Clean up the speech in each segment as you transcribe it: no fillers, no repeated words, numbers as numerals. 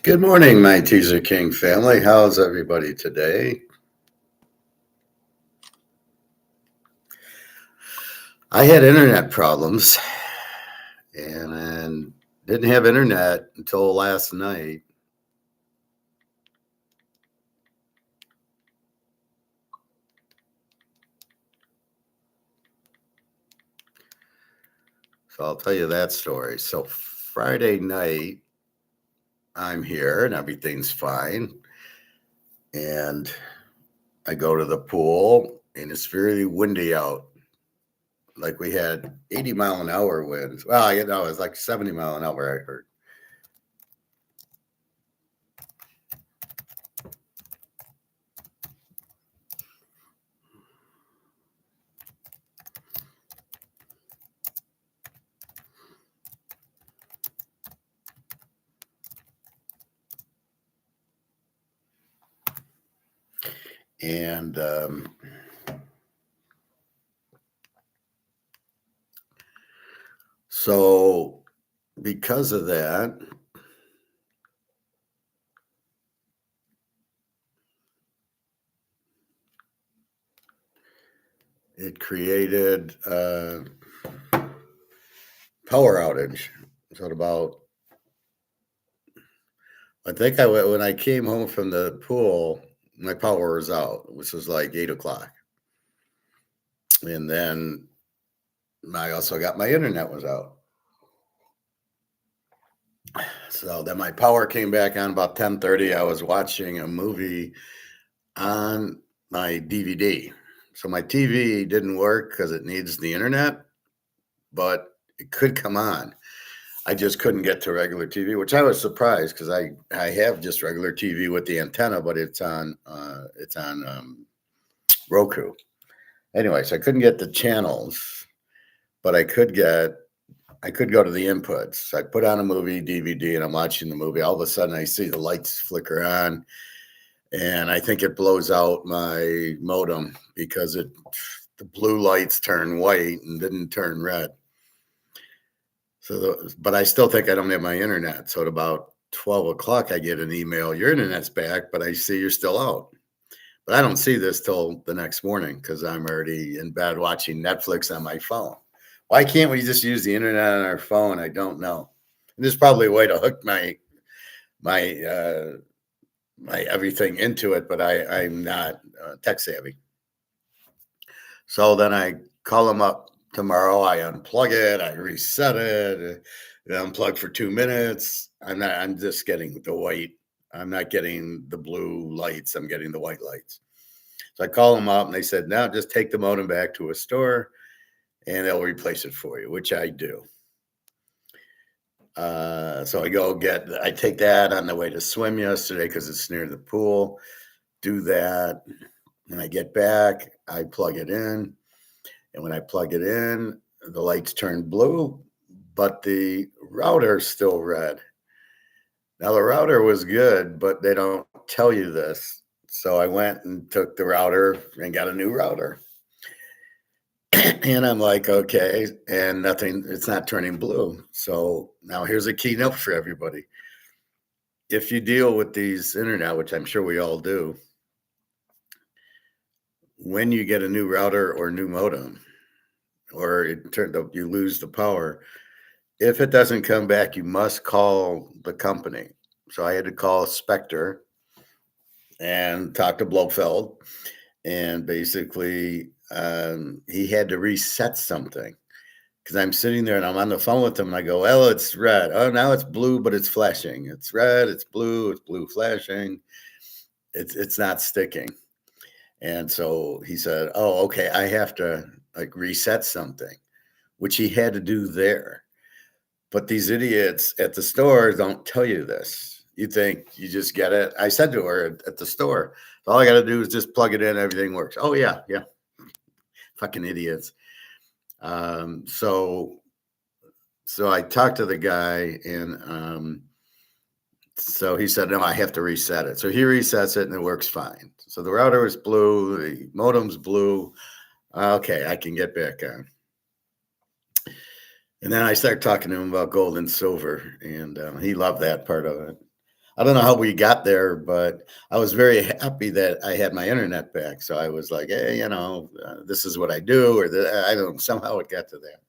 Good morning, my Teaser King family. How's everybody today? I had internet problems and didn't have internet until last night. So I'll tell you that story. So Friday night, I'm here and everything's fine. And I go to the pool and it's very windy out. Like we had 80-mile-an-hour winds. Well, it's like 70 mile an hour, I heard. And so because of that, it created a power outage. So at about, when I came home from the pool, my power was out, which was like 8 o'clock. And then I also got my internet was out. So then my power came back on about 10:30. I was watching a movie on my DVD. So my TV didn't work because it needs the internet, but it could come on. I just couldn't get to regular TV, which I was surprised because I have just regular TV with the antenna, but it's on Roku. Anyways, I couldn't get the channels, but I could go to the inputs. So I put on a movie DVD and I'm watching the movie. All of a sudden, I see the lights flicker on, and I think it blows out my modem because the blue lights turn white and didn't turn red. But I still think I don't have my internet. So at about 12 o'clock, I get an email. Your internet's back, but I see you're still out. But I don't see this till the next morning because I'm already in bed watching Netflix on my phone. Why can't we just use the internet on our phone? I don't know. And there's probably a way to hook my my everything into it, but I'm not tech savvy. So then I call them up tomorrow. I unplug it. I reset it. Unplug for 2 minutes. I'm just getting the white. I'm not getting the blue lights. I'm getting the white lights. So I call them up and they said, no, just take the modem back to a store and they'll replace it for you, which I do. So I take that on the way to swim yesterday because it's near the pool. Do that. When I get back, I plug it in. And when I plug it in, the lights turn blue, but the router's still red. Now, the router was good, but they don't tell you this. So I went and took the router and got a new router. And I'm like, okay, and it's not turning blue. So now here's a keynote for everybody. If you deal with these internet, which I'm sure we all do, when you get a new router or new modem, or you lose the power, if it doesn't come back, you must call the company. So I had to call Spectre and talk to Blofeld, and basically he had to reset something because I'm sitting there and I'm on the phone with him and I go, well, it's red. Oh, now it's blue, but it's flashing. It's red, it's blue flashing. It's not sticking. And so he said, oh, okay, I have to like reset something, which he had to do there. But these idiots at the store don't tell you this. You think you just get it. I said to her at the store, all I got to do is just plug it in. Everything works. Oh, yeah. Fucking idiots. So I talked to the guy and so he said, no, I have to reset it. So he resets it and it works fine. So the router is blue. The modem's blue. Okay, I can get back on. And then I started talking to him about gold and silver, and he loved that part of it. I don't know how we got there, but I was very happy that I had my internet back. So I was like, hey, this is what I do, or I don't know, somehow it got to that.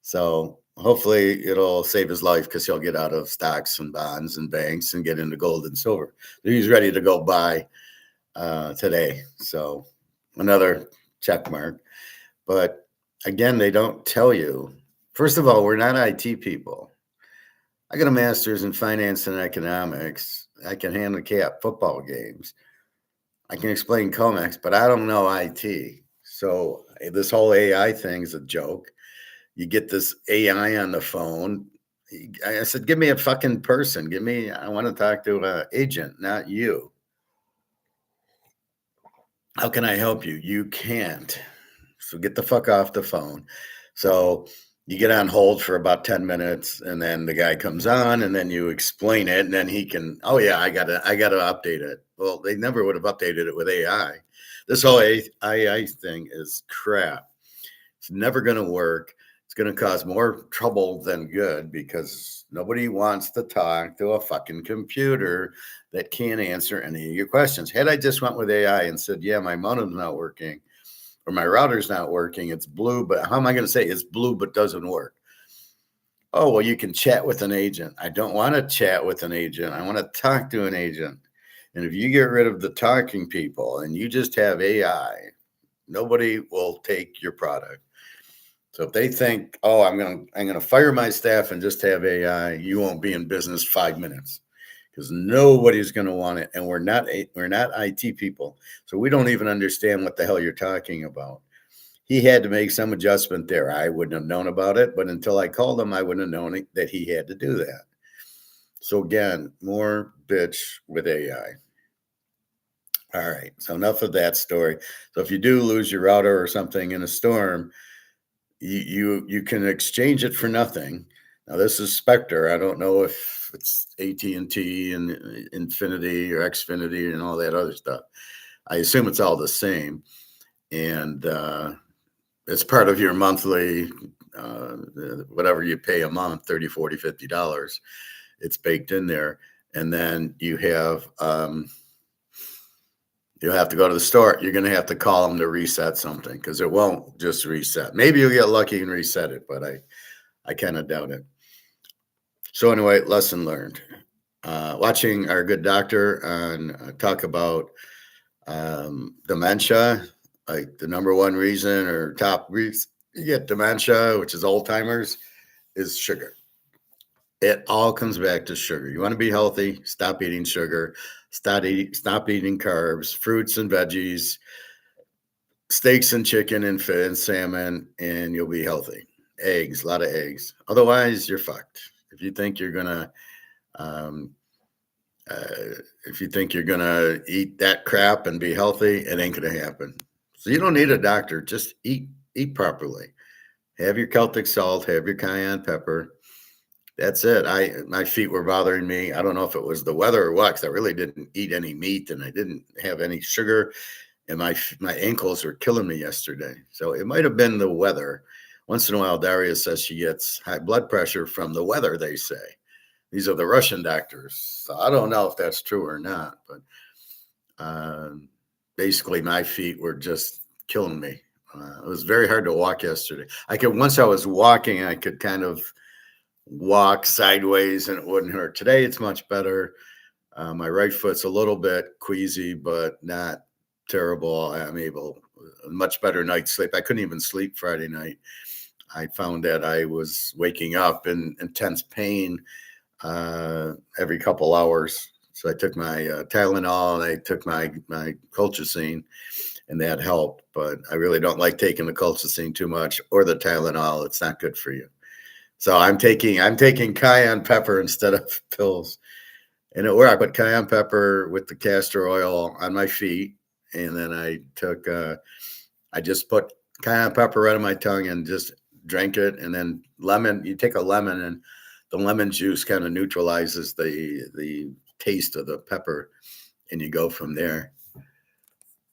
So hopefully it'll save his life because he'll get out of stocks and bonds and banks and get into gold and silver. He's ready to go buy today. So another check mark. But again, they don't tell you. First of all, we're not IT people. I got a master's in finance and economics. I can handicap football games. I can explain COMEX, but I don't know IT. So this whole AI thing is a joke. You get this AI on the phone. I said, give me a fucking person. I want to talk to an agent, not you. How can I help you? You can't. So get the fuck off the phone. So you get on hold for about 10 minutes and then the guy comes on and then you explain it and then he can, oh yeah, I gotta update it. Well, they never would have updated it with AI. This whole AI thing is crap. It's never going to work. It's going to cause more trouble than good because nobody wants to talk to a fucking computer that can't answer any of your questions. Had I just went with AI and said, yeah, my modem's not working or my router's not working, it's blue, but how am I going to say it's blue but doesn't work? Oh, well, you can chat with an agent. I don't want to chat with an agent. I want to talk to an agent. And if you get rid of the talking people and you just have AI, nobody will take your product. So if they think, oh, I'm gonna fire my staff and just have AI, you won't be in business 5 minutes because nobody's gonna want it. And we're not IT people, so we don't even understand what the hell you're talking about. He had to make some adjustment there. I wouldn't have known about it, but until I called him, I wouldn't have known that he had to do that. So again, more bitch with AI. All right. So enough of that story. So if you do lose your router or something in a storm, you can exchange it for nothing. Now this is Spectre. I don't know if it's AT&T and Infinity or Xfinity and all that other stuff. I assume it's all the same, and it's part of your monthly whatever you pay a month, 30, 40, $50. It's baked in there, and then you'll have to go to the store. You're going to have to call them to reset something because it won't just reset. Maybe you'll get lucky and reset it, but I kind of doubt it. So anyway, lesson learned. Watching our good doctor on talk about dementia, like the number one reason or top reason you get dementia, which is Alzheimer's, is sugar. It all comes back to sugar. You want to be healthy, stop eating sugar, stop eating carbs, fruits and veggies, steaks and chicken and salmon, and you'll be healthy. Eggs, a lot of eggs. Otherwise, you're fucked. If you think you're gonna, um, if you think you're gonna eat that crap and be healthy, it ain't gonna happen. So you don't need a doctor. Just eat properly. Have your Celtic salt. Have your cayenne pepper. That's it. My feet were bothering me. I don't know if it was the weather or what, 'cause I really didn't eat any meat and I didn't have any sugar, and my ankles were killing me yesterday. So it might have been the weather. Once in a while, Daria says she gets high blood pressure from the weather, they say. These are the Russian doctors. So I don't know if that's true or not, but basically my feet were just killing me. It was very hard to walk yesterday. Once I was walking, I could kind of walk sideways and it wouldn't hurt. Today it's much better. My right foot's a little bit queasy, but not terrible. I'm able a much better night's sleep. I couldn't even sleep Friday night. I found that I was waking up in intense pain every couple hours. So I took my Tylenol and I took my colchicine, and that helped. But I really don't like taking the colchicine too much or the Tylenol. It's not good for you. So I'm taking cayenne pepper instead of pills. And it worked. I put cayenne pepper with the castor oil on my feet. And then I just put cayenne pepper right on my tongue and just drank it. And then you take a lemon and the lemon juice kind of neutralizes the taste of the pepper and you go from there.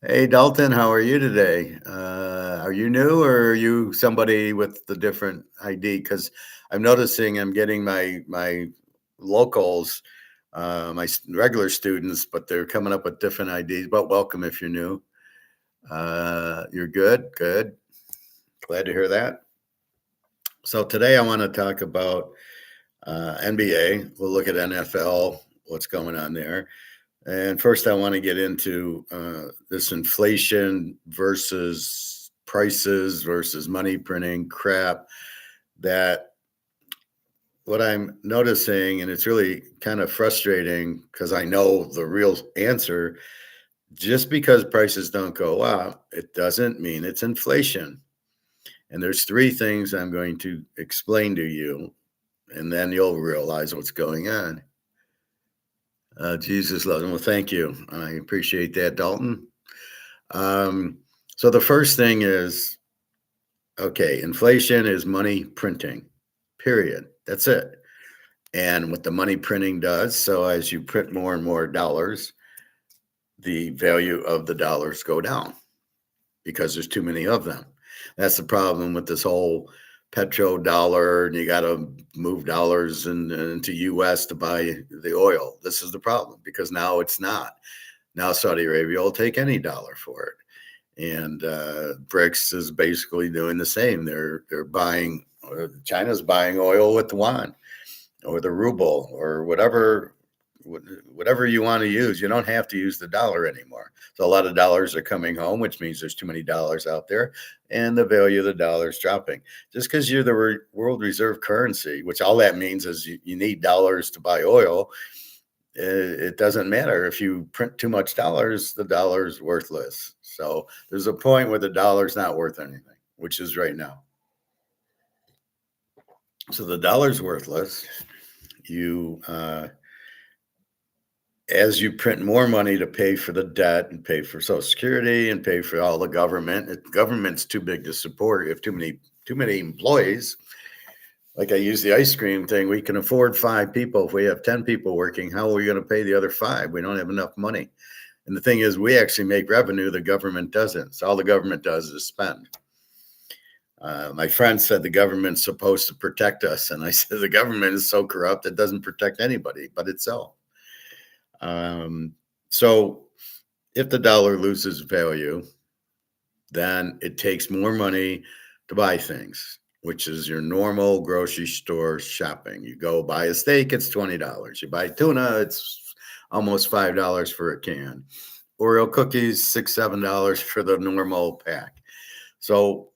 Hey, Dalton, how are you today? Are you new or are you somebody with the different ID? Because I'm noticing I'm getting my locals my regular students, but they're coming up with different ideas. But welcome if you're new. You're good. Good. Glad to hear that. So today I want to talk about NBA. We'll look at NFL, what's going on there. And first, I want to get into this inflation versus prices versus money printing crap that what I'm noticing, and it's really kind of frustrating because I know the real answer. Just because prices don't go up, it doesn't mean it's inflation. And there's three things I'm going to explain to you, and then you'll realize what's going on. Jesus loves him. Well, thank you. I appreciate that, Dalton. So the first thing is, okay, inflation is money printing, period. That's it. And what the money printing does, so as you print more and more dollars, the value of the dollars go down because there's too many of them. That's the problem with this whole petrodollar, and you got to move dollars into US to buy the oil. This is the problem because now it's not. Now Saudi Arabia will take any dollar for it. And BRICS is basically doing the same. They're buying, China's buying oil with the yuan or the ruble or whatever you want to use. You don't have to use the dollar anymore. So a lot of dollars are coming home, which means there's too many dollars out there, and the value of the dollar is dropping. Just because you're the world reserve currency, which all that means is you need dollars to buy oil, it doesn't matter. If you print too much dollars, the dollar's worthless. So there's a point where the dollar's not worth anything, which is right now. So the dollar's worthless. As you print more money to pay for the debt and pay for Social Security and pay for all the government, government's too big to support. You have too many employees. Like I use the ice cream thing. We can afford 5 people. If we have 10 people working, how are we going to pay the other 5? We don't have enough money. And the thing is, we actually make revenue. The government doesn't. So all the government does is spend. My friend said the government's supposed to protect us. And I said, the government is so corrupt, it doesn't protect anybody but itself. So if the dollar loses value, then it takes more money to buy things, which is your normal grocery store shopping. You go buy a steak, it's $20. You buy tuna, it's almost $5 for a can. Oreo cookies, $6, $7 for the normal pack. So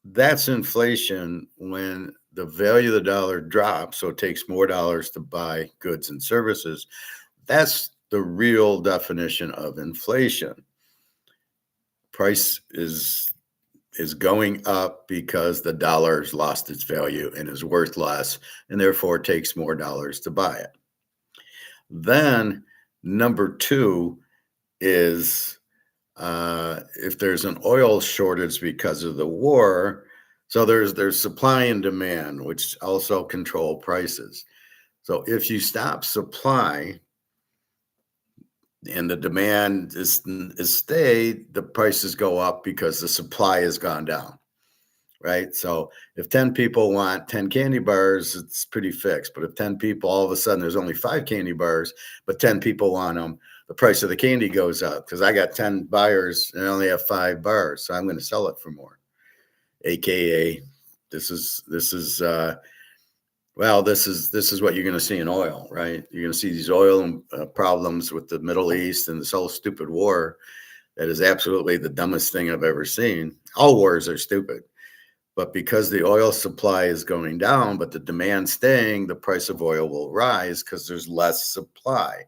that's inflation when the value of the dollar drops. So it takes more dollars to buy goods and services. That's the real definition of inflation. Price is going up because the dollar's lost its value and is worth less, and therefore it takes more dollars to buy it. Then number 2 is if there's an oil shortage because of the war, so there's supply and demand, which also control prices. So if you stop supply and the demand is stayed, the prices go up because the supply has gone down, right? So if 10 people want 10 candy bars, it's pretty fixed. But if 10 people, all of a sudden there's only 5 candy bars, but 10 people want them, the price of the candy goes up because I got 10 buyers and I only have 5 bars. So I'm going to sell it for more. AKA this is what you're going to see in oil, right? You're going to see these oil problems with the Middle East and this whole stupid war that is absolutely the dumbest thing I've ever seen. All wars are stupid. But because the oil supply is going down, but the demand staying, the price of oil will rise because there's less supply.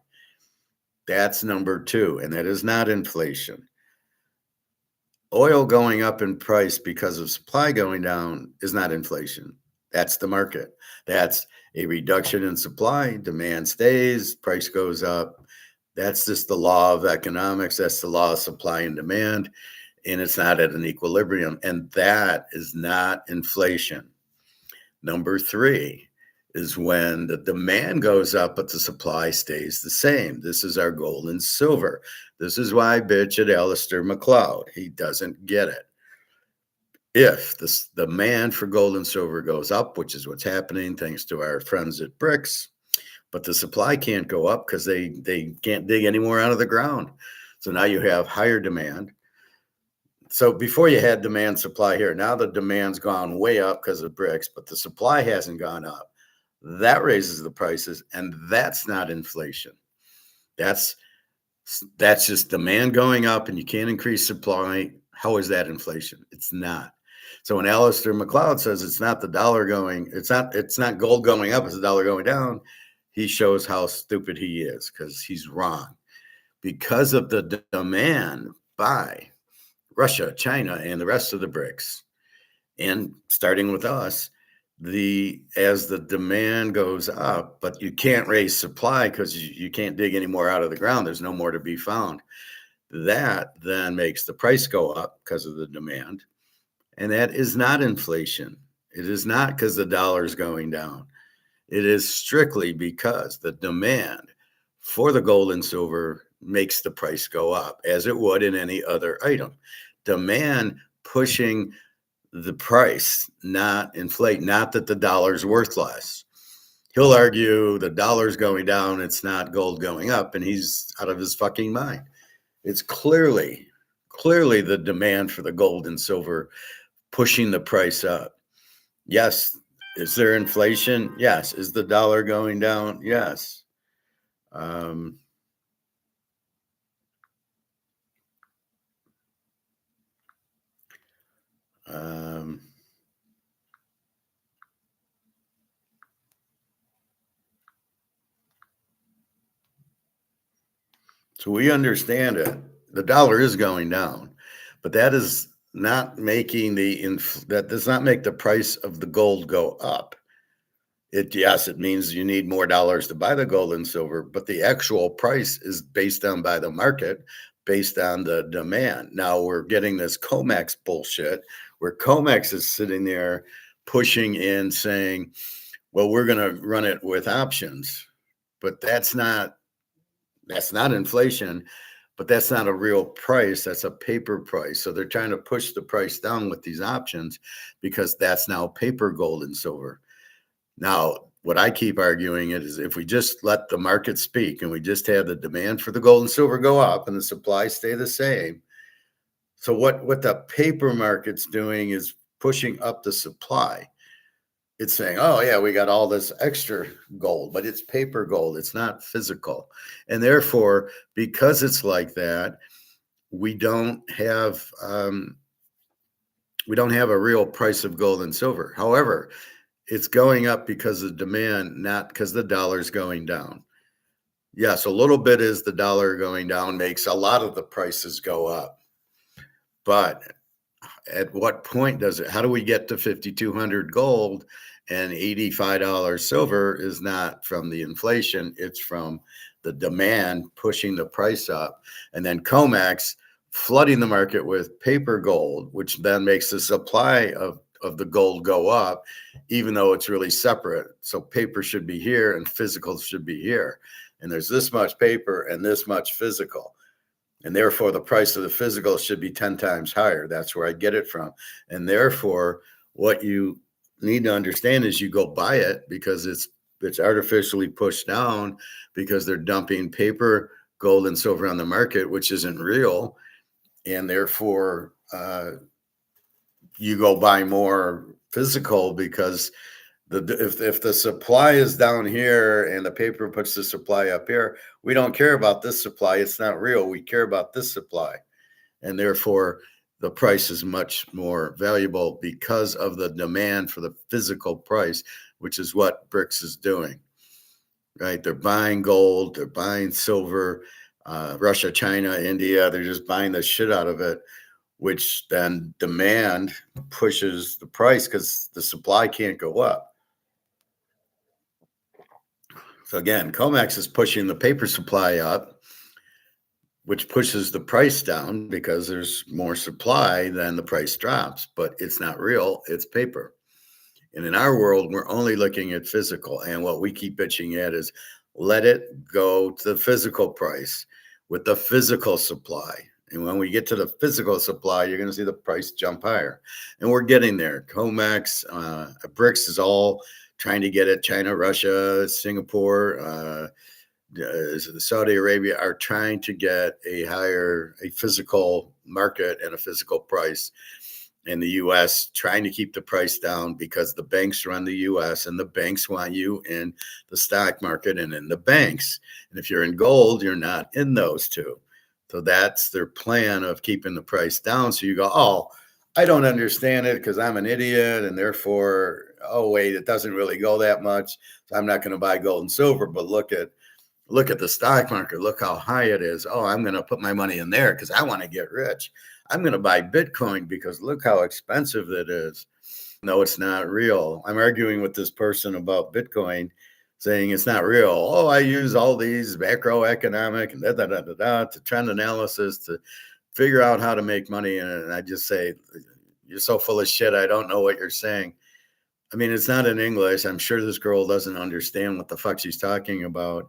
That's number 2, and that is not inflation. Oil going up in price because of supply going down is not inflation. That's the market. That's a reduction in supply, demand stays, price goes up. That's just the law of economics. That's the law of supply and demand, and it's not at an equilibrium. And that is not inflation. Number 3 is when the demand goes up, but the supply stays the same. This is our gold and silver. This is why I bitch at Aleister McLeod. He doesn't get it. If the demand for gold and silver goes up, which is what's happening thanks to our friends at BRICS, but the supply can't go up because they can't dig any more out of the ground. So now you have higher demand. So before you had demand supply here, now the demand's gone way up because of bricks, but the supply hasn't gone up. That raises the prices, and that's not inflation. That's that's just demand going up, and you can't increase supply. How is that inflation? It's not. So when Alistair McLeod says it's not the dollar going, it's not gold going up, it's the dollar going down, he shows how stupid he is because he's wrong. Because of the demand by Russia, China, and the rest of the BRICS, and starting with us, as the demand goes up, but you can't raise supply because you can't dig any more out of the ground. There's no more to be found. That then makes the price go up because of the demand. And that is not inflation. It is not because the dollar is going down. It is strictly because the demand for the gold and silver makes the price go up, as it would in any other item. Demand pushing the price, not inflate, not that the dollar's worth less. He'll argue the dollar's going down, it's not gold going up, and he's out of his fucking mind. It's clearly the demand for the gold and silver pushing the price up. Yes. Is there inflation? Yes. Is the dollar going down? Yes. So we understand it. The dollar is going down, but that is not making that does not make the price of the gold go up. Yes, it means you need more dollars to buy the gold and silver, but the actual price is based on by the market, based on the demand. Now we're getting this COMEX bullshit where COMEX is sitting there pushing in saying, well, we're going to run it with options, but that's not inflation, but that's not a real price. That's a paper price. So they're trying to push the price down with these options because that's now paper gold and silver. Now, what I keep arguing is if we just let the market speak and we just have the demand for the gold and silver go up and the supply stay the same. So what the paper market's doing is pushing up the supply. It's saying, oh, yeah, we got all this extra gold, but it's paper gold. It's not physical. And therefore, because it's like that, we don't have a real price of gold and silver. However, it's going up because of demand, not because the dollar's going down. Yes, a little bit is the dollar going down makes a lot of the prices go up. But at what point how do we get to 5,200 gold and $85 silver is not from the inflation, it's from the demand pushing the price up. And then COMEX flooding the market with paper gold, which then makes the supply of the gold go up, even though it's really separate. So paper should be here and physical should be here. And there's this much paper and this much physical. And therefore, the price of the physical should be 10 times higher. That's where I get it from. And therefore, what you need to understand is you go buy it because it's artificially pushed down because they're dumping paper, gold, and silver on the market, which isn't real. And therefore, you go buy more physical because if the supply is down here and the paper puts the supply up here, we don't care about this supply. It's not real. We care about this supply. And therefore, the price is much more valuable because of the demand for the physical price, which is what BRICS is doing, right? They're buying gold, they're buying silver, Russia, China, India, they're just buying the shit out of it, which then demand pushes the price because the supply can't go up. So again, COMEX is pushing the paper supply up, which pushes the price down because there's more supply, then the price drops, but it's not real, it's paper. And in our world, we're only looking at physical. And what we keep bitching at is let it go to the physical price with the physical supply. And when we get to the physical supply, you're going to see the price jump higher. And we're getting there. COMEX, BRICS is all trying to get it. China, Russia, Singapore, Saudi Arabia are trying to get a physical market and a physical price. In the US, trying to keep the price down because the banks run the US and the banks want you in the stock market and in the banks. And if you're in gold, you're not in those two. So that's their plan of keeping the price down. So you go, oh, I don't understand it because I'm an idiot. And therefore, oh, wait, it doesn't really go that much. So I'm not going to buy gold and silver. But look at the stock market. Look how high it is. Oh, I'm going to put my money in there because I want to get rich. I'm going to buy Bitcoin because look how expensive it is. No, it's not real. I'm arguing with this person about Bitcoin, saying it's not real. Oh, I use all these macroeconomic and to trend analysis to figure out how to make money. And I just say, you're so full of shit. I don't know what you're saying. I mean, it's not in English. I'm sure this girl doesn't understand what the fuck she's talking about.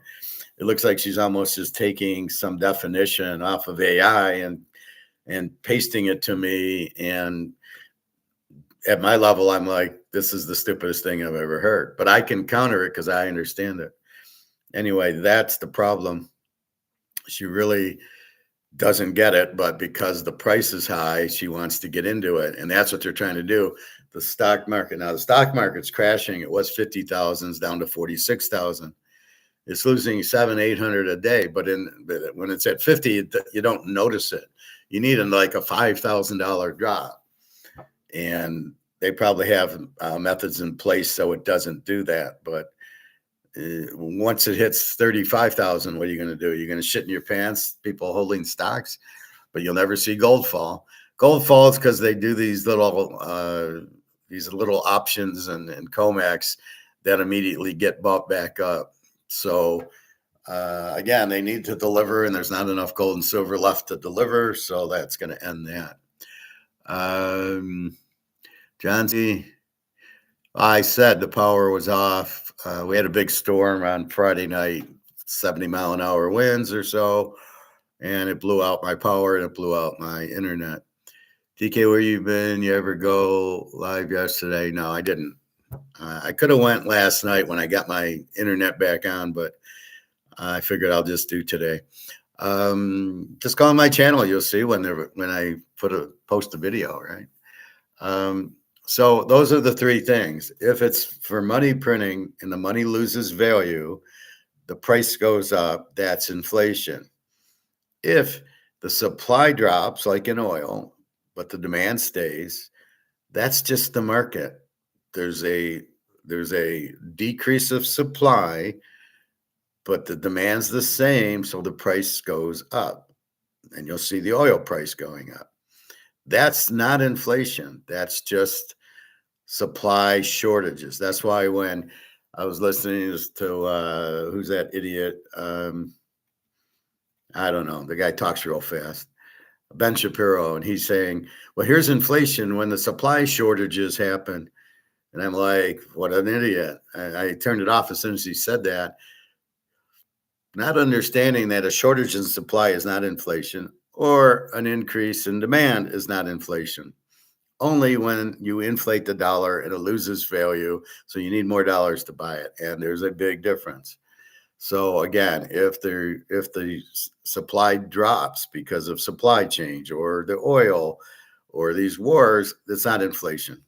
It looks like she's almost just taking some definition off of AI and pasting it to me. And at my level, I'm like, this is the stupidest thing I've ever heard. But I can counter it because I understand it. Anyway, that's the problem. She really doesn't get it, but because the price is high, she wants to get into it. And that's what they're trying to do. The stock market. Now, the stock market's crashing. It was 50,000 down to 46,000. It's losing 700-800 a day. But when it's at 50, you don't notice it. You need like a $5,000 drop. And they probably have methods in place so it doesn't do that. But once it hits 35,000, what are you going to do? You're going to shit in your pants, people holding stocks, but you'll never see gold fall. Gold falls because they do these little options and COMEX that immediately get bumped back up. So again, they need to deliver, and there's not enough gold and silver left to deliver, so that's going to end that. John C. I said the power was off. We had a big storm on Friday night, 70-mile-an-hour winds or so, and it blew out my power and it blew out my internet. DK, where you been? You ever go live yesterday? No, I didn't. I could have went last night when I got my internet back on, but I figured I'll just do today. Just go on my channel. You'll see when I post a video, right? So those are the three things. If it's for money printing and the money loses value, the price goes up. That's inflation. If the supply drops, like in oil, but the demand stays, that's just the market. There's a decrease of supply, but the demand's the same, so the price goes up. And you'll see the oil price going up. That's not inflation. That's just supply shortages. That's why when I was listening to who's that idiot? I don't know. The guy talks real fast. Ben Shapiro, and he's saying, well, here's inflation when the supply shortages happen. And I'm like, what an idiot. I turned it off as soon as he said that. Not understanding that a shortage in supply is not inflation, or an increase in demand is not inflation. Only when you inflate the dollar and it loses value, so you need more dollars to buy it, and there's a big difference. So again, if the supply drops because of supply change or the oil or these wars, that's not inflation.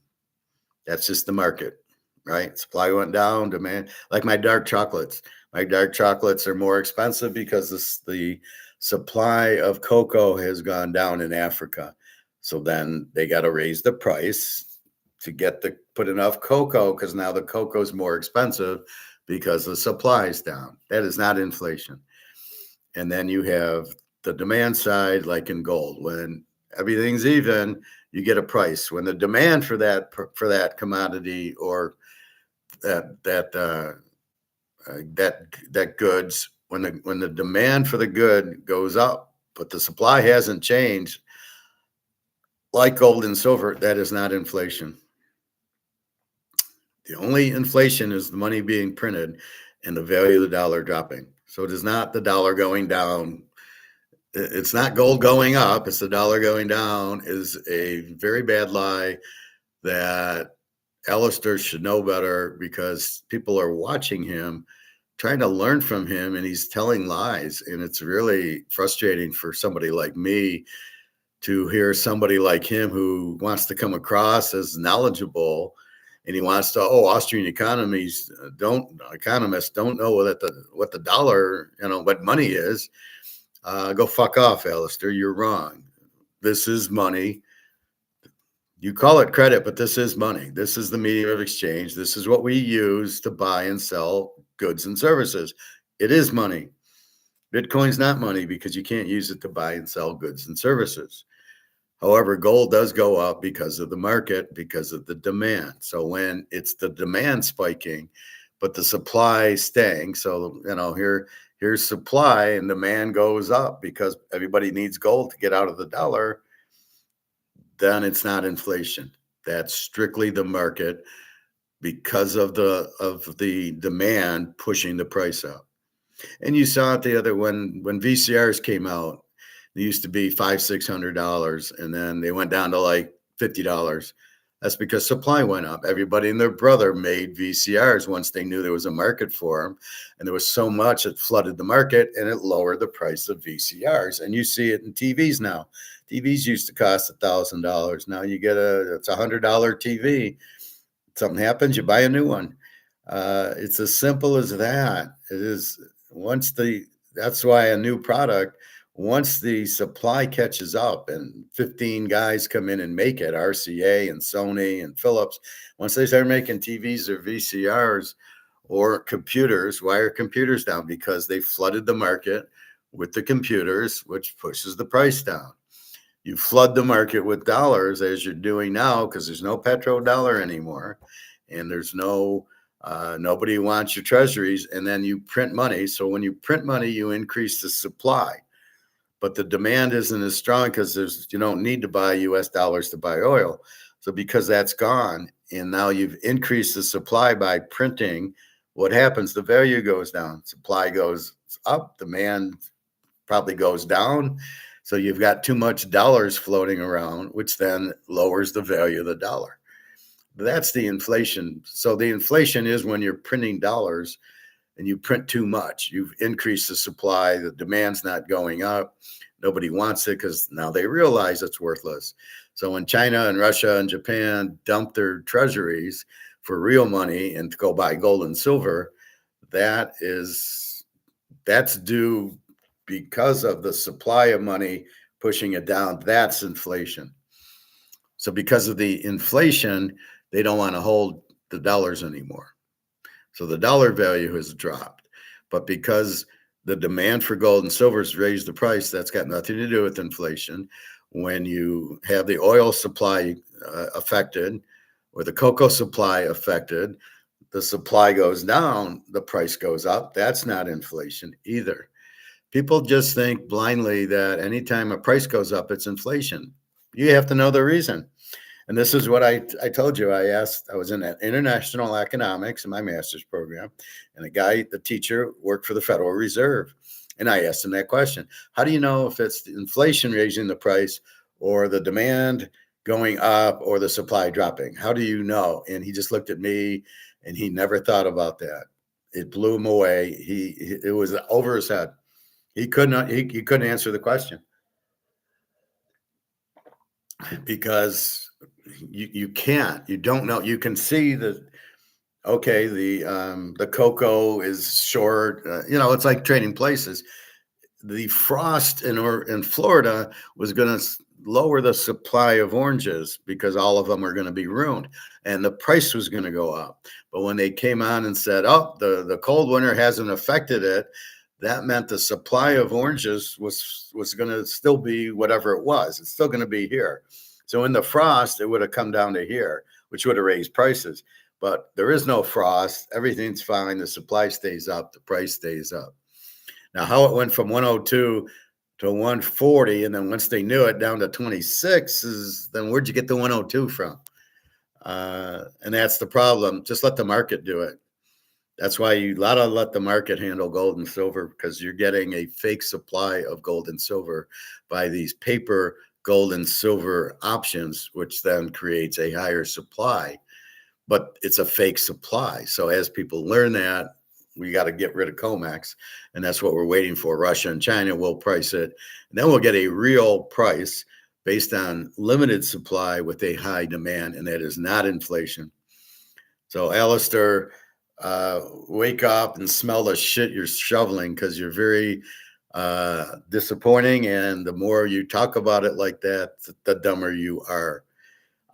That's just the market, right? Supply went down, demand. Like my dark chocolates. My dark chocolates are more expensive because the supply of cocoa has gone down in Africa. So then they got to raise the price to put enough cocoa, because now the cocoa is more expensive because the supply is down. That is not inflation. And then you have the demand side, like in gold. When everything's even, you get a price. When the demand for that commodity or that goods, when the demand for the good goes up, but the supply hasn't changed, like gold and silver, that is not inflation. The only inflation is the money being printed and the value of the dollar dropping. So it is not the dollar going down. It's not gold going up. It's the dollar going down is a very bad lie that Alistair should know better because people are watching him, trying to learn from him, and he's telling lies. And it's really frustrating for somebody like me to hear somebody like him who wants to come across as knowledgeable, and he wants to, oh, Austrian economists don't know what the dollar, what money is. Go fuck off, Alistair. You're wrong. This is money. You call it credit, but this is money. This is the medium of exchange. This is what we use to buy and sell goods and services. It is money. Bitcoin's not money because you can't use it to buy and sell goods and services. However, gold does go up because of the market, because of the demand. So when it's the demand spiking, but the supply staying, so here's supply and demand goes up because everybody needs gold to get out of the dollar, then it's not inflation. That's strictly the market because of the demand pushing the price up. And you saw it the other when VCRs came out, they used to be $500-600, and then they went down to like $50. That's because supply went up. Everybody and their brother made VCRs once they knew there was a market for them, and there was so much it flooded the market and it lowered the price of VCRs. And you see it in TVs now. TVs used to cost $1,000. Now you get it's $100 TV. Something happens, you buy a new one. It's as simple as that. It is that's why a new product, once the supply catches up and 15 guys come in and make it, RCA and Sony and Philips, once they start making TVs or VCRs or computers, why are computers down? Because they flooded the market with the computers, which pushes the price down. You flood the market with dollars as you're doing now because there's no petrodollar anymore, and there's nobody wants your treasuries, and then you print money. So when you print money, you increase the supply, but the demand isn't as strong because you don't need to buy US dollars to buy oil. So because that's gone, and now you've increased the supply by printing, what happens? The value goes down, supply goes up, demand probably goes down. So you've got too much dollars floating around, which then lowers the value of the dollar. That's the inflation. So the inflation is when you're printing dollars and you print too much. You've increased the supply, the demand's not going up. Nobody wants it because now they realize it's worthless. So when China and Russia and Japan dump their treasuries for real money and to go buy gold and silver, that's due because of the supply of money pushing it down. That's inflation. So because of the inflation, they don't want to hold the dollars anymore. So the dollar value has dropped. But because the demand for gold and silver has raised the price, that's got nothing to do with inflation. When you have the oil supply affected or the cocoa supply affected, the supply goes down, the price goes up. That's not inflation either. People just think blindly that anytime a price goes up, it's inflation. You have to know the reason. And this is what I told you. I was in international economics in my master's program, and the teacher worked for the Federal Reserve. And I asked him that question. How do you know if it's the inflation raising the price or the demand going up or the supply dropping? How do you know? And he just looked at me and he never thought about that. It blew him away. It was over his head. He couldn't answer the question because you can't. You don't know. You can see that. Okay, the cocoa is short. It's like trading places. The frost in Florida was going to lower the supply of oranges because all of them are going to be ruined, and the price was going to go up. But when they came on and said, "Oh, the cold winter hasn't affected it," that meant the supply of oranges was going to still be whatever it was. It's still going to be here. So in the frost, it would have come down to here, which would have raised prices. But there is no frost. Everything's fine. The supply stays up. The price stays up. Now, how it went from 102 to 140, and then once they knew it, down to 26, then where'd you get the 102 from? And that's the problem. Just let the market do it. That's why you gotta let the market handle gold and silver, because you're getting a fake supply of gold and silver by these paper gold and silver options, which then creates a higher supply. but it's a fake supply. So as people learn that, we got to get rid of COMEX, and that's what we're waiting for. Russia and China will price it, and then we'll get a real price based on limited supply with a high demand, and that is not inflation. So, Alistair, wake up and smell the shit you're shoveling, because you're very disappointing. And the more you talk about it like that, the dumber you are.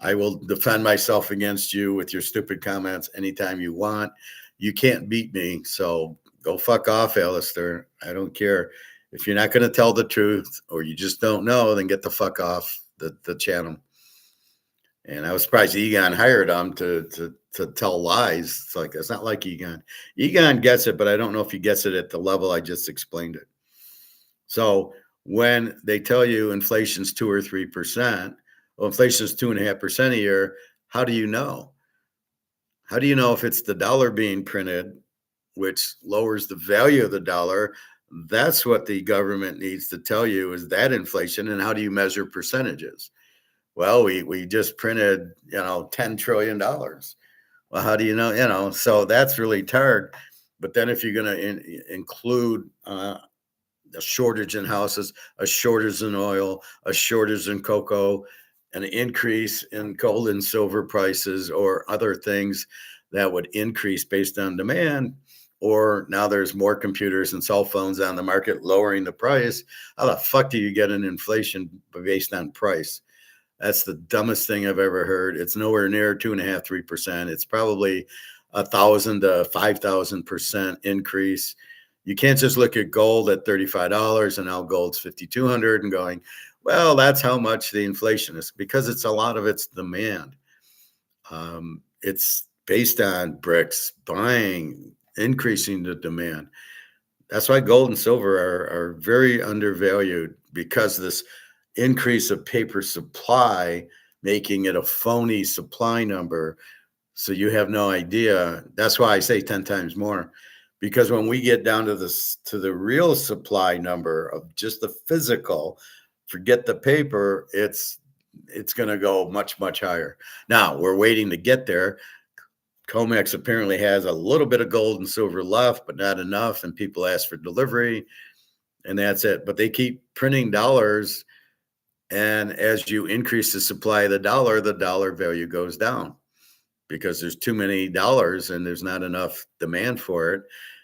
I will defend myself against you with your stupid comments anytime you want. You can't beat me. So go fuck off, Alistair. I don't care. If you're not going to tell the truth or you just don't know, then get the fuck off the channel. And I was surprised Egon hired him to tell lies. It's like, it's not like Egon. Egon gets it, but I don't know if he gets it at the level I just explained it. So when they tell you inflation's 2 or 3%, well, inflation's 2.5% a year, how do you know? How do you know if it's the dollar being printed, which lowers the value of the dollar? That's what the government needs to tell you, is that inflation. And how do you measure percentages? Well, we just printed, $10 trillion. Well, how do you know? So that's really tired. But then if you're going to include a shortage in houses, a shortage in oil, a shortage in cocoa, an increase in gold and silver prices, or other things that would increase based on demand, or now there's more computers and cell phones on the market lowering the price, how the fuck do you get an inflation based on price? That's the dumbest thing I've ever heard. It's nowhere near 2.5, 3%. It's probably 1,000 to 5,000% increase. You can't just look at gold at $35 and now gold's 5,200 and going, well, that's how much the inflation is, because it's a lot of it's demand. It's based on bricks buying, increasing the demand. That's why gold and silver are very undervalued, because this increase of paper supply, making it a phony supply number. So you have no idea. That's why I say 10 times more, because when we get down to the real supply number of just the physical, forget the paper, it's going to go much, much higher. Now we're waiting to get there. COMEX apparently has a little bit of gold and silver left, but not enough. And people ask for delivery, and that's it. But they keep printing dollars. And as you increase the supply of the dollar value goes down, because there's too many dollars and there's not enough demand for it.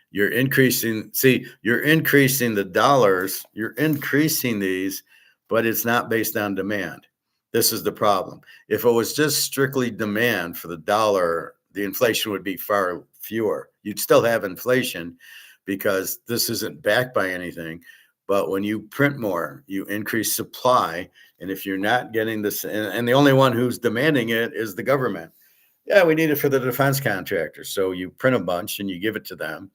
You're increasing the dollars, you're increasing these, but it's not based on demand. This is the problem. If it was just strictly demand for the dollar, the inflation would be far fewer. You'd still have inflation because this isn't backed by anything. But when you print more, you increase supply. And if you're not getting this, and the only one who's demanding it is the government. Yeah, we need it for the defense contractors. So you print a bunch and you give it to them.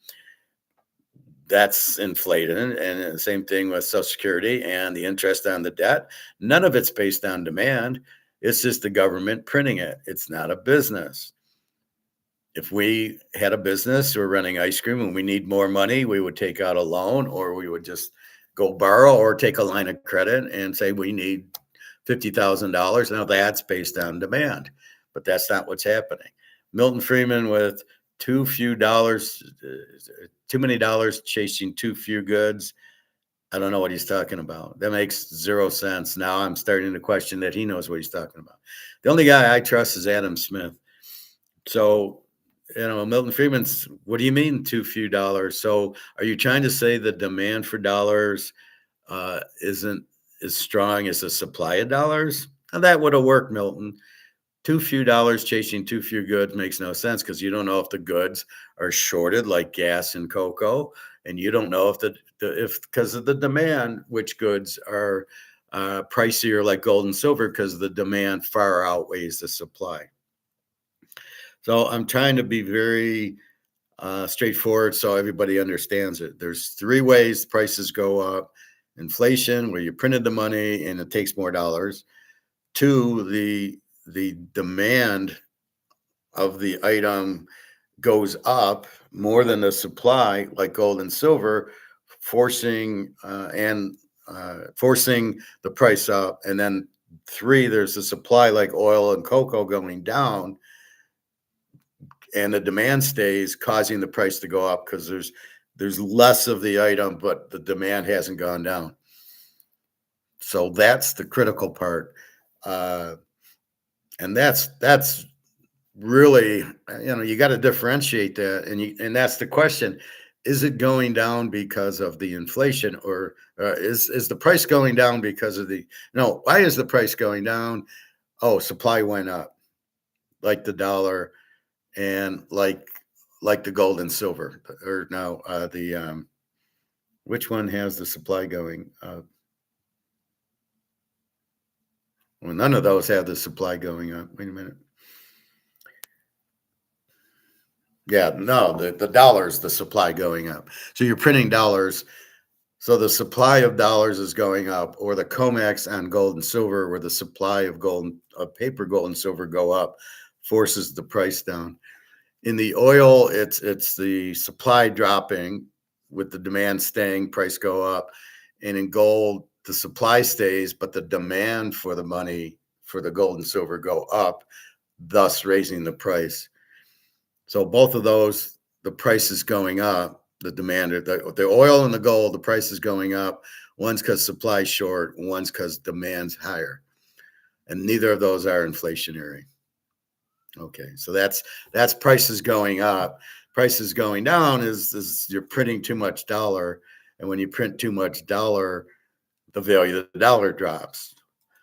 That's inflated. And the same thing with Social Security and the interest on the debt. None of it's based on demand. It's just the government printing it. It's not a business. If we had a business, we're running ice cream and we need more money, we would take out a loan, or we would just go borrow or take a line of credit and say we need $50,000. Now that's based on demand, but that's not what's happening. Milton Friedman with too many dollars chasing too few goods. I don't know what he's talking about. That makes 0 sense. Now I'm starting to question that he knows what he's talking about. The only guy I trust is Adam Smith. So, Milton Friedman's, what do you mean too few dollars? So are you trying to say the demand for dollars isn't as strong as the supply of dollars? And that would have worked, Milton. Too few dollars chasing too few goods makes no sense, because you don't know if the goods are shorted like gas and cocoa, and you don't know if because of the demand, which goods are pricier like gold and silver, because the demand far outweighs the supply. So I'm trying to be very straightforward so everybody understands it. There's 3 ways prices go up. Inflation, where you printed the money and it takes more dollars. 2, the demand of the item goes up more than the supply, like gold and silver, forcing the price up. And then 3, there's the supply, like oil and cocoa, going down, and the demand stays, causing the price to go up because there's less of the item, but the demand hasn't gone down. So that's the critical part, uh, and that's really, you got to differentiate that, and that's the question: is it going down because of the inflation, or is the price going down because of the? No, why is the price going down? Oh, supply went up, like the dollar, and like the gold and silver, or no, the which one has the supply going? Well, none of those have the supply going up. Wait a minute. Yeah, no, the dollars, the supply going up. So you're printing dollars. So the supply of dollars is going up, or the COMEX on gold and silver, where the supply of paper gold and silver go up, forces the price down. In the oil, it's the supply dropping with the demand staying, price go up. And in gold, the supply stays, but the demand for the money for the gold and silver go up, thus raising the price. So both of those, the price is going up, the demand, the oil and the gold, the price is going up. One's because supply's short, one's because demand's higher. And neither of those are inflationary. Okay, so that's prices going up. Prices going down is you're printing too much dollar, and when you print too much dollar, the value of the dollar drops.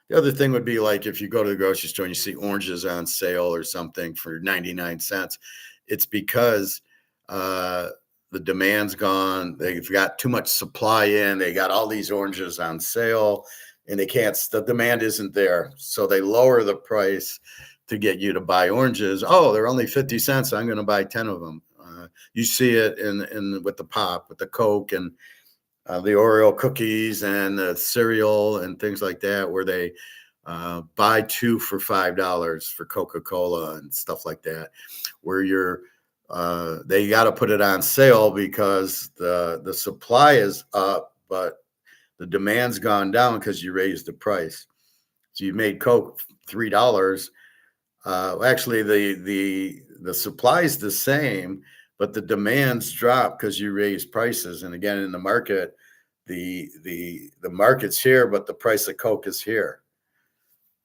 The other thing would be like if you go to the grocery store and you see oranges on sale or something for 99 cents, it's because uh, the demand's gone. They've got too much supply in. They got all these oranges on sale, and the demand isn't there. So they lower the price to get you to buy oranges. Oh, they're only 50 cents. I'm going to buy 10 of them. You see it in with the pop, with the Coke, and the Oreo cookies and the cereal and things like that, where they buy two for $5 for Coca-Cola and stuff like that, where they got to put it on sale because the supply is up, but the demand's gone down because you raised the price. So you made Coke $3. Actually, the supply is the same, but the demands drop because you raise prices. And again, in the market, the market's here, but the price of Coke is here.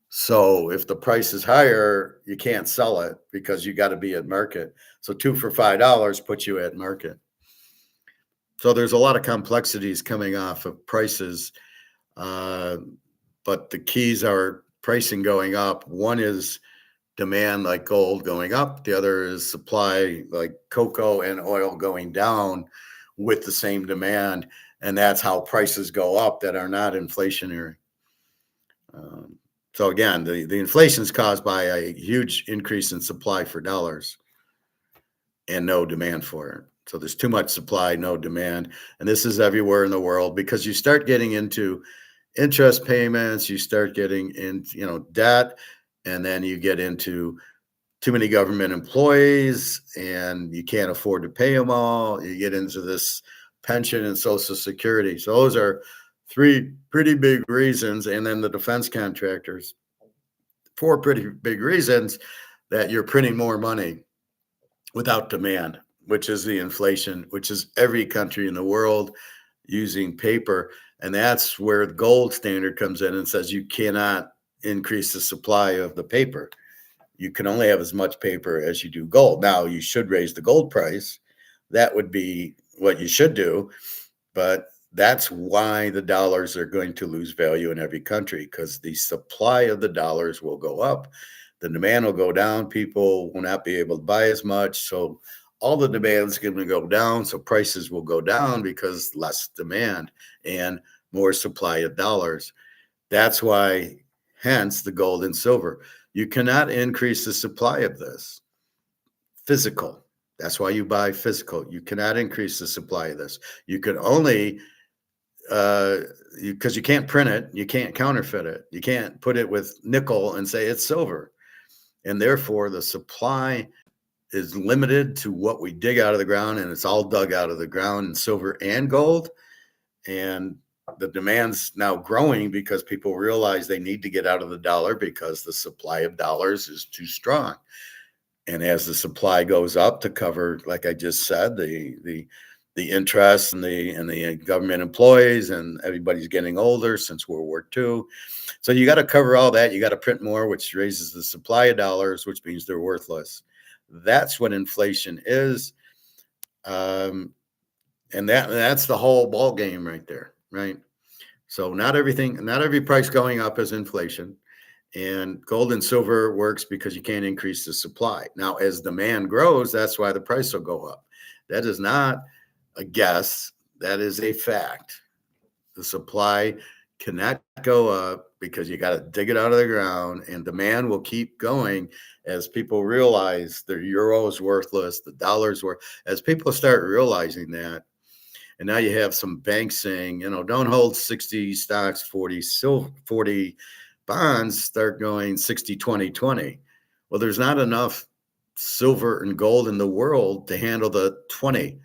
So if the price is higher, you can't sell it because you got to be at market. So two for $5 puts you at market. So there's a lot of complexities coming off of prices, but the keys are pricing going up. One is demand, like gold, going up. The other is supply, like cocoa and oil, going down with the same demand. And that's how prices go up that are not inflationary. So again, the inflation is caused by a huge increase in supply for dollars and no demand for it. So there's too much supply, no demand. And this is everywhere in the world because you start getting into interest payments, you start getting in, debt, and then you get into too many government employees and you can't afford to pay them all. You get into this pension and social security. So those are three pretty big reasons. And then the defense contractors, four pretty big reasons that you're printing more money without demand, which is the inflation, which is every country in the world using paper. And that's where the gold standard comes in and says you cannot increase the supply of the paper. You can only have as much paper as you do gold. Now, you should raise the gold price. That would be what you should do. But that's why the dollars are going to lose value in every country, because the supply of the dollars will go up. The demand will go down. People will not be able to buy as much. So all the demand is going to go down. So prices will go down because less demand and more supply of dollars. That's why, hence, the gold and silver. You cannot increase the supply of this. Physical. That's why you buy physical. You cannot increase the supply of this. You can only, because you can't print it, you can't counterfeit it. You can't put it with nickel and say it's silver. And therefore, the supply is limited to what we dig out of the ground, and it's all dug out of the ground in silver and gold. And the demand's now growing because people realize they need to get out of the dollar because the supply of dollars is too strong. And as the supply goes up to cover, like I just said, the interest and the government employees, and everybody's getting older since World War II. So you got to cover all that. You got to print more, which raises the supply of dollars, which means they're worthless. That's what inflation is. Um, and that's the whole ball game right there, right? So not every price going up is inflation. And gold and silver works because you can't increase the supply. Now, as demand grows, that's why the price will go up. That is not a guess. That is a fact. The supply cannot go up because you got to dig it out of the ground, and demand will keep going as people realize the euro is worthless, the dollar's worth. As people start realizing that, and now you have some banks saying, don't hold 60 stocks, 40 bonds, start going 60, 20, 20. Well, there's not enough silver and gold in the world to handle the 20.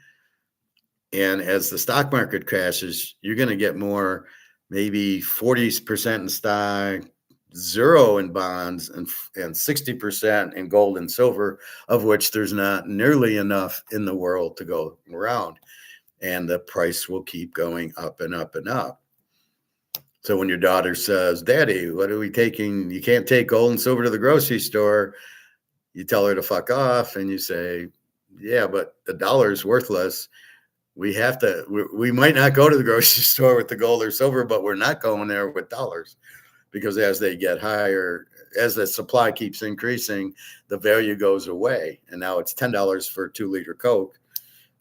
And as the stock market crashes, you're going to get more, maybe 40% in stock, zero in bonds, and 60% in gold and silver, of which there's not nearly enough in the world to go around. And the price will keep going up and up and up. So when your daughter says, Daddy, what are we taking? You can't take gold and silver to the grocery store. You tell her to fuck off, and you say, yeah, but the dollar's worthless. We might not go to the grocery store with the gold or silver, but we're not going there with dollars, because as they get higher, as the supply keeps increasing, the value goes away. And now it's $10 for a 2-liter Coke,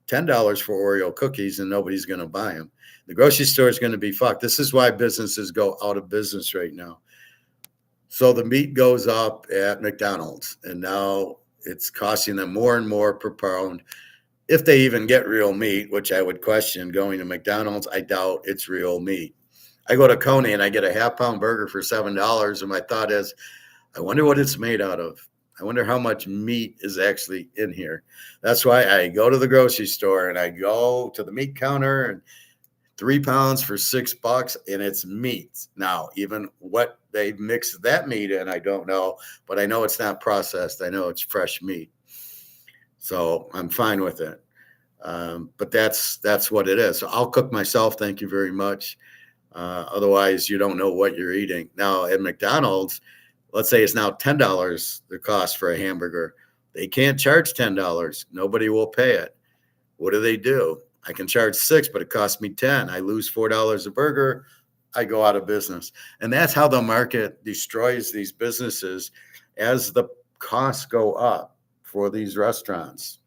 $10 for Oreo cookies, and nobody's going to buy them. The grocery store is going to be fucked. This is why businesses go out of business right now. So the meat goes up at McDonald's, and now it's costing them more and more per pound. If they even get real meat, which I would question going to McDonald's, I doubt it's real meat. I go to Coney and I get a half-pound burger for $7, and my thought is, I wonder what it's made out of. I wonder how much meat is actually in here. That's why I go to the grocery store and I go to the meat counter, and 3 pounds for $6, and it's meat. Now, even what they mix that meat in, I don't know, but I know it's not processed. I know it's fresh meat. So I'm fine with it. But that's what it is. So I'll cook myself. Thank you very much. Otherwise, you don't know what you're eating. Now at McDonald's, let's say it's now $10 the cost for a hamburger. They can't charge $10. Nobody will pay it. What do? I can charge $6, but it costs me $10. I lose $4 a burger. I go out of business. And that's how the market destroys these businesses as the costs go up for these restaurants.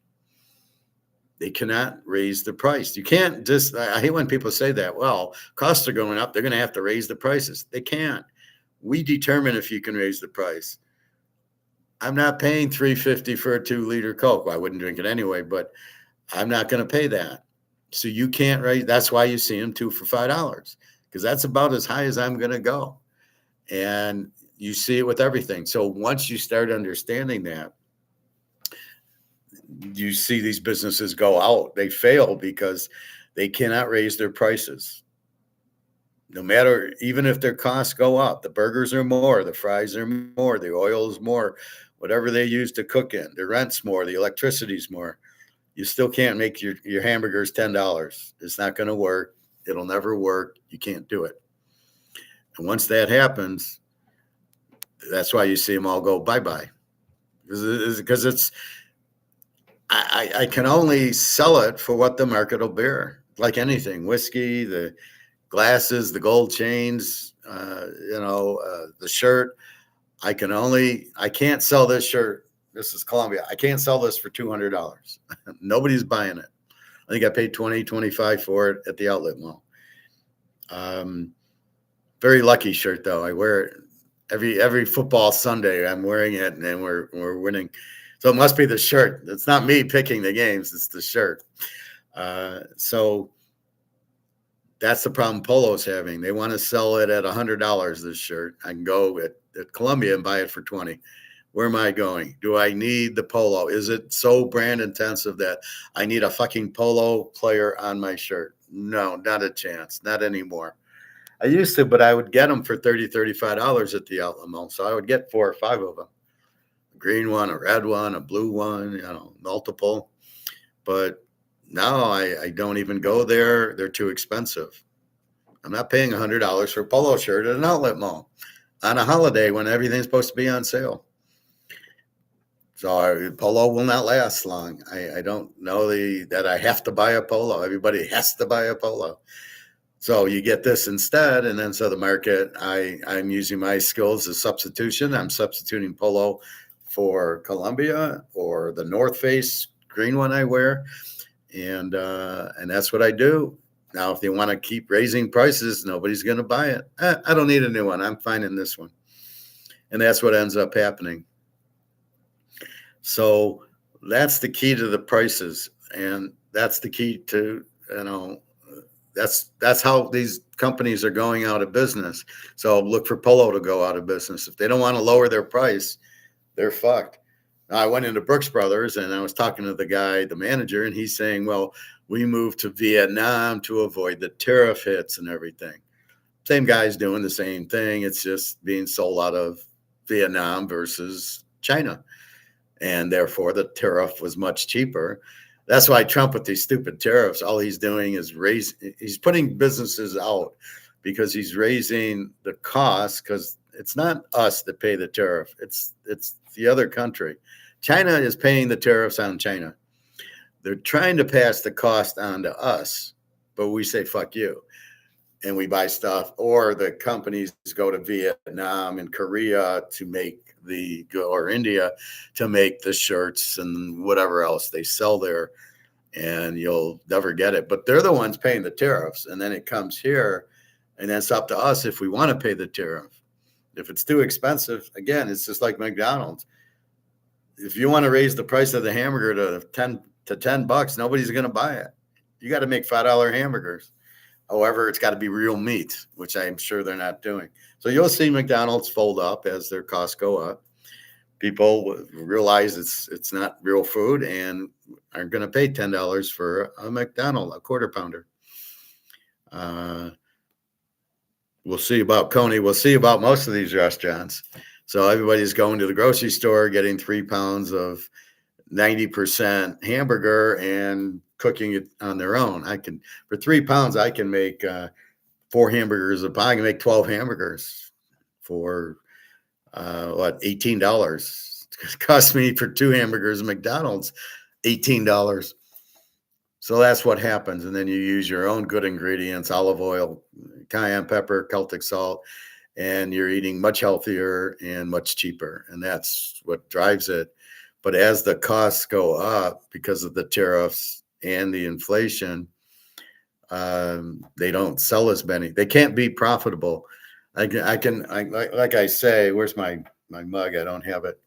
They cannot raise the price. You can't just, I hate when people say that, well, costs are going up, they're going to have to raise the prices. They can't. We determine if you can raise the price. I'm not paying $3.50 for a 2-liter Coke. Well, I wouldn't drink it anyway, but I'm not going to pay that. So you can't raise. That's why you see them 2 for $5, because that's about as high as I'm going to go. And you see it with everything. So once you start understanding that, you see these businesses go out. They fail because they cannot raise their prices. No matter, even if their costs go up, the burgers are more, the fries are more, the oil is more, whatever they use to cook in, the rent's more, the electricity's more. You still can't make your hamburgers $10. It's not going to work. It'll never work. You can't do it. And once that happens, that's why you see them all go bye-bye. Because it's, I can only sell it for what the market will bear. Like anything, whiskey, the glasses, the gold chains, the shirt. I can't sell this shirt. This is Columbia. I can't sell this for $200. Nobody's buying it. I think I paid $20, $25 for it at the outlet mall. Very lucky shirt though. I wear it every football Sunday. I'm wearing it, and we're winning. So it must be the shirt. It's not me picking the games. It's the shirt. So that's the problem Polo's having. They want to sell it at $100, this shirt. I can go at Columbia and buy it for $20. Where am I going? Do I need the Polo? Is it so brand intensive that I need a fucking Polo player on my shirt? No, not a chance. Not anymore. I used to, but I would get them for $30, $35 at the outlet mall. So I would get 4 or 5 of them. green one, a red one, a blue one, multiple. But now I don't even go there. They're too expensive. I'm not paying $100 for a polo shirt at an outlet mall on a holiday when everything's supposed to be on sale. So polo will not last long. I don't know that I have to buy a polo. Everybody has to buy a polo. So you get this instead, and then so the market, I'm using my skills as substitution. I'm substituting polo for Columbia or the North Face green one I wear, and that's what I do. Now, if they want to keep raising prices, nobody's going to buy it. I don't need a new one. I'm fine in this one, and that's what ends up happening. So that's the key to the prices, and that's the key to that's how these companies are going out of business. So look for Polo to go out of business. If they don't want to lower their price, they're fucked. Now, I went into Brooks Brothers and I was talking to the guy, the manager, and he's saying, well, we moved to Vietnam to avoid the tariff hits and everything. Same guy's doing the same thing. It's just being sold out of Vietnam versus China. And therefore, the tariff was much cheaper. That's why Trump, with these stupid tariffs, all he's doing is he's putting businesses out because he's raising the cost, because it's not us that pay the tariff. It's the other country. China is paying the tariffs on China. They're trying to pass the cost on to us, but we say, fuck you. And we buy stuff, or the companies go to Vietnam and Korea to make or India to make the shirts and whatever else they sell there, and you'll never get it. But they're the ones paying the tariffs, and then it comes here, and then it's up to us if we want to pay the tariff. If it's too expensive, again, it's just like McDonald's. If you want to raise the price of the hamburger to $10, nobody's going to buy it. You got to make $5 hamburgers. However, it's got to be real meat, which I'm sure they're not doing. So you'll see McDonald's fold up as their costs go up. People realize it's not real food and aren't going to pay $10 for a McDonald's, a quarter pounder. We'll see about Coney. We'll see about most of these restaurants. So everybody's going to the grocery store, getting 3 pounds of 90% hamburger and cooking it on their own. For 3 pounds, I can make 4 hamburgers a pie. I can make 12 hamburgers for $18. It cost me for 2 hamburgers at McDonald's $18. So that's what happens. And then you use your own good ingredients, olive oil, cayenne pepper, Celtic salt, and you're eating much healthier and much cheaper. And that's what drives it. But as the costs go up because of the tariffs and the inflation, they don't sell as many. They can't be profitable. Like I say, where's my mug? I don't have it.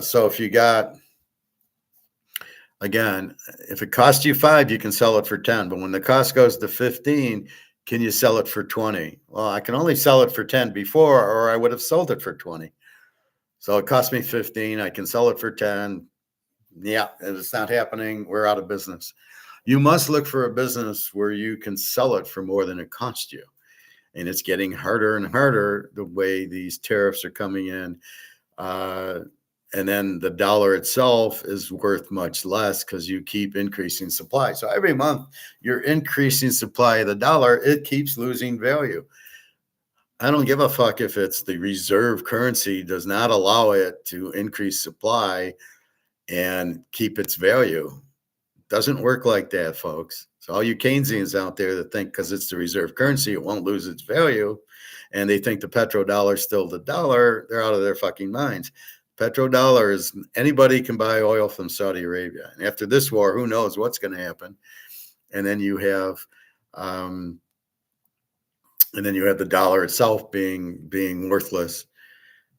So if you got, again, if it costs you 5, you can sell it for 10. But when the cost goes to 15, can you sell it for 20? Well, I can only sell it for 10 before, or I would have sold it for 20. So it cost me 15. I can sell it for 10. Yeah, it's not happening. We're out of business. You must look for a business where you can sell it for more than it cost you. And it's getting harder and harder the way these tariffs are coming in. And then the dollar itself is worth much less because you keep increasing supply. So every month you're increasing supply of the dollar, it keeps losing value. I don't give a fuck if it's the reserve currency does not allow it to increase supply and keep its value. It doesn't work like that, folks. So all you Keynesians out there that think because it's the reserve currency, it won't lose its value, and they think the petrodollar is still the dollar, they're out of their fucking minds. Petrodollar is anybody can buy oil from Saudi Arabia. And after this war, who knows what's going to happen? And then you have the dollar itself being worthless.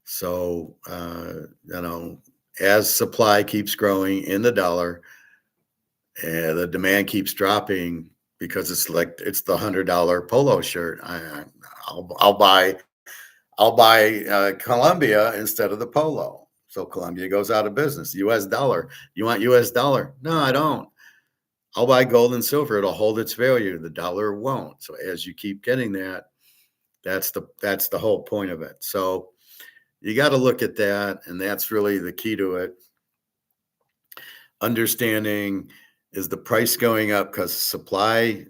So as supply keeps growing in the dollar, and the demand keeps dropping because it's the $100 polo shirt. I'll buy Columbia instead of the polo. So Columbia goes out of business. U.S. dollar. You want U.S. dollar? No, I don't. I'll buy gold and silver. It'll hold its value. The dollar won't. So as you keep getting that, that's the whole point of it. So you got to look at that. And that's really the key to it. Understanding, is the price going up because supply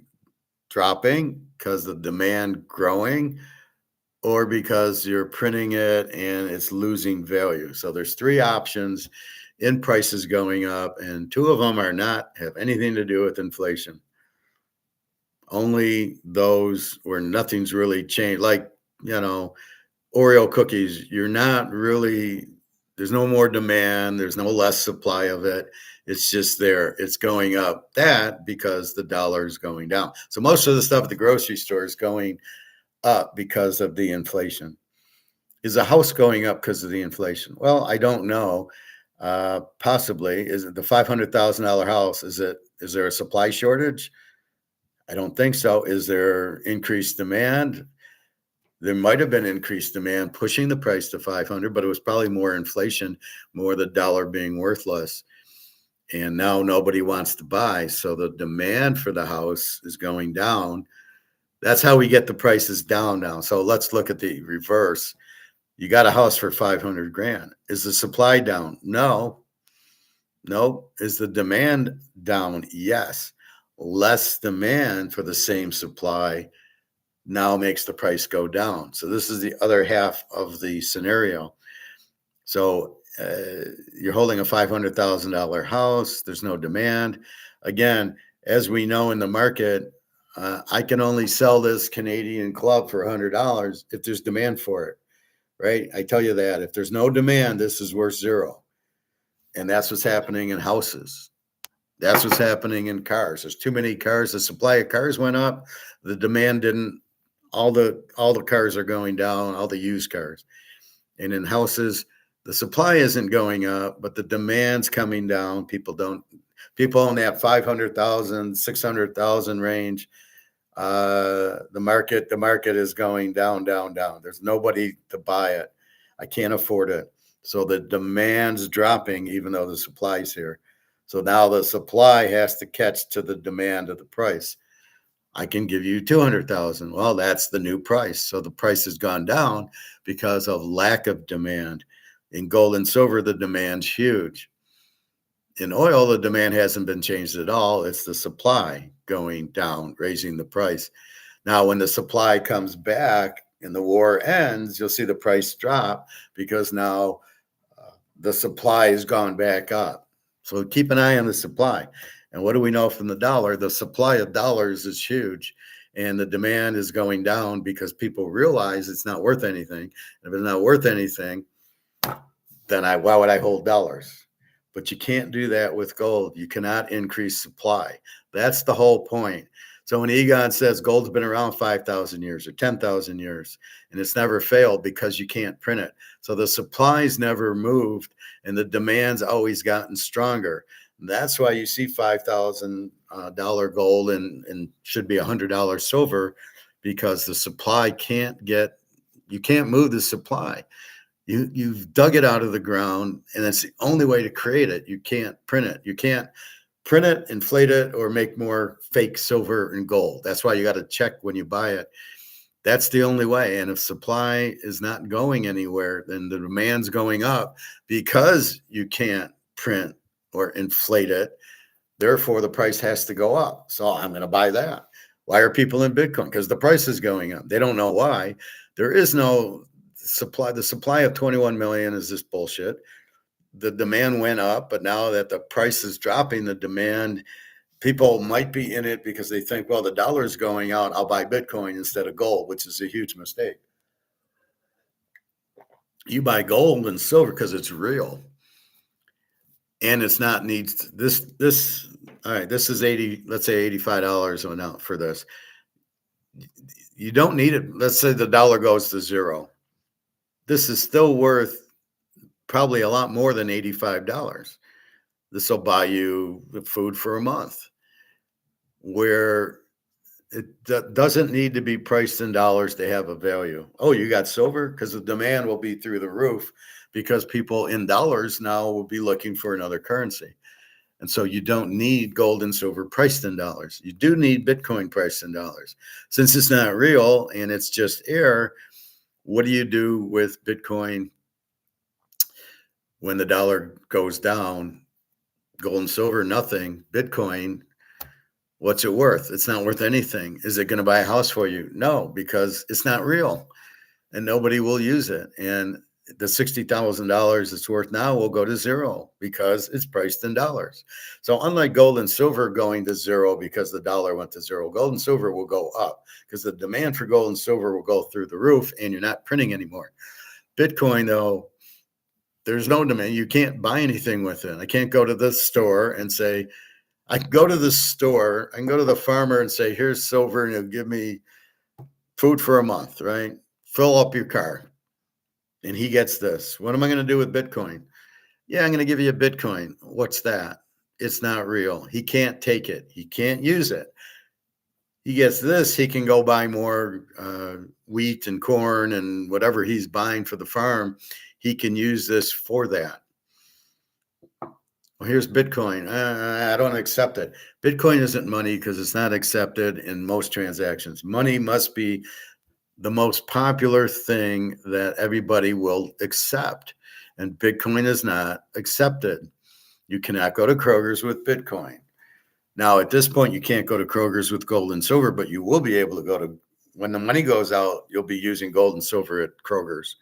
dropping, because the demand growing, or because you're printing it and it's losing value? So there's three options in prices going up, and two of them are not have anything to do with inflation. Only those where nothing's really changed, like, you know, Oreo cookies, you're not really, there's no more demand, there's no less supply of it. It's just there, it's going up. That because the dollar is going down. So most of the stuff at the grocery store is going up because of the inflation. Is a house going up because of the inflation? Well, I don't know. Possibly. Is it the $500,000 house? Is there a supply shortage? I don't think so. Is there increased demand? There might have been increased demand pushing the price to 500, but it was probably more inflation, more the dollar being worthless. And now nobody wants to buy. So the demand for the house is going down. That's how we get the prices down now. So let's look at the reverse. You got a house for 500 grand. Is the supply down? No. No. Is the demand down? Yes. Less demand for the same supply now makes the price go down. So this is the other half of the scenario. So you're holding a $500,000 house. There's no demand. Again, as we know in the market, I can only sell this Canadian club for $100 if there's demand for it, right? I tell you that. If there's no demand, this is worth zero. And that's what's happening in houses. That's what's happening in cars. There's too many cars. The supply of cars went up. The demand didn't. All the cars are going down, all the used cars. And in houses, the supply isn't going up, but the demand's coming down. People in that 500,000, 600,000 range. The market is going down, down, down. There's nobody to buy it. I can't afford it. So the demand's dropping, even though the supply's here. So now the supply has to catch to the demand of the price. I can give you 200,000. Well, that's the new price. So the price has gone down because of lack of demand. In gold and silver, the demand's huge. In oil, the demand hasn't been changed at all. It's the supply going down, raising the price. Now, when the supply comes back and the war ends, you'll see the price drop because now the supply has gone back up. So keep an eye on the supply. And what do we know from the dollar? The supply of dollars is huge and the demand is going down because people realize it's not worth anything. And if it's not worth anything, then why would I hold dollars? But you can't do that with gold. You cannot increase supply. That's the whole point. So when Egon says gold's been around 5,000 years or 10,000 years, and it's never failed because you can't print it. So the supply's never moved and the demand's always gotten stronger. That's why you see $5,000 gold and should be $100 silver, because the supply you can't move the supply. You've dug it out of the ground, and that's the only way to create it. You can't print it. You can't print it, inflate it, or make more fake silver and gold. That's why you got to check when you buy it. That's the only way. And if supply is not going anywhere, then the demand's going up because you can't print or inflate it. Therefore, the price has to go up. So I'm going to buy that. Why are people in Bitcoin? Because the price is going up. They don't know why. There is no supply. The supply of 21 million is this bullshit. The demand went up, but now that the price is dropping, the demand, people might be in it because they think, well, the dollar is going out, I'll buy Bitcoin instead of gold, which is a huge mistake. You buy gold and silver because it's real. And it's not needs this. All right, this is 80, let's say $85 an ounce for this. You don't need it. Let's say the dollar goes to zero. This is still worth probably a lot more than $85. This will buy you food for a month, where it doesn't need to be priced in dollars to have a value. Oh, you got silver? Because the demand will be through the roof because people in dollars now will be looking for another currency. And so you don't need gold and silver priced in dollars. You do need Bitcoin priced in dollars. Since it's not real and it's just air, what do you do with Bitcoin When the dollar goes down, gold and silver, nothing. Bitcoin, what's it worth? It's not worth anything. Is it going to buy a house for you? No, because it's not real and nobody will use it. And the $60,000 it's worth now will go to zero because it's priced in dollars. So unlike gold and silver going to zero because the dollar went to zero, gold and silver will go up because the demand for gold and silver will go through the roof and you're not printing anymore. Bitcoin, though, there's no demand. You can't buy anything with it. I can't go to the store and say, I can go to the store, I can go to the farmer and say, here's silver and he'll give me food for a month, right? Fill up your car. And he gets this. What am I going to do with Bitcoin? Yeah, I'm going to give you a Bitcoin. What's that? It's not real. He can't take it. He can't use it. He gets this. He can go buy more wheat and corn and whatever he's buying for the farm. He can use this for that. Well, here's Bitcoin. I don't accept it. Bitcoin isn't money because it's not accepted in most transactions. Money must be the most popular thing that everybody will accept. And Bitcoin is not accepted. You cannot go to Kroger's with Bitcoin. Now, at this point, you can't go to Kroger's with gold and silver, but you will be able to go to, when the money goes out, you'll be using gold and silver at Kroger's.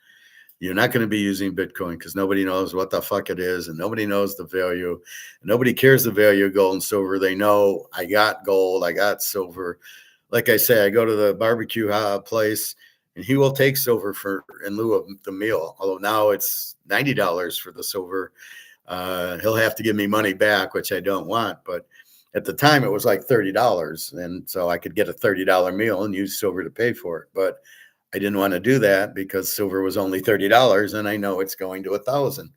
You're not going to be using Bitcoin because nobody knows what the fuck it is and nobody knows the value. Nobody cares the value of gold and silver. They know I got gold, I got silver. Like I say, I go to the barbecue place and he will take silver for in lieu of the meal. Although now it's $90 for the silver. He'll have to give me money back, which I don't want. But at the time it was like $30. And so I could get a $30 meal and use silver to pay for it. But I didn't want to do that because silver was only $30 and I know it's going to 1,000.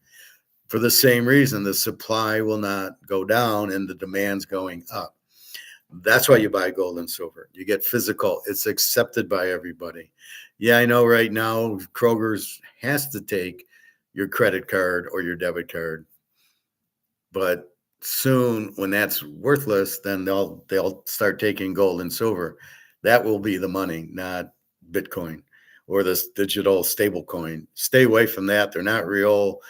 For the same reason, the supply will not go down and the demand's going up. That's why you buy gold and silver. You get physical. It's accepted by everybody. Yeah, I know right now Kroger's has to take your credit card or your debit card. But soon when that's worthless, then they'll start taking gold and silver. That will be the money, not Bitcoin or this digital stable coin. Stay away from that. They're not real.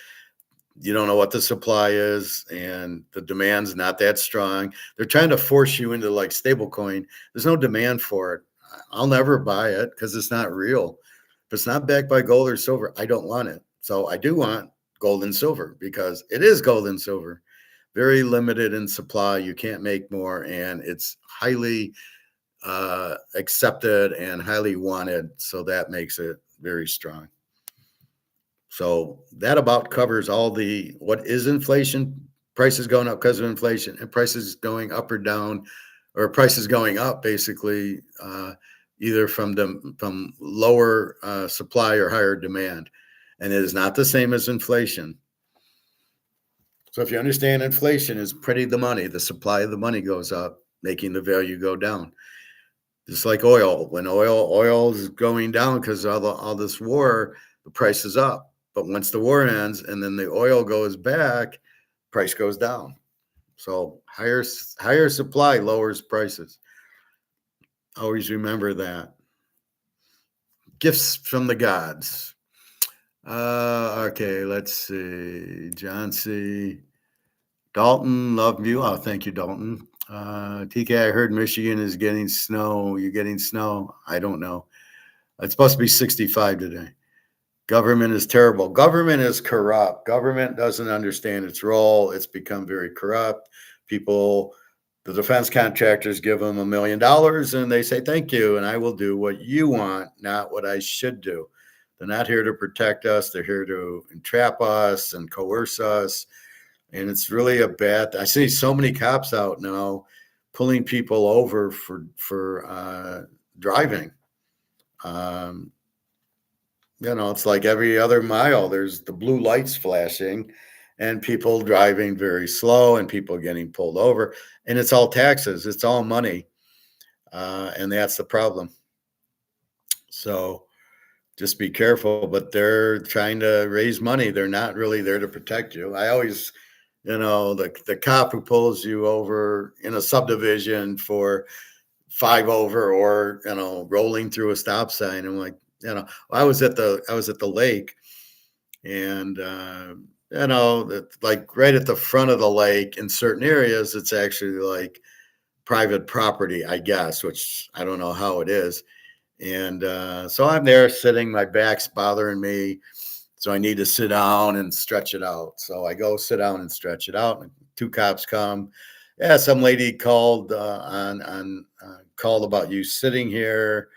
You don't know what the supply is and the demand's not that strong. They're trying to force you into like stable coin. There's no demand for it. I'll never buy it because it's not real. If it's not backed by gold or silver, I don't want it. So I do want gold and silver because it is gold and silver. Very limited in supply. You can't make more. And it's highly accepted and highly wanted. So that makes it very strong. So that about covers all the, what is inflation, prices going up because of inflation, and prices going up or down, or prices going up basically either from lower supply or higher demand. And it is not the same as inflation. So if you understand, inflation is printing the money, the supply of the money goes up, making the value go down. Just like oil, when oil is going down because of all this war, the price is up. But once the war ends and then the oil goes back, price goes down. So higher supply lowers prices. Always remember that. Gifts from the gods. Okay, let's see. John C. Dalton, love you. Oh, thank you, Dalton. TK, I heard Michigan is getting snow. You getting snow? I don't know. It's supposed to be 65 today. Government is terrible. Government is corrupt. Government doesn't understand its role. It's become very corrupt. People, the defense contractors give them $1 million and they say, thank you. And I will do what you want, not what I should do. They're not here to protect us. They're here to entrap us and coerce us. And it's really a bad, I see so many cops out now pulling people over for driving. It's like every other mile, there's the blue lights flashing and people driving very slow and people getting pulled over. And it's all taxes. It's all money. And that's the problem. So just be careful, but they're trying to raise money. They're not really there to protect you. I always, the cop who pulls you over in a subdivision for 5 over or, rolling through a stop sign. I'm like, I was at the lake and like right at the front of the lake in certain areas, it's actually like private property, I guess, which I don't know how it is. And so I'm there sitting, my back's bothering me. So I need to sit down and stretch it out. So I go sit down and stretch it out. And two cops come. Yeah, some lady called called about you sitting here.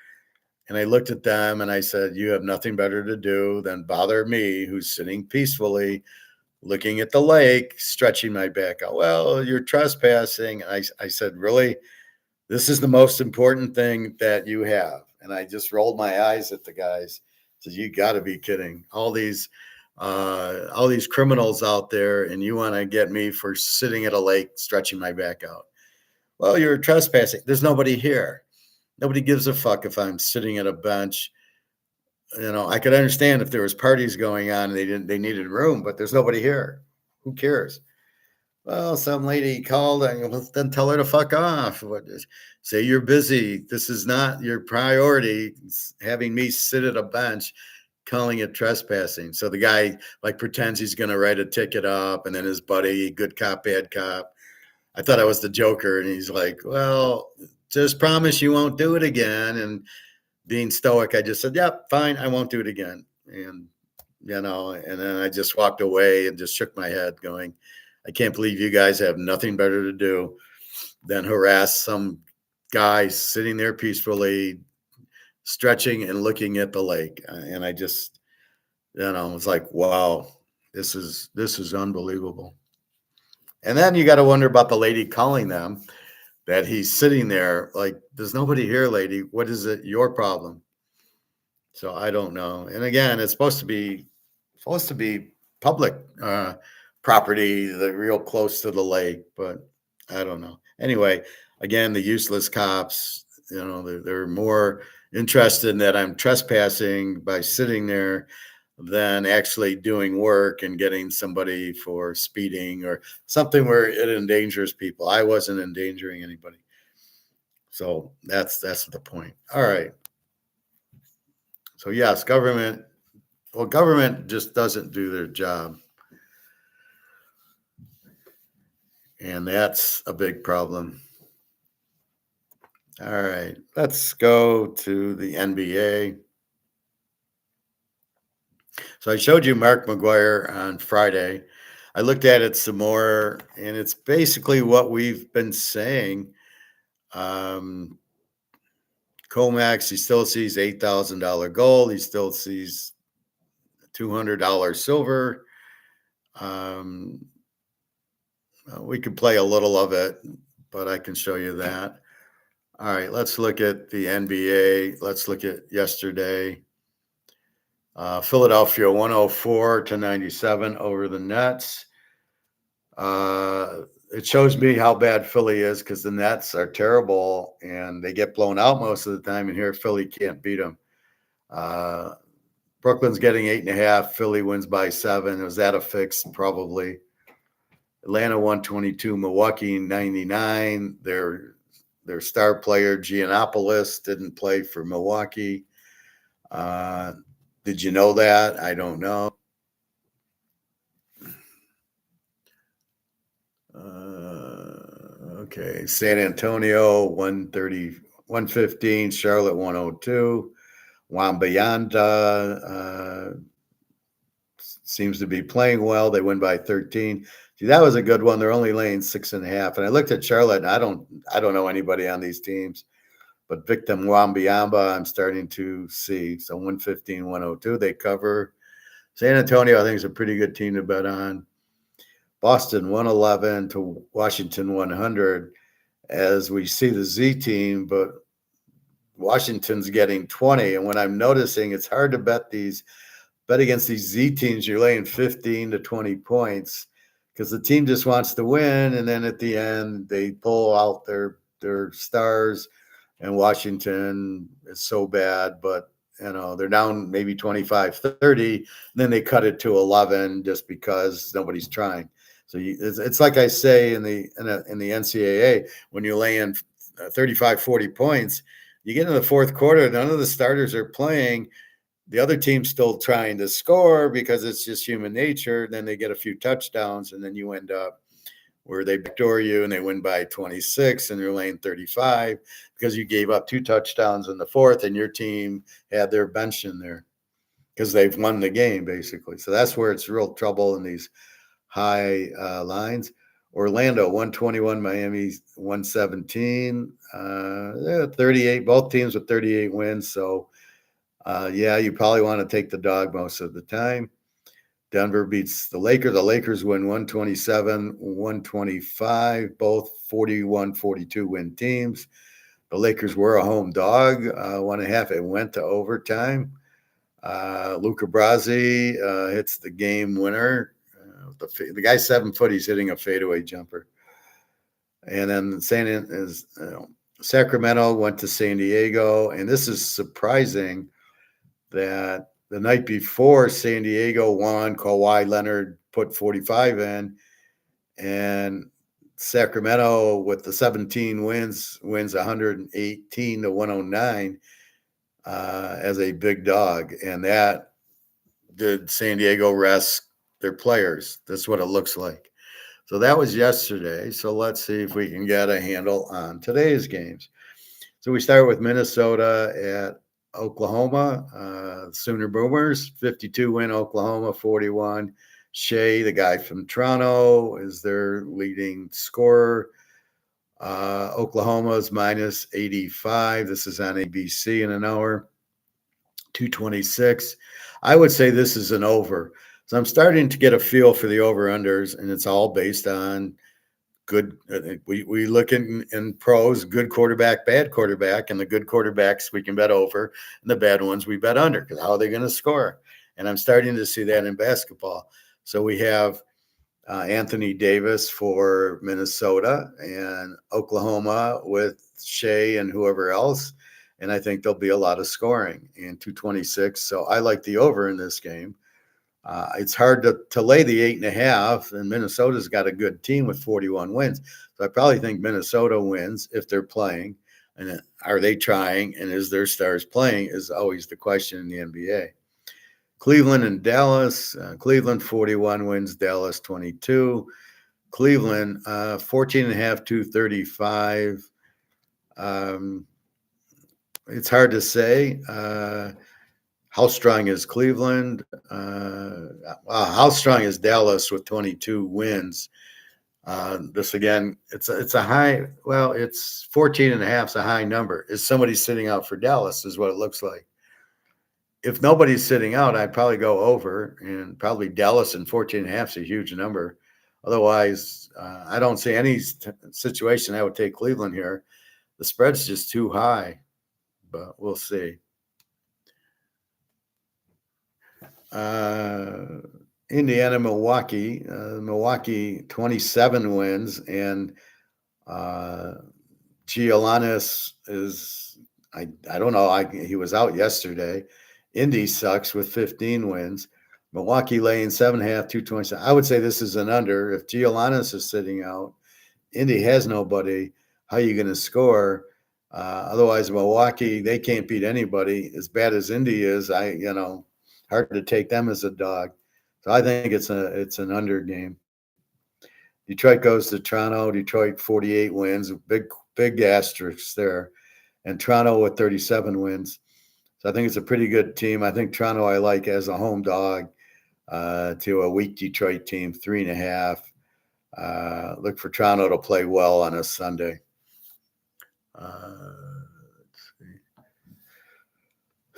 And I looked at them and I said, "You have nothing better to do than bother me, who's sitting peacefully, looking at the lake, stretching my back out." "Well, you're trespassing." I said, "Really? This is the most important thing that you have." And I just rolled my eyes at the guys. Said, "You got to be kidding! All these criminals out there, and you want to get me for sitting at a lake, stretching my back out?" "Well, you're trespassing. There's nobody here. Nobody gives a fuck if I'm sitting at a bench. I could understand if there was parties going on and they needed room, but there's nobody here. Who cares?" "Well, some lady called, and well, then tell her to fuck off. Say you're busy. This is not your priority. Having me sit at a bench, calling it trespassing." So the guy like pretends he's going to write a ticket up, and then his buddy, good cop, bad cop. I thought I was the Joker, and he's like, "Well, just promise you won't do it again." And being stoic, I just said, "Yep, fine, I won't do it again." And then I just walked away and just shook my head, going, "I can't believe you guys have nothing better to do than harass some guy sitting there peacefully, stretching and looking at the lake." And I just, was like, "Wow, this is unbelievable." And then you got to wonder about the lady calling them, that he's sitting there like, "There's nobody here, lady. What is it? Your problem?" So I don't know. And again, it's supposed to be public property, the real close to the lake, but I don't know. Anyway, again, the useless cops, they're more interested in that I'm trespassing by sitting there than actually doing work and getting somebody for speeding or something where it endangers people. I wasn't endangering anybody. So that's the point. All right. So yes, government just doesn't do their job. And that's a big problem. All right, let's go to the NBA. So I showed you Mark McGuire on Friday. I looked at it some more, and it's basically what we've been saying. Um, Comax, he still sees $8,000 gold. He still sees $200 silver. We could play a little of it, but I can show you that. All right, let's look at the NBA. Let's look at yesterday. Philadelphia 104-97 over the Nets. It shows me how bad Philly is because the Nets are terrible and they get blown out most of the time. And here, Philly can't beat them. Brooklyn's getting 8.5. Philly wins by 7. Was that a fix? Probably. Atlanta 122. Milwaukee 99. Their star player Giannopoulos didn't play for Milwaukee. Did you know that? I don't know. Okay, San Antonio 115, Charlotte 102. Wambayanda seems to be playing well. They win by 13. See, that was a good one. They're only laying 6.5. And I looked at Charlotte, and I don't know anybody on these teams, but Victor Wembanyama, I'm starting to see. So 115, 102, they cover. San Antonio, I think, is a pretty good team to bet on. Boston 111 to Washington 100, as we see the Z team, but Washington's getting 20. And when I'm noticing, it's hard to bet against these Z teams. You're laying 15 to 20 points because the team just wants to win. And then at the end, they pull out their stars, and Washington is so bad, but they're down maybe 25-30, and then they cut it to 11 just because nobody's trying. So it's like I say in the NCAA, when you're laying 35, 40 points, you get in the fourth quarter, none of the starters are playing. the other team's still trying to score because it's just human nature. Then they get a few touchdowns, and then you end up where they backdoor you and they win by 26 and you're laying 35 because you gave up 2 touchdowns in the fourth and your team had their bench in there because they've won the game basically. So that's where it's real trouble in these high lines. Orlando 121, Miami 117, 38. Both teams with 38 wins. So yeah, you probably want to take the dog most of the time. Denver beats the Lakers. The Lakers win 127, 125, both 41-42 win teams. The Lakers were a home dog, 1.5. It went to overtime. Luca Brasi hits the game winner. The guy's 7 foot. He's hitting a fadeaway jumper. And then Sacramento went to San Diego. And this is surprising that the night before San Diego won, Kawhi Leonard put 45 in, and Sacramento with the 17 wins 118 to 109 as a big dog. And that did San Diego rest their players. That's what it looks like. So that was yesterday. So let's see if we can get a handle on today's games. So we start with Minnesota at Oklahoma, Sooner Boomers, 52 win Oklahoma, 41. Shea, the guy from Toronto, is their leading scorer. Oklahoma's minus 85. This is on ABC in an hour. 226. I would say this is an over. So I'm starting to get a feel for the over-unders, and it's all based on good. We look in pros, good quarterback, bad quarterback, and the good quarterbacks we can bet over, and the bad ones we bet under because how are they going to score? And I'm starting to see that in basketball. So we have Anthony Davis for Minnesota and Oklahoma with Shea and whoever else, and I think there'll be a lot of scoring in 226. So I like the over in this game. It's hard to lay the 8.5, and Minnesota's got a good team with 41 wins. So I probably think Minnesota wins if they're playing. And are they trying? And is their stars playing is always the question in the NBA. Cleveland and Dallas. Cleveland 41 wins, Dallas 22. Cleveland 14.5, 235. It's hard to say. How strong is Cleveland? How strong is Dallas with 22 wins? This again, it's a high. Well, it's 14.5 is a high number. Is somebody sitting out for Dallas? Is what it looks like. If nobody's sitting out, I'd probably go over, and probably Dallas and 14.5 is a huge number. Otherwise, I don't see any situation I would take Cleveland here. The spread's just too high, but we'll see. Indiana, Milwaukee. Milwaukee 27 wins, and Giannis is I don't know. He was out yesterday. Indy sucks with 15 wins. Milwaukee laying 7.5, 227. I would say this is an under. If Giannis is sitting out, Indy has nobody. How are you going to score? Otherwise, Milwaukee, they can't beat anybody. As bad as Indy is, hard to take them as a dog. So I think it's an under game. Detroit goes to Toronto. Detroit 48 wins, big asterisk there, and Toronto with 37 wins. So I think it's a pretty good team. I think Toronto I like as a home dog to a weak Detroit team, 3.5. Look for Toronto to play well on a Sunday.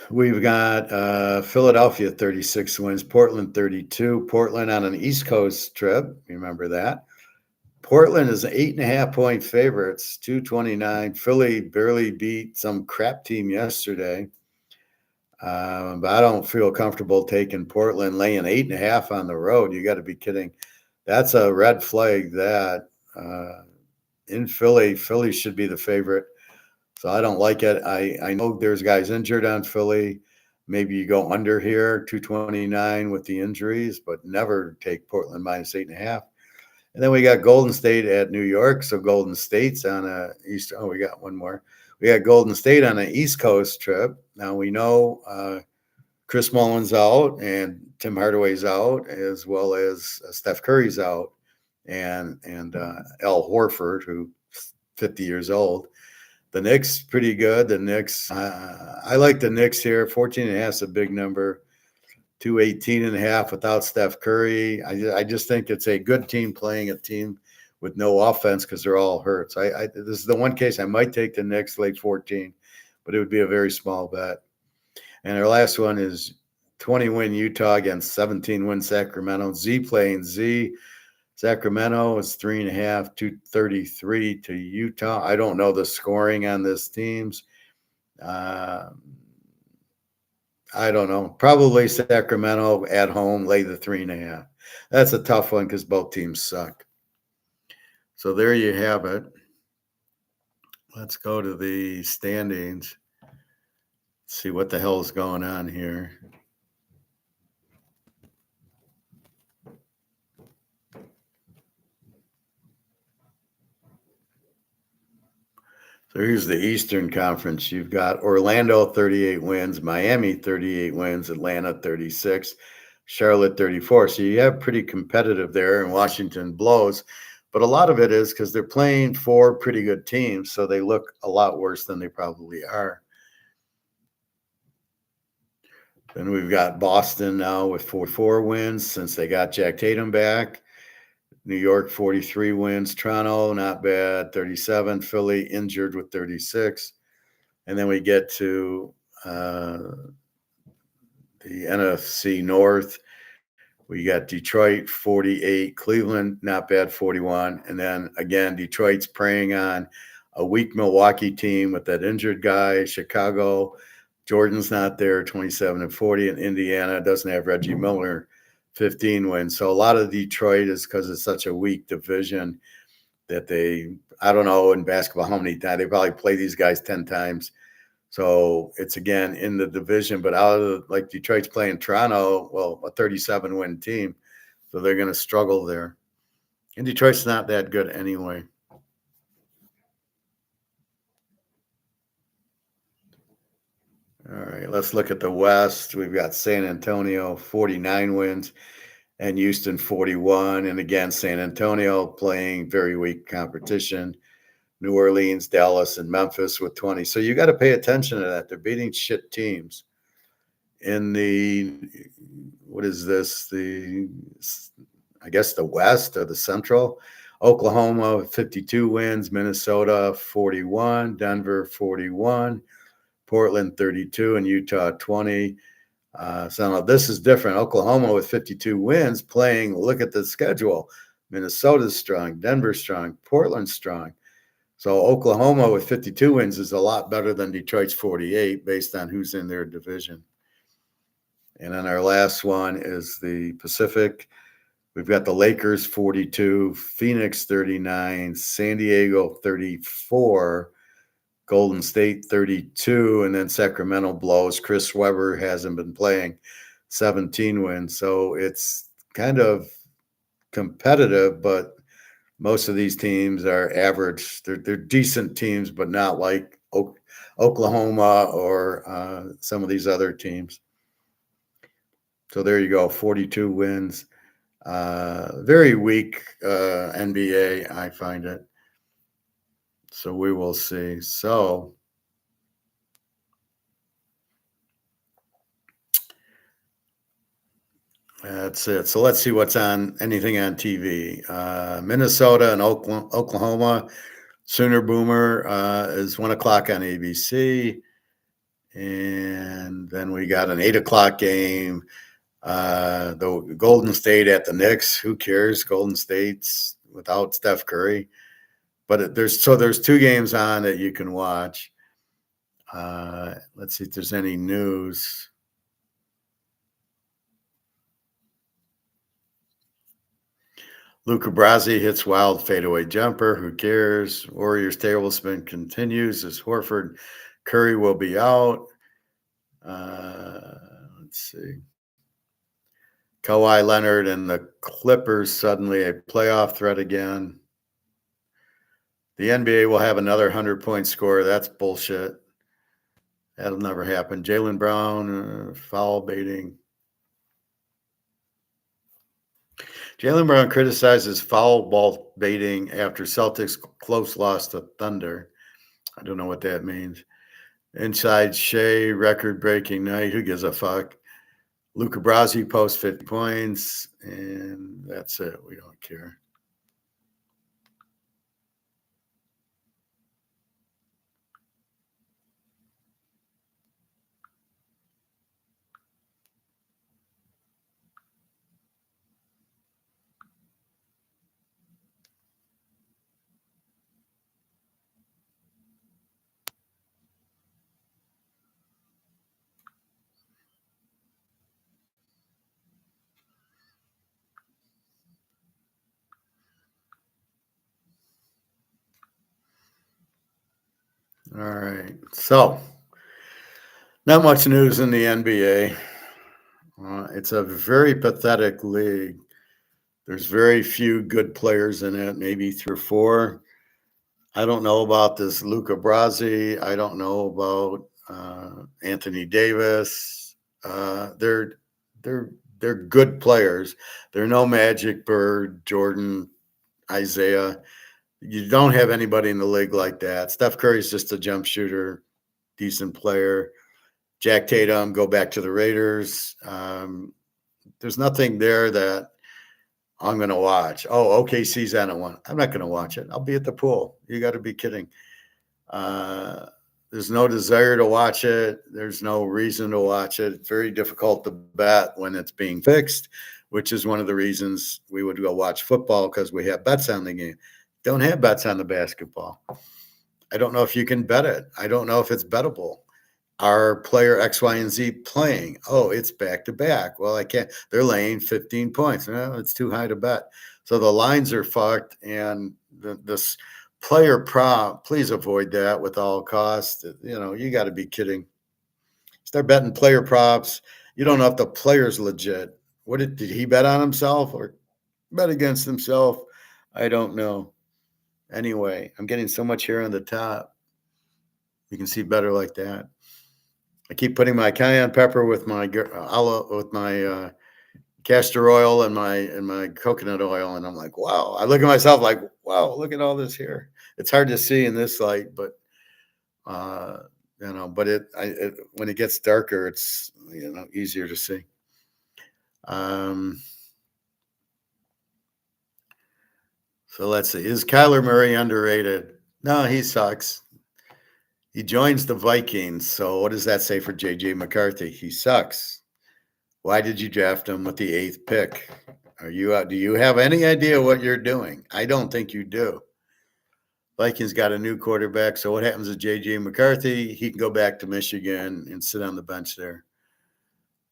We've got Philadelphia 36 wins, Portland 32. Portland on an East Coast trip. Remember that. Portland is an 8.5-point favorites, 229. Philly barely beat some crap team yesterday. But I don't feel comfortable taking Portland laying 8.5 on the road. You got to be kidding. That's a red flag that in Philly should be the favorite. So I don't like it. I know there's guys injured on Philly. Maybe you go under here, 229 with the injuries, but never take Portland minus 8.5. And then we got Golden State at New York. So Golden State's on a East. Oh, we got one more. We got Golden State on an East Coast trip. Now we know Chris Mullin's out and Tim Hardaway's out, as well as Steph Curry's out, and Al Horford, who's 50 years old. The Knicks pretty good. The Knicks, I like the Knicks here. 14 and a half is a big number. 218 and a half without Steph Curry. I just think it's a good team playing a team with no offense because they're all hurt. So this is the one case I might take the Knicks late 14, but it would be a very small bet. And our last one is 20-win Utah against 17-win Sacramento. Z playing Z. Sacramento is 3.5, 233 to Utah. I don't know the scoring on this teams. I don't know. Probably Sacramento at home, lay the 3.5. That's a tough one because both teams suck. So there you have it. Let's go to the standings. See what the hell is going on here. So here's the Eastern Conference. You've got Orlando 38 wins, Miami 38 wins, Atlanta 36, Charlotte 34. So you have pretty competitive there, and Washington blows. But a lot of it is because they're playing 4 pretty good teams, so they look a lot worse than they probably are. Then we've got Boston now with 44 wins since they got Jack Tatum back. New York, 43 wins. Toronto, not bad, 37. Philly, injured with 36. And then we get to the NFC North. We got Detroit, 48. Cleveland, not bad, 41. And then, again, Detroit's preying on a weak Milwaukee team with that injured guy. Chicago, Jordan's not there, 27 and 40. And Indiana doesn't have Reggie Miller, 15 wins. So a lot of Detroit is because it's such a weak division that they, I don't know in basketball how many times, they probably play these guys 10 times. So it's, again, in the division, but out of the, like Detroit's playing Toronto, well, a 37-win team. So they're going to struggle there. And Detroit's not that good anyway. All right, let's look at the West. We've got San Antonio, 49 wins, and Houston, 41. And again, San Antonio playing very weak competition. New Orleans, Dallas, and Memphis with 20. So you got to pay attention to that. They're beating shit teams. In the, what is this? I guess the West or the Central. Oklahoma, 52 wins. Minnesota, 41. Denver, 41. Portland, 32. And Utah, 20. So now this is different. Oklahoma with 52 wins playing, look at the schedule. Minnesota's strong. Denver's strong. Portland's strong. So Oklahoma with 52 wins is a lot better than Detroit's 48 based on who's in their division. And then our last one is the Pacific. We've got the Lakers 42, Phoenix 39, San Diego 34, Golden State 32, and then Sacramento blows. Chris Webber hasn't been playing, 17 wins. So it's kind of competitive, but most of these teams are average. They're decent teams, but not like Oklahoma or some of these other teams. So there you go, 42 wins. Very weak NBA, I find it. So we will see. So that's it. So let's see what's on anything on TV. Minnesota and Oklahoma. Sooner Boomer is 1 o'clock on ABC. And then we got an 8 o'clock game. The Golden State at the Knicks. Who cares? Golden State's without Steph Curry. But there's 2 games on that you can watch. Let's see if there's any news. Luca Brasi hits wild fadeaway jumper. Who cares? Warriors tablespoon continues as Horford. Curry will be out. Let's see. Kawhi Leonard and the Clippers suddenly a playoff threat again. The NBA will have another 100-point score. That's bullshit. That'll never happen. Jaylen Brown, foul baiting. Jaylen Brown criticizes foul ball baiting after Celtics close loss to Thunder. I don't know what that means. Inside Shea, record breaking night. Who gives a fuck? Luca Brasi posts 50 points, and that's it. We don't care. All right. So, not much news in the NBA. It's a very pathetic league. There's very few good players in it, maybe 3 or 4. I don't know about this Luca Brasi. I don't know about Anthony Davis. They're they're good players. They're no Magic, Bird, Jordan, Isaiah. You don't have anybody in the league like that. Steph Curry's just a jump shooter, decent player. Jack Tatum, go back to the Raiders. There's nothing there that I'm going to watch. Oh, OKC's on it one. I'm not going to watch it. I'll be at the pool. You got to be kidding. There's no desire to watch it. There's no reason to watch it. It's very difficult to bet when it's being fixed, which is one of the reasons we would go watch football, because we have bets on the game. Don't have bets on the basketball. I don't know if you can bet it. I don't know if it's bettable. Are player X, Y, and Z playing? Oh, it's back to back. Well, I can't. They're laying 15 points. No, it's too high to bet. So the lines are fucked, and this player prop, please avoid that with all costs. You got to be kidding. Start betting player props. You don't know if the player's legit. What did he bet on himself or bet against himself? I don't know. Anyway, I'm getting so much here on the top. You can see better like that. I keep putting my cayenne pepper with my castor oil and my coconut oil, and I'm like, wow. I look at myself like, wow, look at all this here. It's hard to see in this light, but but when it gets darker, it's easier to see. So let's see. Is Kyler Murray underrated? No, he sucks. He joins the Vikings. So what does that say for JJ McCarthy? He sucks. Why did you draft him with the 8th pick? Do you have any idea what you're doing? I don't think you do. Vikings got a new quarterback. So what happens to JJ McCarthy? He can go back to Michigan and sit on the bench there.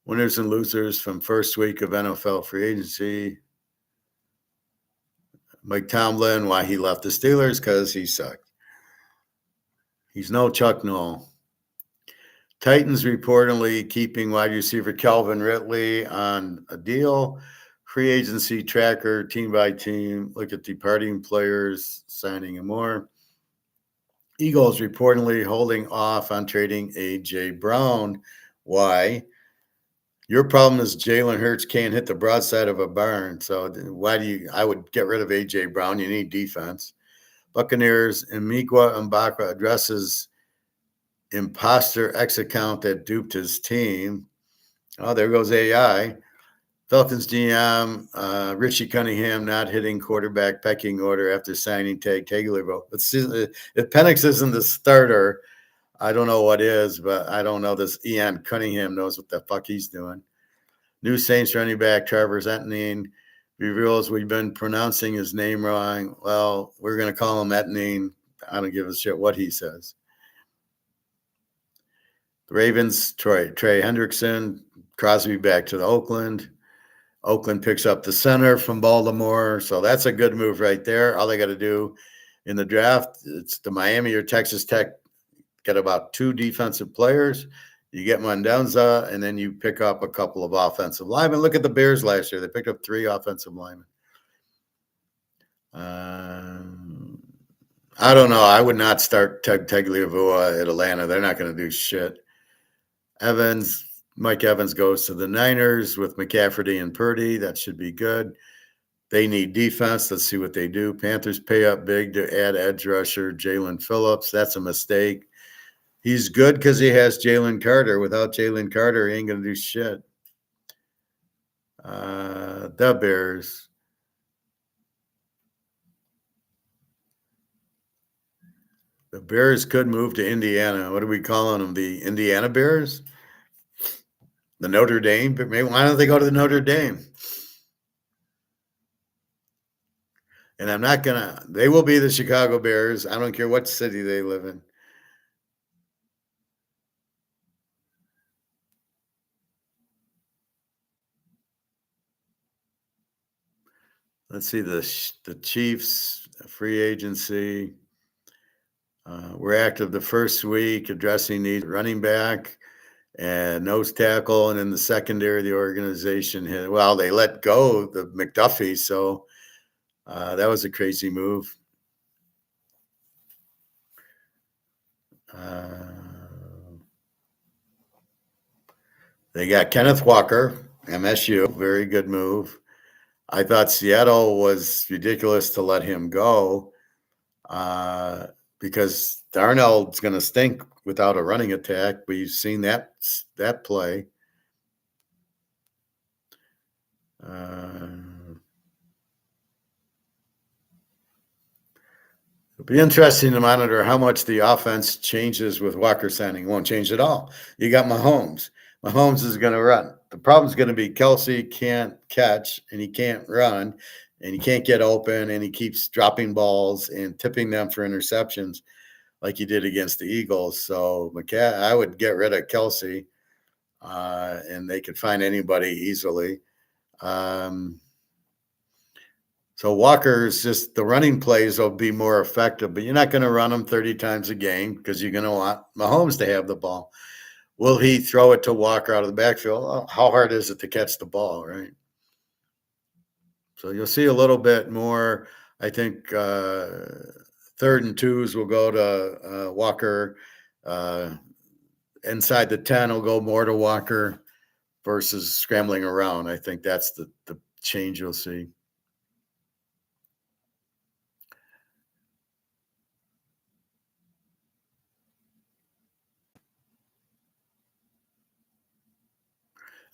Winners and losers from first week of NFL free agency. Mike Tomlin, why he left the Steelers? Because he sucked. He's no Chuck Noll. Titans reportedly keeping wide receiver Calvin Ridley on a deal. Free agency tracker, team by team. Look at departing players, signing and more. Eagles reportedly holding off on trading A.J. Brown. Why? Your problem is Jalen Hurts can't hit the broadside of a barn. So I would get rid of A.J. Brown. You need defense. Buccaneers, Emeka Mbaka addresses imposter X account that duped his team. Oh, there goes AI. Falcons GM, Richie Cunningham not hitting quarterback pecking order after signing Tagovailoa. If Penix isn't the starter, I don't know what is, but I don't know this Ian Cunningham knows what the fuck he's doing. New Saints running back Travis Etienne reveals we've been pronouncing his name wrong. Well, we're going to call him Etienne. I don't give a shit what he says. The Ravens, Trey Hendrickson, Crosby back to the Oakland. Oakland picks up the center from Baltimore. So that's a good move right there. All they got to do in the draft, it's the Miami or Texas Tech, get about 2 defensive players. You get Mendoza, and then you pick up a couple of offensive linemen. Look at the Bears last year. They picked up 3 offensive linemen. I don't know. I would not start Tagovailoa at Atlanta. They're not going to do shit. Mike Evans goes to the Niners with McCaffrey and Purdy. That should be good. They need defense. Let's see what they do. Panthers pay up big to add edge rusher Jalen Phillips. That's a mistake. He's good because he has Jalen Carter. Without Jalen Carter, he ain't going to do shit. The Bears. The Bears could move to Indiana. What are we calling them? The Indiana Bears? The Notre Dame? But maybe why don't they go to the Notre Dame? And I'm not going to, they will be the Chicago Bears. I don't care what city they live in. Let's see the Chiefs free agency. We're active the first week addressing needs running back and nose tackle, and in the secondary, the organization they let go the McDuffie, so that was a crazy move. They got Kenneth Walker, MSU, very good move. I thought Seattle was ridiculous to let him go because Darnold's going to stink without a running attack. We've seen that play. It'll be interesting to monitor how much the offense changes with Walker signing. It won't change at all. You got Mahomes. Mahomes is going to run. The problem is going to be Kelsey can't catch and he can't run and he can't get open and he keeps dropping balls and tipping them for interceptions like he did against the Eagles. So I would get rid of Kelsey and they could find anybody easily. So Walker's just the running plays will be more effective, but you're not going to run them 30 times a game because you're going to want Mahomes to have the ball. Will he throw it to Walker out of the backfield? Oh, how hard is it to catch the ball, right? So you'll see a little bit more. I think 3rd and 2s will go to Walker. Inside the 10 will go more to Walker versus scrambling around. I think that's the change you'll see.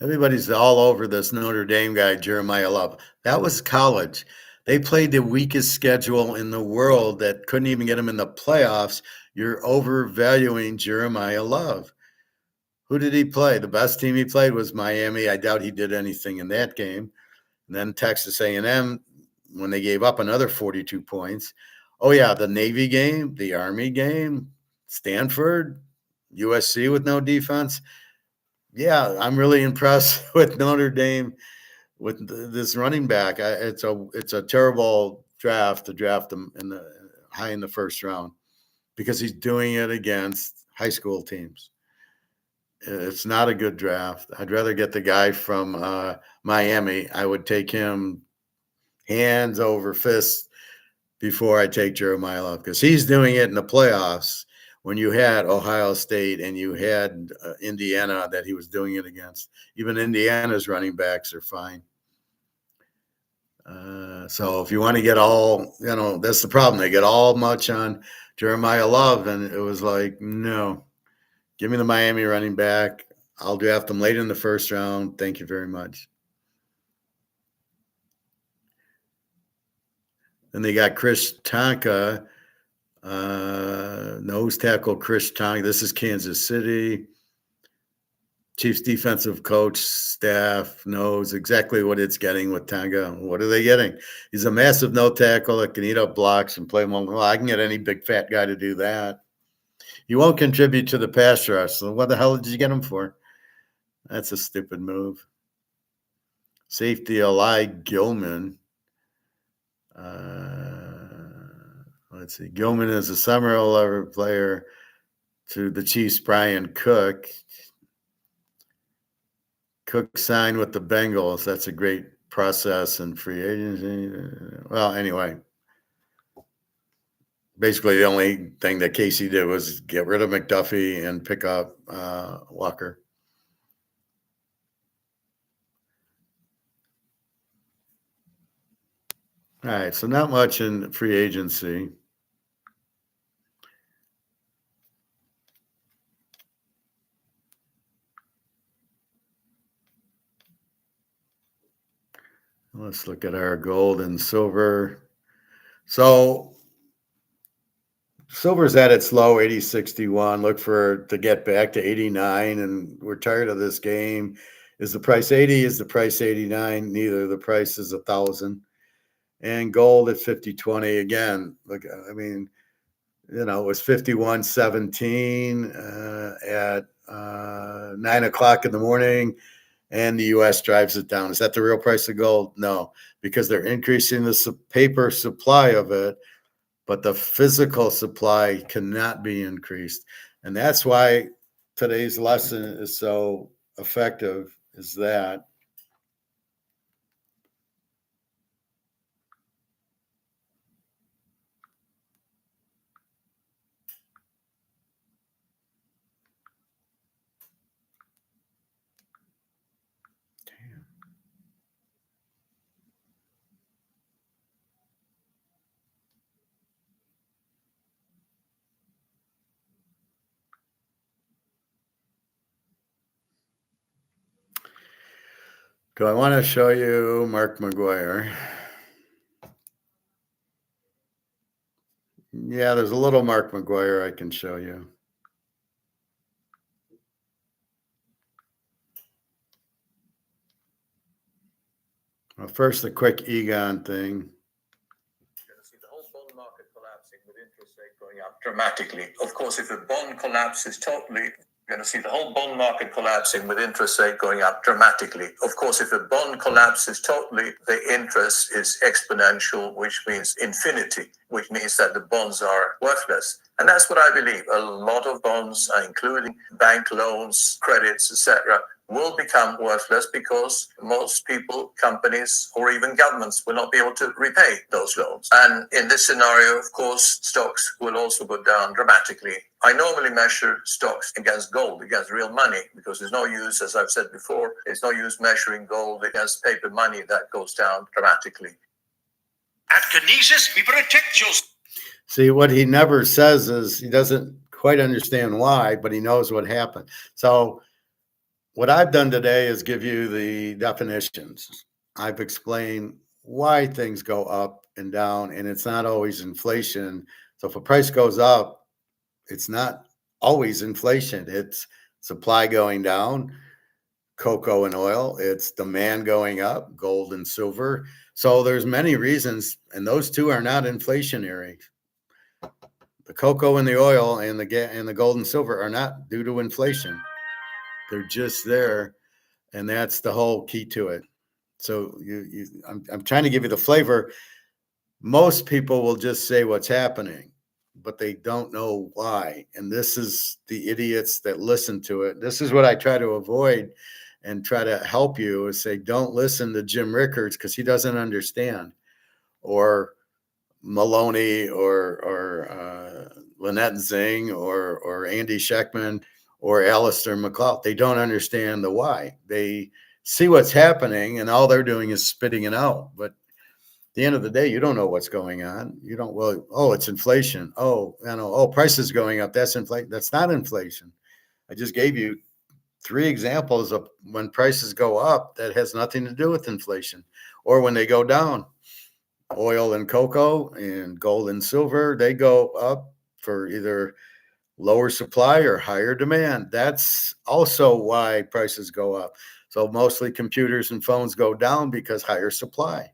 Everybody's all over this Notre Dame guy, Jeremiah Love. That was college. They played the weakest schedule in the world that couldn't even get him in the playoffs. You're overvaluing Jeremiah Love. Who did he play? The best team he played was Miami. I doubt he did anything in that game. And then Texas A&M, when they gave up another 42 points. Oh, yeah, the Navy game, the Army game, Stanford, USC with no defense. Yeah, I'm really impressed with Notre Dame with this running back. It's a terrible draft to draft him high in the first round because he's doing it against high school teams. It's not a good draft. I'd rather get the guy from Miami. I would take him hands over fists before I take Jeremiah Love because he's doing it in the playoffs when you had Ohio State and you had Indiana that he was doing it against. Even Indiana's running backs are fine. So if you want to get all, that's the problem. They get all much on Jeremiah Love, and it was like, no, give me the Miami running back. I'll draft them late in the first round. Thank you very much. Then they got Chris Tonka, nose tackle Chris Tonka. This is Kansas City. Chiefs defensive coach staff knows exactly what it's getting with Tonga. What are they getting? He's a massive no tackle that can eat up blocks and play one. Well, I can get any big fat guy to do that. He won't contribute to the pass rush. So what the hell did you get him for? That's a stupid move. Safety Eli Gilman. Let's see. Gilman is a summer 11 player to the Chiefs. Brian Cook. Cook signed with the Bengals. That's a great process and free agency. Well, anyway, basically the only thing that Casey did was get rid of McDuffie and pick up Walker. All right, so not much in free agency. Let's look at our gold and silver. So silver's at its low 80.61. Look for to get back to 89, and we're tired of this game. Is the price 80? Is the price 89? Neither. The price is 1,000. And gold at 50.20 again. Look, I mean, it was 51.17 at 9 o'clock in the morning, and the U.S. drives it down. Is that the real price of gold? No, because they're increasing the paper supply of it, but the physical supply cannot be increased. And that's why today's lesson is so effective, is that do I want to show you Mark McGuire? Yeah, there's a little Mark McGuire I can show you. Well, first, the quick Egon thing. See the whole bond market collapsing with interest rate going up dramatically. Of course, if a bond collapses totally, you're going to see the whole bond market collapsing with interest rate going up dramatically. Of course, if a bond collapses totally, the interest is exponential, which means infinity, which means that the bonds are worthless. And that's what I believe. A lot of bonds, including bank loans, credits, etc., will become worthless because most people, companies, or even governments will not be able to repay those loans. And in this scenario, of course, stocks will also go down dramatically. I normally measure stocks against gold, against real money, because there's no use, as I've said before, there's no use measuring gold against paper money that goes down dramatically. At Kinesis, we protect you. See, what he never says is he doesn't quite understand why, but he knows what happened. So what I've done today is give you the definitions. I've explained why things go up and down, and it's not always inflation. So if a price goes up, it's not always inflation. It's supply going down, cocoa and oil. It's demand going up, gold and silver. So there's many reasons, and those two are not inflationary. The cocoa and the oil and the gold and silver are not due to inflation. They're just there, and that's the whole key to it. So I'm trying to give you the flavor. Most people will just say what's happening, but they don't know why. And this is the idiots that listen to it. This is what I try to avoid and try to help you, is say, don't listen to Jim Rickards because he doesn't understand, or Maloney, or Lynette Zing, or Andy Scheckman, or Alistair McLeod. They don't understand the why. They see what's happening, and all they're doing is spitting it out. But at the end of the day, you don't know what's going on. You don't, well, oh, it's inflation. Oh, prices going up. That's inflation. That's not inflation. I just gave you 3 examples of when prices go up that has nothing to do with inflation, or when they go down. Oil and cocoa and gold and silver, they go up for either lower supply or higher demand. That's also why prices go up. So mostly computers and phones go down because higher supply.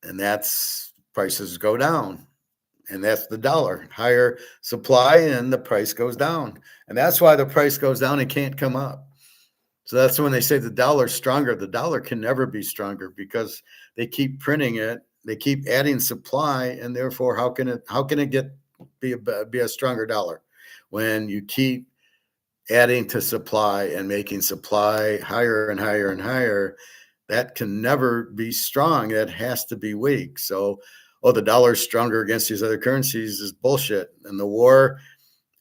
And that's prices go down. And that's the dollar. Higher supply and the price goes down. And that's why the price goes down and can't come up. So that's when they say the dollar's stronger. The dollar can never be stronger because they keep printing it. They keep adding supply, and therefore, how can it be a stronger dollar when you keep adding to supply and making supply higher and higher and higher? That can never be strong. That has to be weak. So, the dollar's stronger against these other currencies is bullshit. And the war,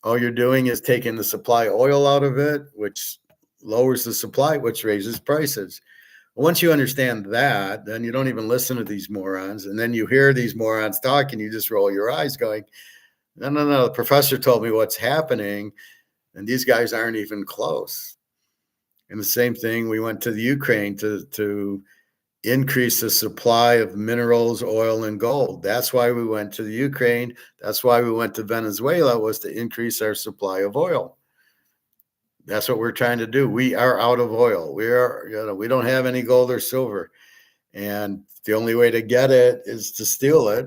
all you're doing is taking the supply oil out of it, which lowers the supply, which raises prices. Once you understand that, then you don't even listen to these morons. And then you hear these morons talk and you just roll your eyes going, no, no, no. The professor told me what's happening. And these guys aren't even close. And the same thing, we went to the Ukraine to increase the supply of minerals, oil, and gold. That's why we went to the Ukraine. That's why we went to Venezuela, was to increase our supply of oil. That's what we're trying to do. We are out of oil. We don't have any gold or silver. And the only way to get it is to steal it.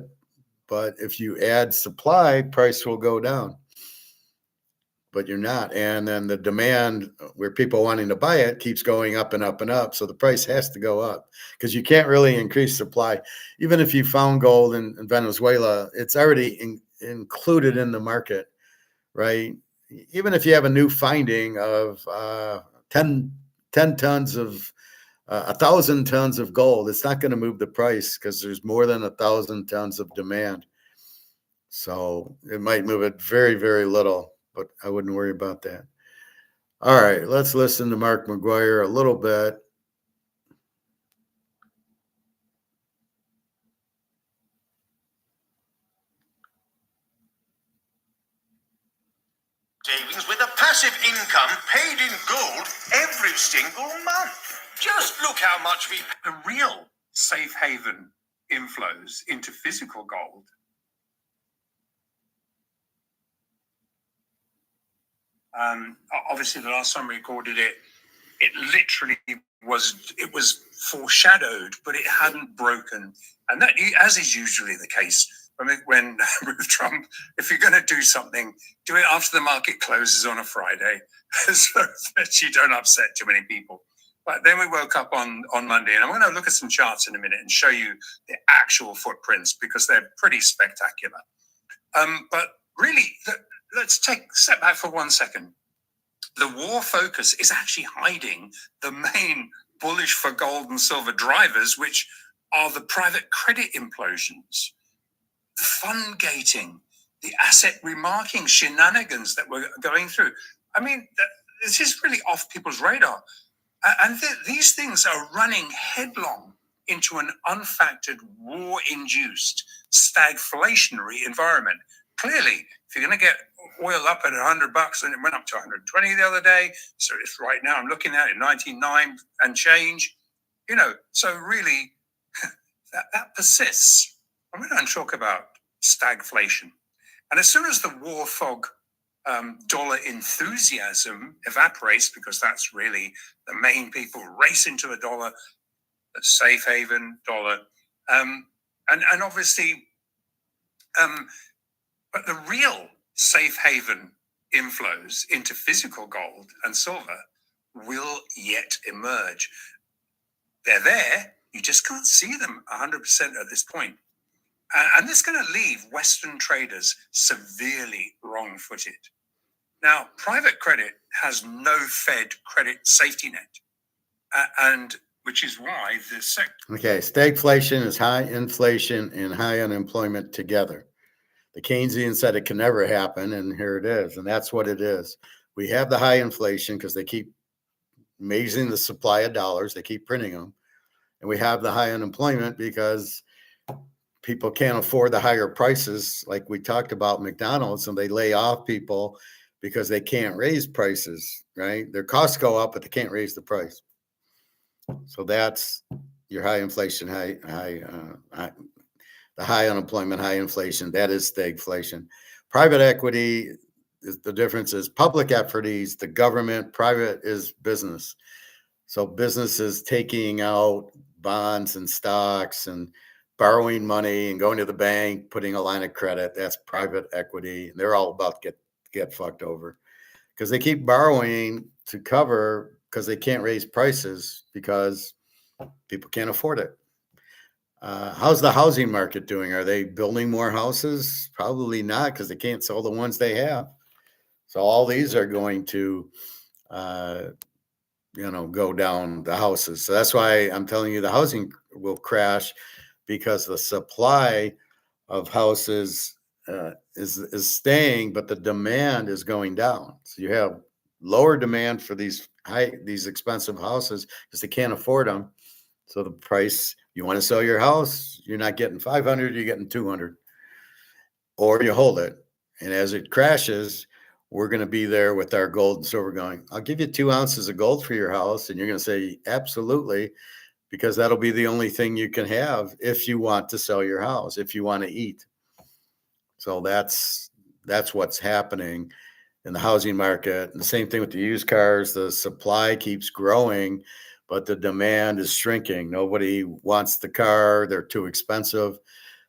But if you add supply, price will go down. But you're not. And then the demand where people wanting to buy it keeps going up and up and up. So the price has to go up because you can't really increase supply. Even if you found gold in Venezuela, it's already included in the market, right? Even if you have a new finding of 10 tons of 1,000 tons of gold, it's not going to move the price because there's more than 1,000 tons of demand. So it might move it very, very little, but I wouldn't worry about that. All right, let's listen to Mark McGuire a little bit. Savings with a passive income paid in gold every single month. Just look how much we... The real safe haven inflows into physical gold obviously the last time we recorded it literally was foreshadowed, but it hadn't broken. And that, as is usually the case when with Trump, if you're going to do something, do it after the market closes on a Friday so that you don't upset too many people. But then we woke up on Monday, and I'm going to look at some charts in a minute and show you the actual footprints because they're pretty spectacular. But really, let's step back for 1 second. The war focus is actually hiding the main bullish for gold and silver drivers, which are the private credit implosions, the fund gating, the asset remarking shenanigans that we're going through. I mean, this is really off people's radar. And these things are running headlong into an unfactored, war-induced, stagflationary environment. Clearly, if you're going to get oil up at $100 and it went up to 120 the other day, so it's right now I'm looking at it 99 and change, so really that persists. I'm going to talk about stagflation. And as soon as the war fog dollar enthusiasm evaporates, because that's really the main people racing to the dollar, the safe haven dollar, and obviously, but the real safe haven inflows into physical gold and silver will yet emerge. They're there, you just can't see them 100% at this point. And this is going to leave Western traders severely wrong-footed. Now, private credit has no Fed credit safety net, and which is why the sector. Okay, stagflation is high inflation and high unemployment together. The Keynesian said it can never happen, and here it is, and that's what it is. We have the high inflation because they keep raising the supply of dollars, they keep printing them, and we have the high unemployment because people can't afford the higher prices, like we talked about McDonald's, and they lay off people because they can't raise prices, right? Their costs go up, but they can't raise the price. So that's your high inflation, the high unemployment, high inflation. That is stagflation. Private equity, the difference is public equities, the government, private is business. So business is taking out bonds and stocks and borrowing money and going to the bank, putting a line of credit. That's private equity. They're all about get fucked over because they keep borrowing to cover because they can't raise prices because people can't afford it. How's the housing market doing? Are they building more houses? Probably not because they can't sell the ones they have. So all these are going to, go down the houses. So that's why I'm telling you the housing will crash because the supply of houses is staying, but the demand is going down. So you have lower demand for these expensive houses because they can't afford them. So the price, you want to sell your house, you're not getting 500, you're getting 200, or you hold it. And as it crashes, we're going to be there with our gold and silver going, I'll give you 2 ounces of gold for your house. And you're going to say, absolutely, because that'll be the only thing you can have if you want to sell your house, if you want to eat. So that's what's happening in the housing market. And the same thing with the used cars. The supply keeps growing, but the demand is shrinking. Nobody wants the car. They're too expensive.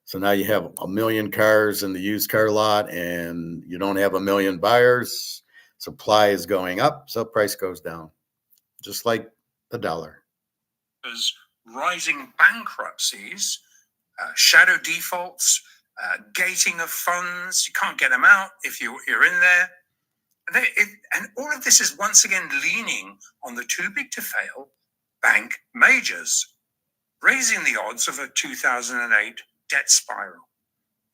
So now you have 1 million cars in the used car lot and you don't have 1 million buyers. Supply is going up, so price goes down, just like the dollar. There's rising bankruptcies, shadow defaults, gating of funds. You can't get them out if you're in there. And all of this is once again leaning on the too big to fail bank majors, raising the odds of a 2008 debt spiral.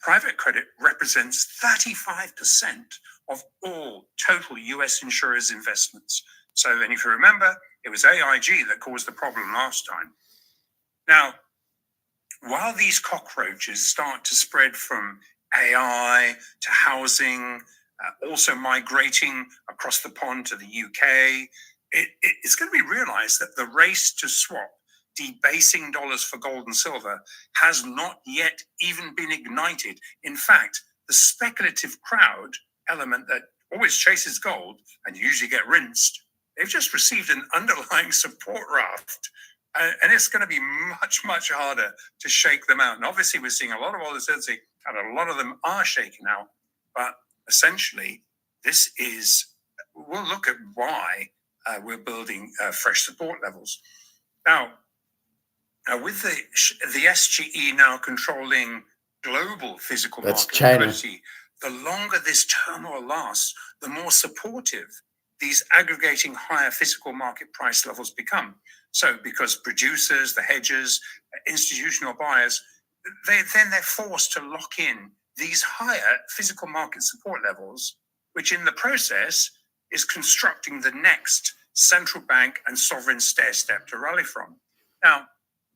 Private credit represents 35% of all total US insurers' investments. So, and if you remember, it was AIG that caused the problem last time. Now, while these cockroaches start to spread from AI to housing, also migrating across the pond to the UK, it's going to be realized that the race to swap debasing dollars for gold and silver has not yet even been ignited. In fact, the speculative crowd element that always chases gold and usually get rinsed, they've just received an underlying support raft. And it's going to be much, much harder to shake them out. And obviously, we're seeing a lot of volatility, and a lot of them are shaken out. But essentially, we'll look at why we're building fresh support levels. Now, with the SGE now controlling global physical That's market China. liquidity, the longer this turmoil lasts, the more supportive these aggregating higher physical market price levels become. So because producers, the hedgers, institutional buyers, they're forced to lock in these higher physical market support levels, which in the process is constructing the next central bank and sovereign stair step to rally from. Now,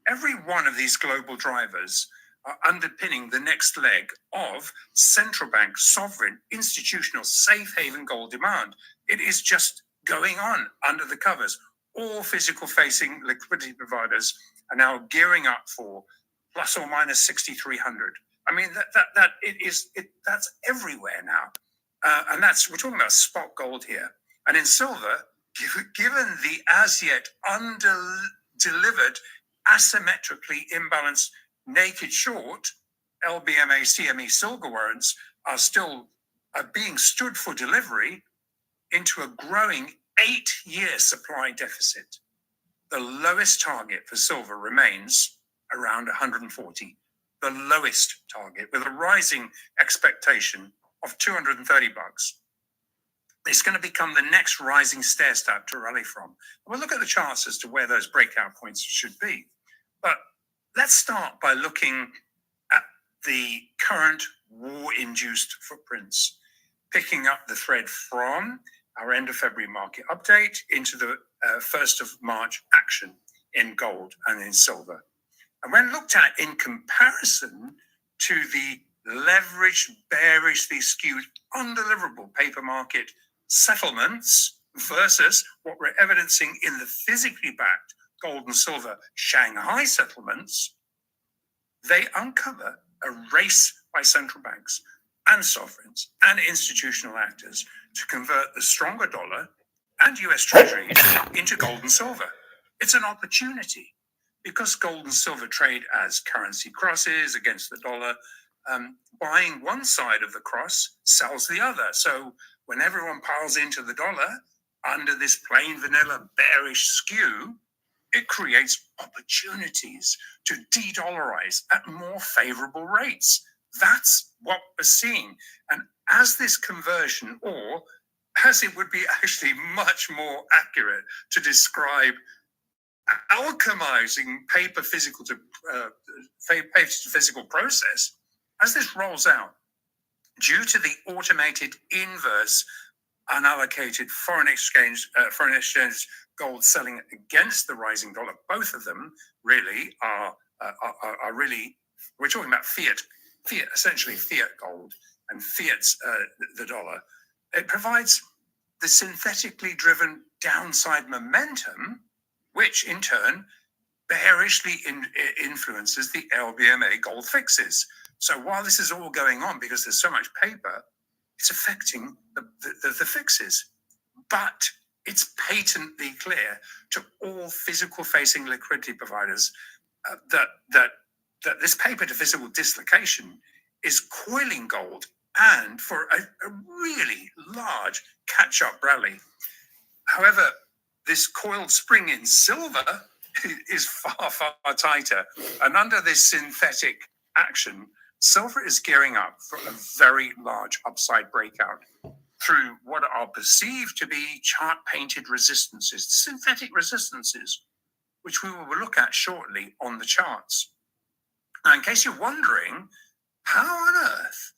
every one of these global drivers are underpinning the next leg of central bank, sovereign, institutional, safe haven gold demand. It is just going on under the covers. All physical facing liquidity providers are now gearing up for plus or minus 6,300. I mean, that's everywhere now. And we're talking about spot gold here. And in silver, given the as yet undelivered, asymmetrically imbalanced naked short, LBMA CME silver warrants are still being stood for delivery into a growing 8-year supply deficit. The lowest target for silver remains around 140, the lowest target, with a rising expectation of $230. It's going to become the next rising stair step to rally from. We'll look at the charts as to where those breakout points should be. But let's start by looking at the current war-induced footprints, picking up the thread from our end of February market update into the 1st of March action in gold and in silver. And when looked at in comparison to the leveraged, bearishly skewed, undeliverable paper market settlements versus what we're evidencing in the physically backed gold and silver Shanghai settlements, they uncover a race by central banks and sovereigns and institutional actors to convert the stronger dollar and US treasuries into gold and silver. It's an opportunity because gold and silver trade as currency crosses against the dollar. Buying one side of the cross sells the other. So when everyone piles into the dollar under this plain vanilla bearish skew, it creates opportunities to de-dollarize at more favorable rates. That's what we're seeing. And as this conversion, or as it would be actually much more accurate to describe alchemizing paper to physical process, as this rolls out, due to the automated inverse unallocated foreign exchange gold selling against the rising dollar, both of them really are really, we're talking about fiat, essentially fiat gold, and fiat's the dollar. It provides the synthetically driven downside momentum, which in turn bearishly influences the LBMA gold fixes. So while this is all going on because there's so much paper, it's affecting the fixes. But it's patently clear to all physical-facing liquidity providers that this paper to physical dislocation is coiling gold and for a really large catch-up rally. However, this coiled spring in silver is far, far tighter. And under this synthetic action, silver is gearing up for a very large upside breakout through what are perceived to be chart-painted resistances, synthetic resistances, which we will look at shortly on the charts. Now, in case you're wondering, how on earth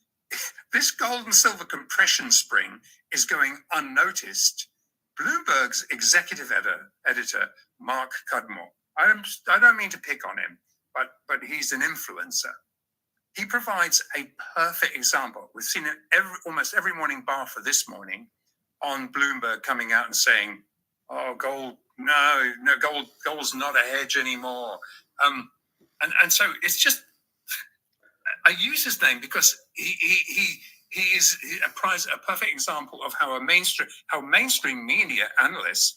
this gold and silver compression spring is going unnoticed, Bloomberg's executive editor, Mark Cudmore, I don't mean to pick on him, but he's an influencer. He provides a perfect example. We've seen it almost every morning bar for this morning on Bloomberg coming out and saying, oh, gold, no, gold's not a hedge anymore. And so it's just, I use his name because he is a perfect example of how mainstream media analysts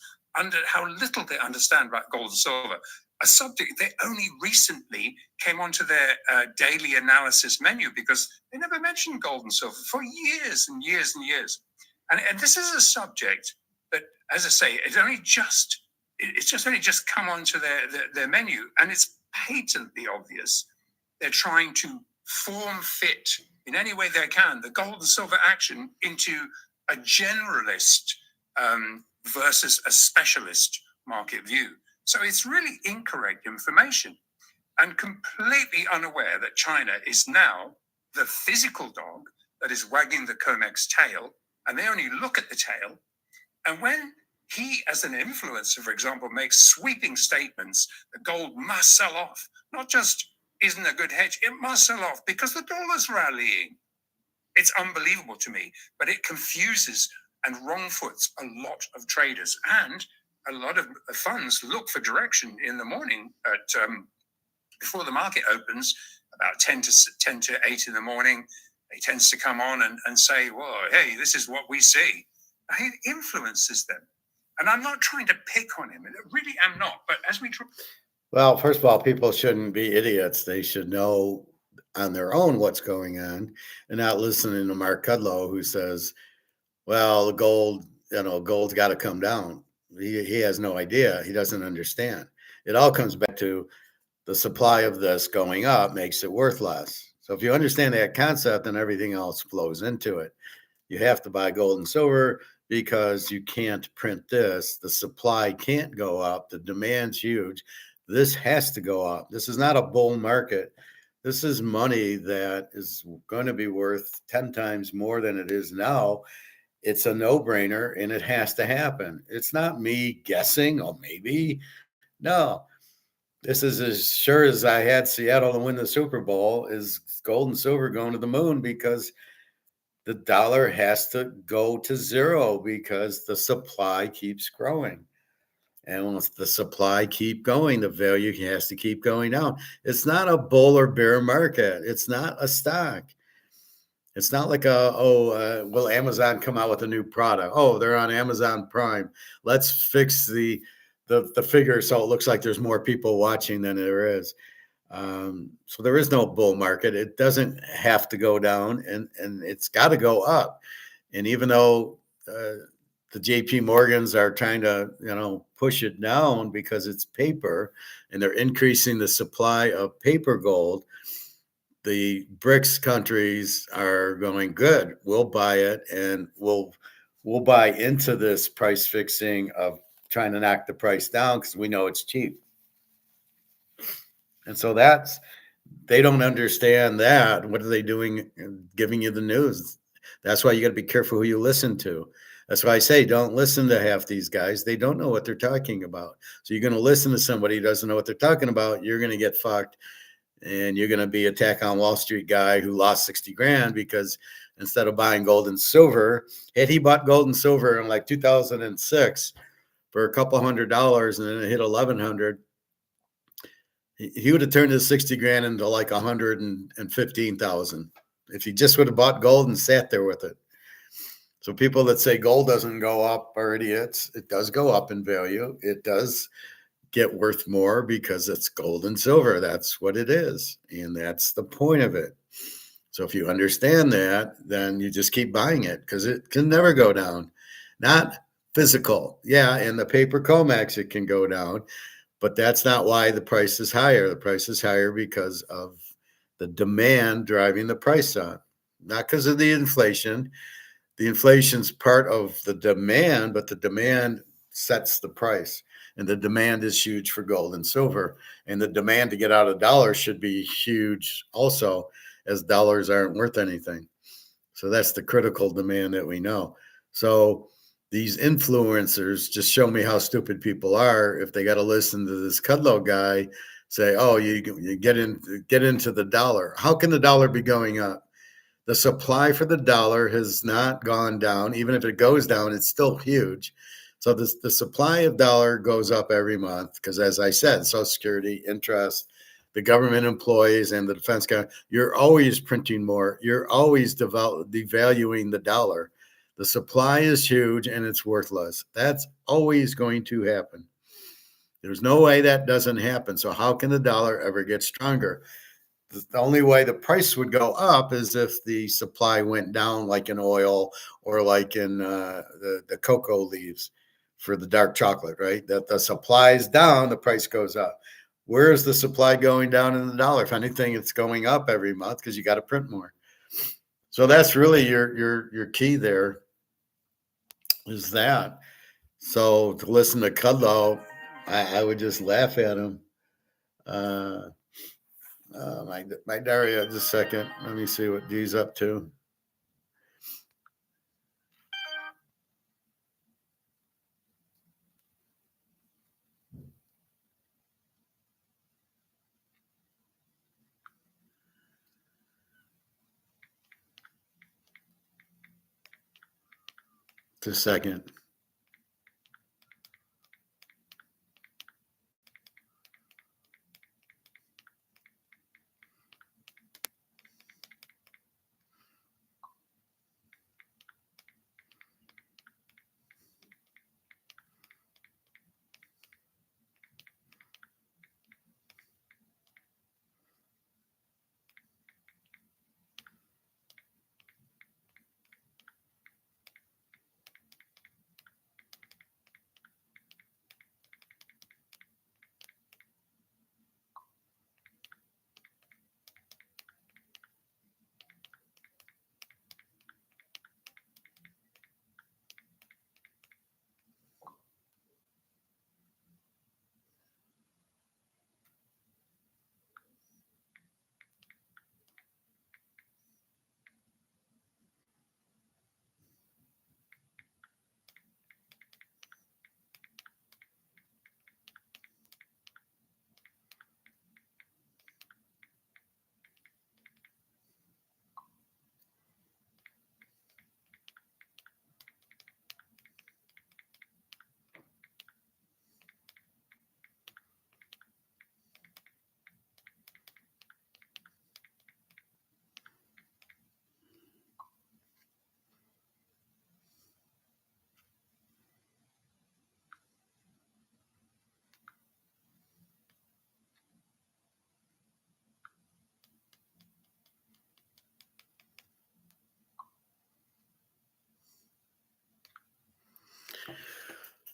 how little they understand about gold and silver, a subject they only recently came onto their daily analysis menu because they never mentioned gold and silver for years and years and years. And this is a subject that, as I say, it's only just come onto their menu, and it's patently obvious they're trying to form fit in any way they can the gold and silver action into a generalist versus a specialist market view. So it's really incorrect information, and completely unaware that China is now the physical dog that is wagging the COMEX tail, and they only look at the tail. And when he, as an influencer, for example, makes sweeping statements that gold must sell off, not just isn't a good hedge, it must sell off because the dollar's rallying. It's unbelievable to me, but it confuses and wrongfoots a lot of traders, and a lot of funds look for direction in the morning at before the market opens, about 10 to 8 in the morning. He tends to come on and say, well, hey, this is what we see. It influences them. And I'm not trying to pick on him. I really am not. But as we... Well, first of all, people shouldn't be idiots. They should know on their own what's going on and not listening to Mark Kudlow, who says, well, gold's got to come down. He has no idea. He doesn't understand. It all comes back to the supply of this going up makes it worth less. So if you understand that concept, then everything else flows into it. You have to buy gold and silver because you can't print this. The supply can't go up. The demand's huge. This has to go up. This is not a bull market. This is money that is going to be worth 10 times more than it is now. It's a no-brainer, and it has to happen. It's not me guessing, or maybe. No. This is as sure as I had Seattle to win the Super Bowl is gold and silver going to the moon, because the dollar has to go to zero because the supply keeps growing. And once the supply keep going, the value has to keep going down. It's not a bull or bear market. It's not a stock. It's not like will Amazon come out with a new product? Oh, they're on Amazon Prime. Let's fix the figure so it looks like there's more people watching than there is. So there is no bull market. It doesn't have to go down, and it's got to go up. And even though the JP Morgans are trying to push it down because it's paper, and they're increasing the supply of paper gold, the BRICS countries are going, good, we'll buy it, and we'll buy into this price fixing of trying to knock the price down because we know it's cheap. And so they don't understand that. What are they doing? Giving you the news. That's why you got to be careful who you listen to. That's why I say don't listen to half these guys. They don't know what they're talking about. So you're going to listen to somebody who doesn't know what they're talking about. You're going to get fucked, and you're going to be a tack on Wall Street guy who lost 60 grand because instead of buying gold and silver, had he bought gold and silver in like 2006 for a couple $100 and then it hit 1100, he would have turned his 60 grand into like 115,000 if he just would have bought gold and sat there with it. So people that say gold doesn't go up are idiots. It does go up in value. It does get worth more because it's gold and silver. That's what it is. And that's the point of it. So if you understand that, then you just keep buying it because it can never go down. Not physical. Yeah, in the paper COMEX, it can go down, but that's not why the price is higher. The price is higher because of the demand driving the price up, not because of the inflation. The inflation's part of the demand, but the demand sets the price. And the demand is huge for gold and silver. And the demand to get out of dollars should be huge also, as dollars aren't worth anything. So that's the critical demand that we know. So these influencers just show me how stupid people are if they got to listen to this Kudlow guy say, oh, you get into the dollar. How can the dollar be going up? The supply for the dollar has not gone down. Even if it goes down, it's still huge. So the supply of dollar goes up every month because, as I said, Social Security, interest, the government employees, and the defense guy, you're always printing more. You're always devaluing the dollar. The supply is huge and it's worthless. That's always going to happen. There's no way that doesn't happen. So how can the dollar ever get stronger? The only way the price would go up is if the supply went down, like in oil or like in the cocoa leaves for the dark chocolate, right? That the supply is down, the price goes up. Where is the supply going down in the dollar? If anything, it's going up every month because you got to print more. So that's really your key there is that. So to listen to Kudlow, I would just laugh at him. My Daria, just a second. Let me see what D's up to. Just a second.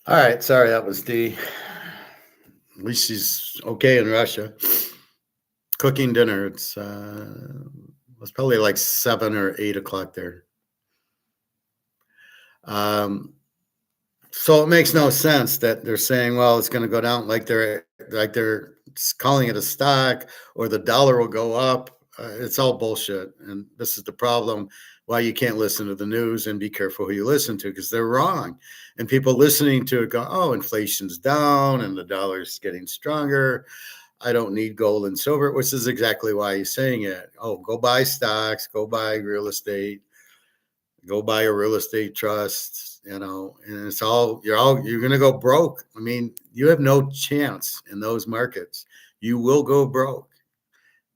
All right, sorry, that was D. At least she's okay in Russia. Cooking dinner. It's probably like 7 or 8 o'clock there. So it makes no sense that they're saying, well, it's going to go down like they're calling it a stock or the dollar will go up. It's all bullshit. And this is the problem why you can't listen to the news, and be careful who you listen to, because they're wrong. And people listening to it go, oh, inflation's down and the dollar's getting stronger. I don't need gold and silver, which is exactly why he's saying it. Oh, go buy stocks, go buy real estate, go buy a real estate trust, and it's you're going to go broke. I mean, you have no chance in those markets. You will go broke.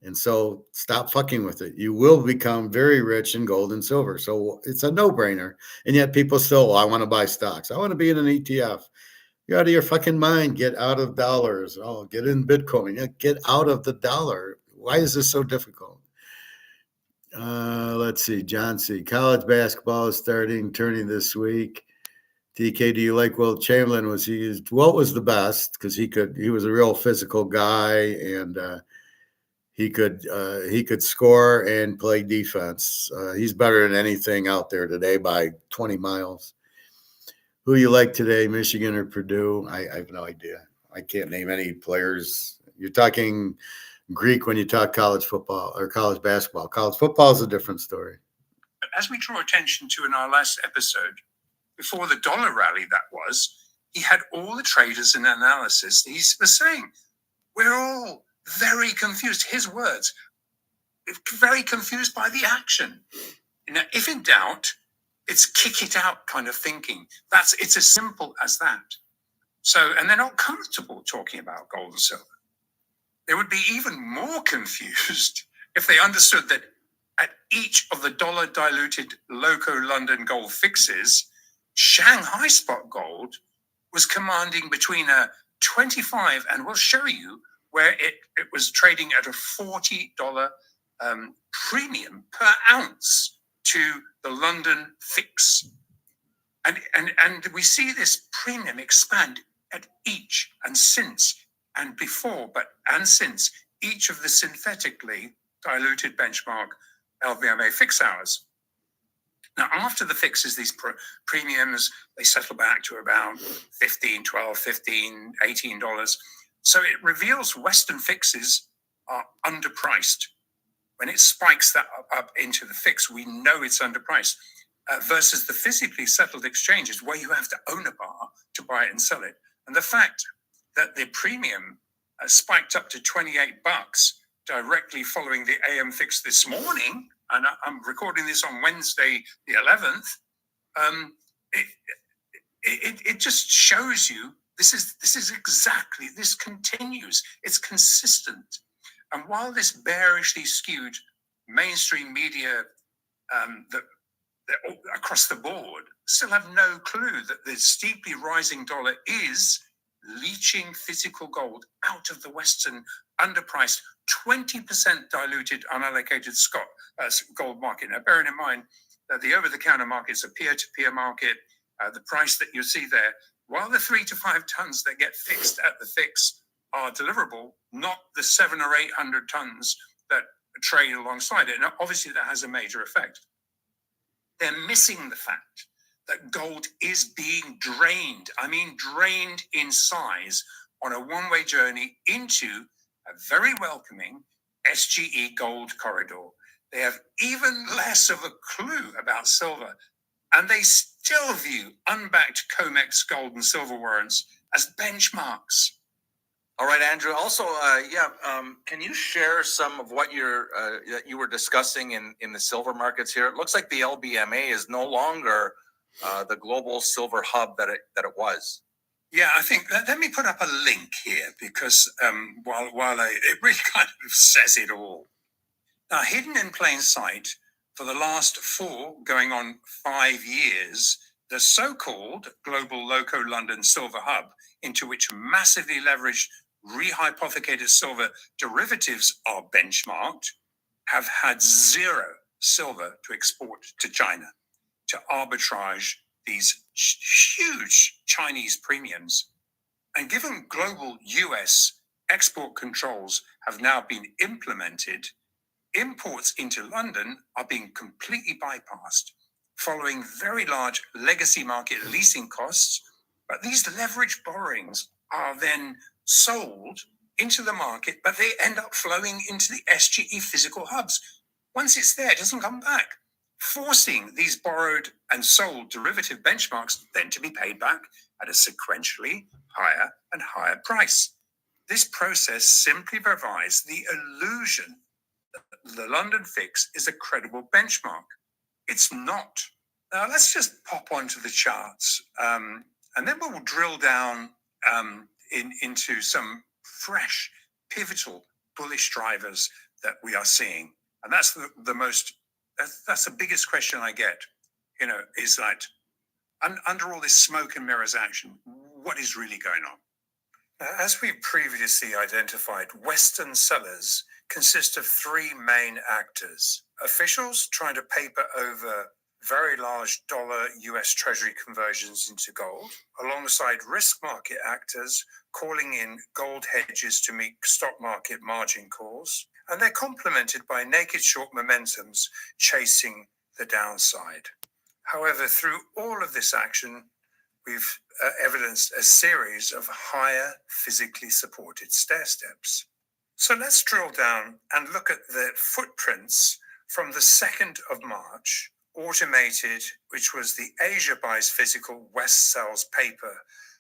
And so stop fucking with it. You will become very rich in gold and silver. So it's a no-brainer. And yet people still, well, I want to buy stocks. I want to be in an ETF. You're out of your fucking mind. Get out of dollars. Oh, get in Bitcoin. Get out of the dollar. Why is this so difficult? Let's see. John C. College basketball is turning this week. DK, do you like Wilt Chamberlain? Wilt was the best because he was a real physical guy, and he could score and play defense. He's better than anything out there today by 20 miles. Who you like today, Michigan or Purdue? I have no idea. I can't name any players. You're talking Greek when you talk college football or college basketball. College football is a different story. As we draw attention to in our last episode, before the dollar rally he had all the traders in analysis. He was saying, we're all very confused. His words, very confused by the action. Now, if in doubt, it's kick it out kind of thinking. It's as simple as that. So, and they're not comfortable talking about gold and silver. They would be even more confused if they understood that at each of the dollar diluted loco London gold fixes, Shanghai spot gold was commanding between a 25, and we'll show you where it was trading at a $40 premium per ounce to the London fix. And we see this premium expand at each and since and before, and since each of the synthetically diluted benchmark LBMA fix hours. Now, after the fixes, these premiums, they settle back to about $15, $12, $15, $18. So it reveals Western fixes are underpriced. When it spikes that up into the fix, we know it's underpriced versus the physically settled exchanges where you have to own a bar to buy it and sell it. And the fact that the premium spiked up to $28 directly following the AM fix this morning, and I'm recording this on Wednesday, the 11th, it just shows you this is exactly, this continues, it's consistent. And while this bearishly skewed mainstream media that across the board still have no clue that the steeply rising dollar is leaching physical gold out of the Western underpriced 20% diluted unallocated gold market. Now, bearing in mind that the over-the-counter market is a peer-to-peer market, the price that you see there, while the 3 to 5 tons that get fixed at the fix are deliverable, not the 700 or 800 tons that trade alongside it. Now, obviously, that has a major effect. They're missing the fact that gold is being drained. I mean, drained in size on a one-way journey into a very welcoming SGE gold corridor. They have even less of a clue about silver, and they still view unbacked COMEX gold and silver warrants as benchmarks. All right, Andrew. Also, can you share some of what that you were discussing in the silver markets here? It looks like the LBMA is no longer the global silver hub that it was. Yeah, I think let me put up a link here because it really kind of says it all. Now, hidden in plain sight for the last 4 going on 5 years, the so-called global loco London silver hub, into which massively leveraged rehypothecated silver derivatives are benchmarked, have had 0 silver to export to China to arbitrage these huge Chinese premiums. And given global US export controls have now been implemented, imports into London are being completely bypassed following very large legacy market leasing costs. But these leveraged borrowings are then sold into the market, but they end up flowing into the SGE physical hubs. Once it's there, it doesn't come back, forcing these borrowed and sold derivative benchmarks then to be paid back at a sequentially higher and higher price. This process simply provides the illusion that the London fix is a credible benchmark. It's not. Now let's just pop onto the charts, and then we'll drill down into some fresh, pivotal, bullish drivers that we are seeing. And that's that's the biggest question I get, is that under all this smoke and mirrors action, what is really going on? As we previously identified, Western sellers consist of three main actors: officials trying to paper over very large dollar US Treasury conversions into gold, alongside risk market actors calling in gold hedges to meet stock market margin calls, and they're complemented by naked short momentums chasing the downside. However, through all of this action, we've evidenced a series of higher physically supported stair steps. So let's drill down and look at the footprints from the 2nd of March, automated, which was the Asia buys physical, West sells paper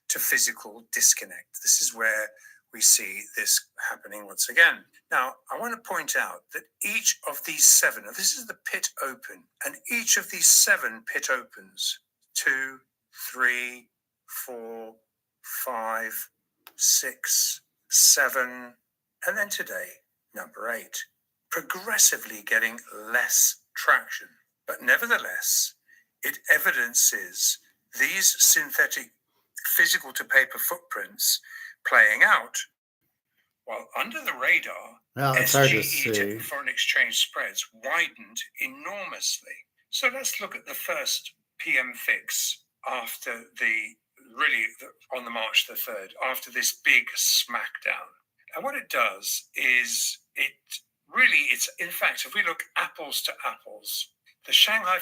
to physical disconnect. This is where we see this happening once again. Now, I want to point out that each of these 7, now this is the pit open, and each of these 7 pit opens, 2, 3, 4, 5, 6, 7, and then today, number 8, progressively getting less traction. But nevertheless, it evidences these synthetic physical to paper footprints playing out, while under the radar, Well, it's hard to SGE see. foreign exchange spreads widened enormously. So let's look at the first PM fix after on the March the 3rd, after this big smackdown. And what it does is it's in fact, if we look apples to apples, the Shanghai,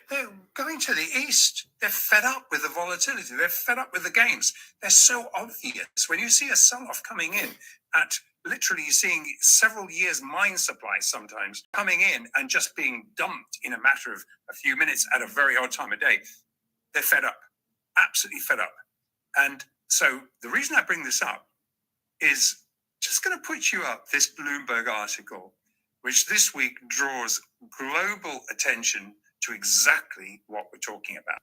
they're going to the east. They're fed up with the volatility. They're fed up with the games. They're so obvious. When you see a sell-off coming in at literally seeing several years mine supply sometimes coming in and just being dumped in a matter of a few minutes at a very odd time of day, they're fed up, absolutely fed up. And so the reason I bring this up is just going to put you up this Bloomberg article, which this week draws global attention to exactly what we're talking about.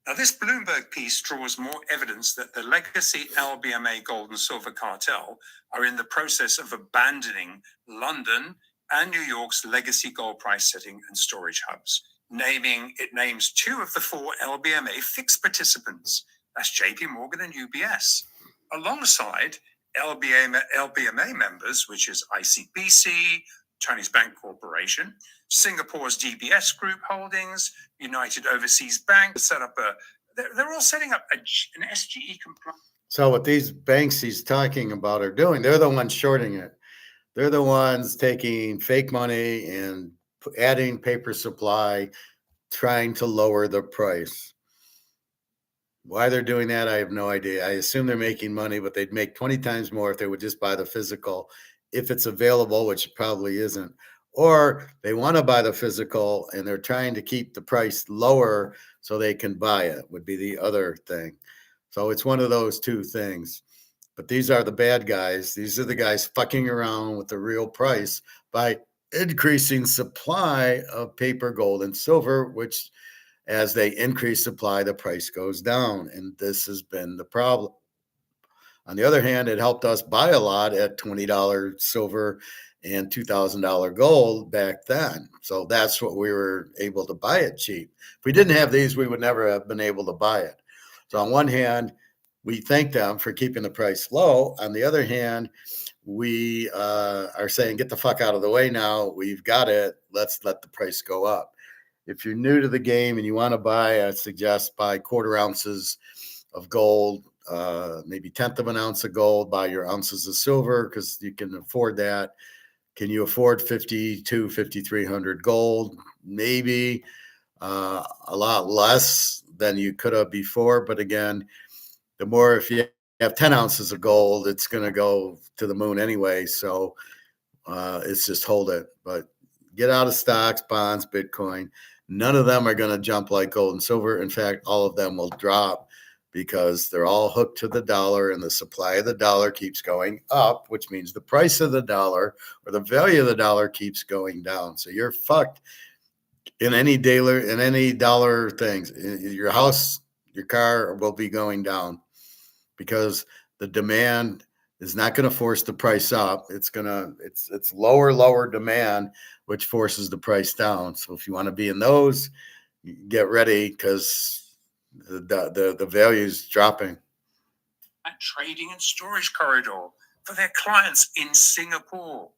Now, this Bloomberg piece draws more evidence that the legacy LBMA gold and silver cartel are in the process of abandoning London and New York's legacy gold price setting and storage hubs. It names 2 of the 4 LBMA fixed participants. That's JP Morgan and UBS, alongside LBMA members, which is ICBC, Chinese Bank Corporation, Singapore's DBS Group Holdings, United Overseas Bank, they're all setting up an SGE compliant. So what these banks he's talking about are doing, they're the ones shorting it. They're the ones taking fake money and adding paper supply, trying to lower the price. Why they're doing that, I have no idea. I assume they're making money, but they'd make 20 times more if they would just buy the physical, if it's available, which it probably isn't. Or they want to buy the physical and they're trying to keep the price lower so they can buy it, would be the other thing. So it's one of those 2 things. But these are the bad guys. These are the guys fucking around with the real price by increasing supply of paper, gold, and silver, which as they increase supply, the price goes down. And this has been the problem. On the other hand, it helped us buy a lot at $20 silver and $2,000 gold back then. So that's what we were able to buy it cheap. If we didn't have these, we would never have been able to buy it. So on one hand, we thank them for keeping the price low. On the other hand, we are saying, get the fuck out of the way now. We've got it. Let's let the price go up. If you're new to the game and you want to buy, I suggest buy quarter ounces of gold, maybe 1/10 of an ounce of gold, buy your ounces of silver because you can afford that. Can you afford 5,200, 5,300 gold? Maybe a lot less than you could have before. But again, the more, if you have 10 ounces of gold, it's going to go to the moon anyway. So it's just hold it. But get out of stocks, bonds, Bitcoin. None of them are going to jump like gold and silver. In fact, all of them will drop because they're all hooked to the dollar, and the supply of the dollar keeps going up, which means the price of the dollar or the value of the dollar keeps going down. So you're fucked in any dollar things. Your house, your car will be going down because the demand is not going to force the price up. It's lower demand, which forces the price down. So if you want to be in those, get ready because the value is dropping. And trading and storage corridor for their clients in Singapore.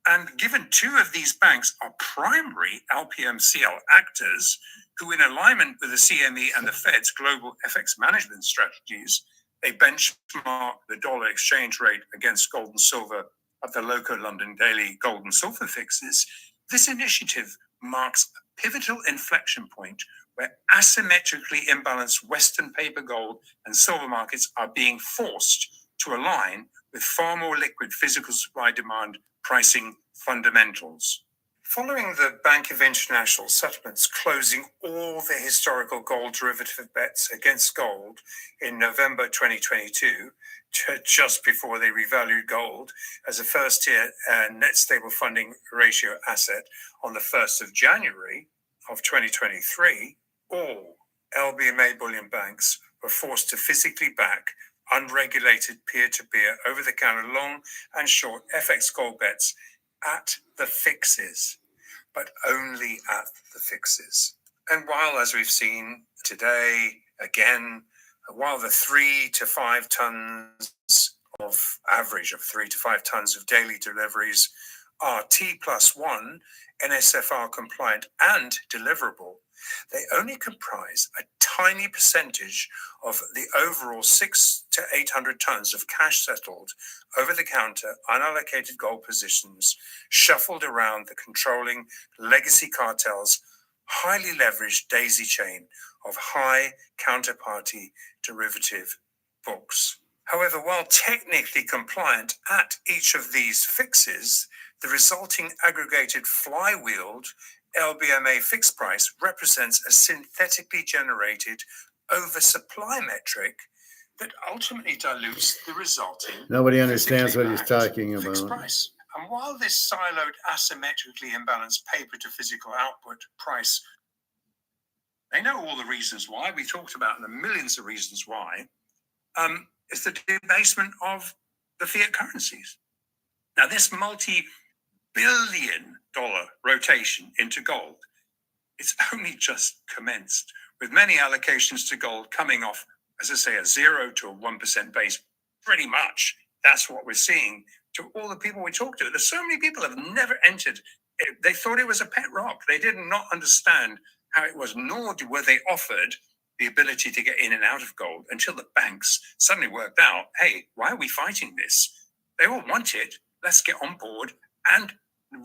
And given two of these banks are primary LPMCL actors who, in alignment with the CME and the Fed's global FX management strategies, they benchmark the dollar exchange rate against gold and silver at the local London daily gold and silver fixes, this initiative marks a pivotal inflection point where asymmetrically imbalanced Western paper gold and silver markets are being forced to align with far more liquid physical supply-demand pricing fundamentals. Following the Bank of International Settlements closing all their historical gold derivative bets against gold in November 2022, just before they revalued gold as a first-tier net stable funding ratio asset on the 1st of January of 2023, all LBMA bullion banks were forced to physically back unregulated peer-to-peer over-the-counter long and short FX gold bets at the fixes, but only at the fixes. And while, as we've seen today, again, while the 3 to 5 tons of average of 3 to 5 tons of daily deliveries are T+1 NSFR compliant and deliverable, they only comprise a tiny percentage of the overall 600 to 800 tons of cash settled over-the-counter unallocated gold positions shuffled around the controlling legacy cartel's highly leveraged daisy chain of high counterparty derivative books. However, while technically compliant at each of these fixes, the resulting aggregated flywheeled LBMA fixed price represents a synthetically generated oversupply metric that ultimately dilutes the resulting. Nobody understands what he's physically talking backed fixed about. price. And while this siloed, asymmetrically imbalanced paper to physical output price, they know all the reasons why. We talked about the millions of reasons why. It's the debasement of the fiat currencies. Now, this multi-billion-dollar rotation into gold, it's only just commenced, with many allocations to gold coming off, as I say, a 0 to a 1% base. Pretty much that's what we're seeing to all the people we talk to. There's so many people have never entered. They thought it was a pet rock. They did not understand how it was, nor were they offered the ability to get in and out of gold until the banks suddenly worked out, hey, why are we fighting this? They all want it. Let's get on board. And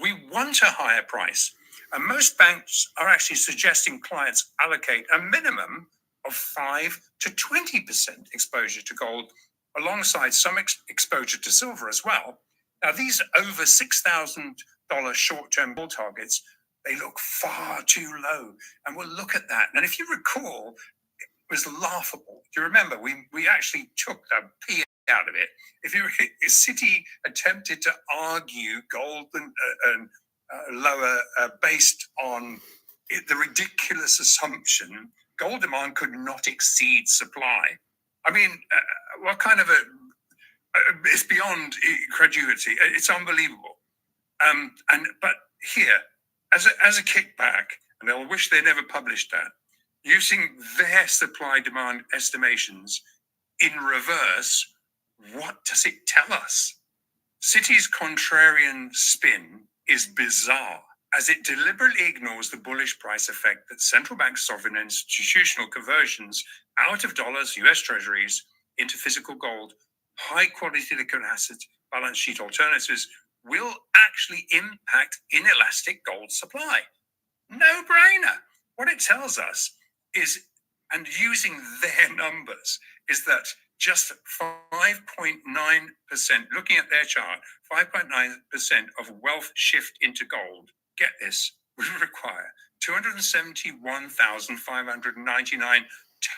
we want a higher price. And most banks are actually suggesting clients allocate a minimum of 5 to 20% exposure to gold, alongside some exposure to silver as well. Now, these over $6,000 short-term gold targets, they look far too low. And we'll look at that. And if you recall, it was laughable. Do you remember? We actually took the P out of it. If Citi attempted to argue gold and lower based on the ridiculous assumption gold demand could not exceed supply. I mean, what kind of it's beyond credulity. It's unbelievable. But here, as a kickback, and they'll wish they never published that, using their supply demand estimations in reverse, what does it tell us? Citi's contrarian spin is bizarre, as it deliberately ignores the bullish price effect that central bank sovereign institutional conversions out of dollars, US treasuries, into physical gold, high quality liquid assets, balance sheet alternatives will actually impact inelastic gold supply. No brainer. What it tells us is, and using their numbers, is that just 5.9%, looking at their chart, 5.9% of wealth shift into gold, get this, would require 271,599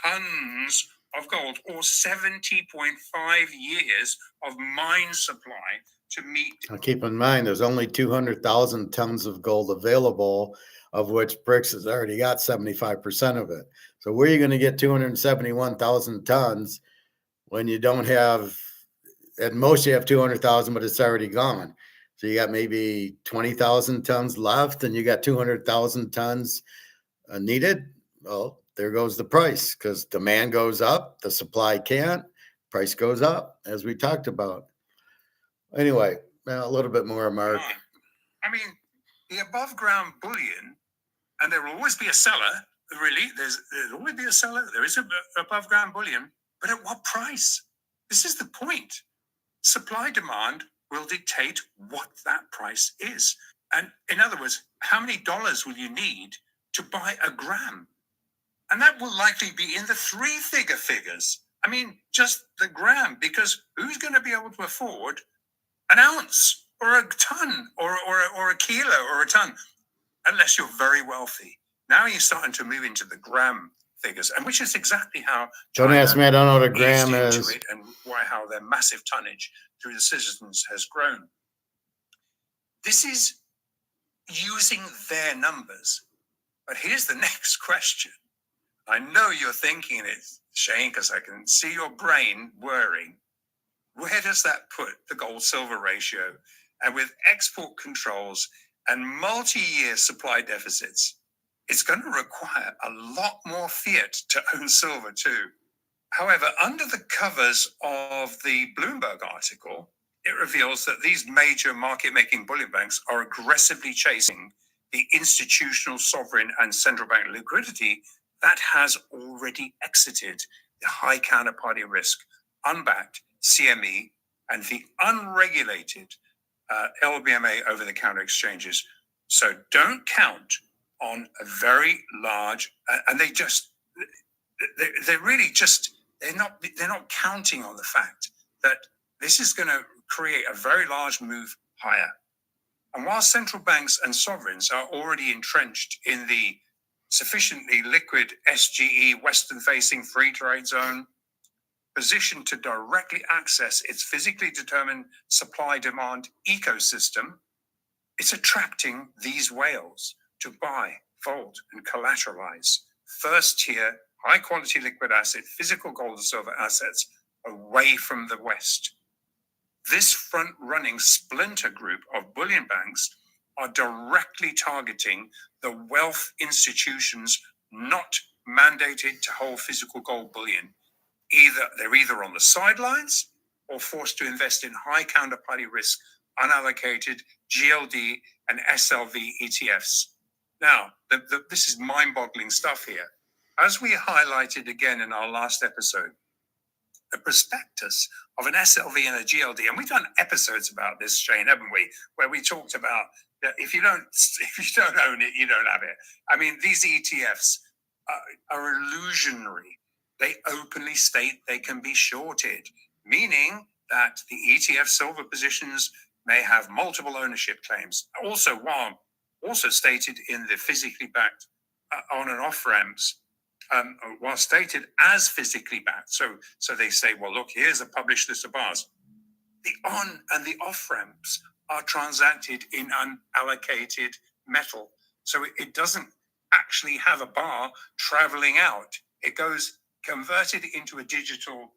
tons of gold, or 70.5 years of mine supply to meet. Now keep in mind, there's only 200,000 tons of gold available, of which BRICS has already got 75% of it. So where are you going to get 271,000 tons when you don't have, at most you have 200,000, but it's already gone. So you got maybe 20,000 tons left and you got 200,000 tons needed. Well, there goes the price, because demand goes up, the supply can't, price goes up, as we talked about. Anyway, a little bit more, Mark. I mean, the above ground bullion, and there will always be a seller, really, there'll always be a seller, there is a above ground bullion, but at what price? This is the point. Supply demand will dictate what that price is. And in other words, how many dollars will you need to buy a gram? And that will likely be in the three-figure figures. I mean, just the gram, because who's going to be able to afford an ounce or a ton or a kilo or a ton, unless you're very wealthy? Now you're starting to move into the gram figures, and which is exactly how Don't ask me, I don't know what a gram eased into is. it, and how their massive tonnage through the citizens has grown. This is using their numbers. But here's the next question. I know you're thinking it, Shane, because I can see your brain whirring. Where does that put the gold silver ratio? And with export controls and multi-year supply deficits, it's going to require a lot more fiat to own silver too. However, under the covers of the Bloomberg article, it reveals that these major market-making bullion banks are aggressively chasing the institutional, sovereign, and central bank liquidity that has already exited the high counterparty risk, unbacked CME, and the unregulated LBMA over-the-counter exchanges. So don't count on a very large, and they're not counting on the fact that this is going to create a very large move higher. And while central banks and sovereigns are already entrenched in the sufficiently liquid SGE, Western-facing free trade zone, positioned to directly access its physically determined supply-demand ecosystem, it's attracting these whales to buy, fold, and collateralize first-tier, high-quality liquid asset, physical gold and silver assets away from the West. This front-running splinter group of bullion banks are directly targeting the wealth institutions not mandated to hold physical gold bullion. They're either on the sidelines or forced to invest in high counterparty risk, unallocated GLD and SLV ETFs. Now, this is mind-boggling stuff here. As we highlighted again in our last episode, the prospectus of an SLV and a GLD, and we've done episodes about this, Shane, haven't we? Where we talked about that if you don't own it, you don't have it. I mean, these ETFs are illusionary. They openly state they can be shorted, meaning that the ETF silver positions may have multiple ownership claims. Also stated in the physically backed on and off ramps, while stated as physically backed. So they say, well, look, here's a published list of bars. The on and the off ramps are transacted in unallocated metal. So it doesn't actually have a bar traveling out. It goes converted into a digital,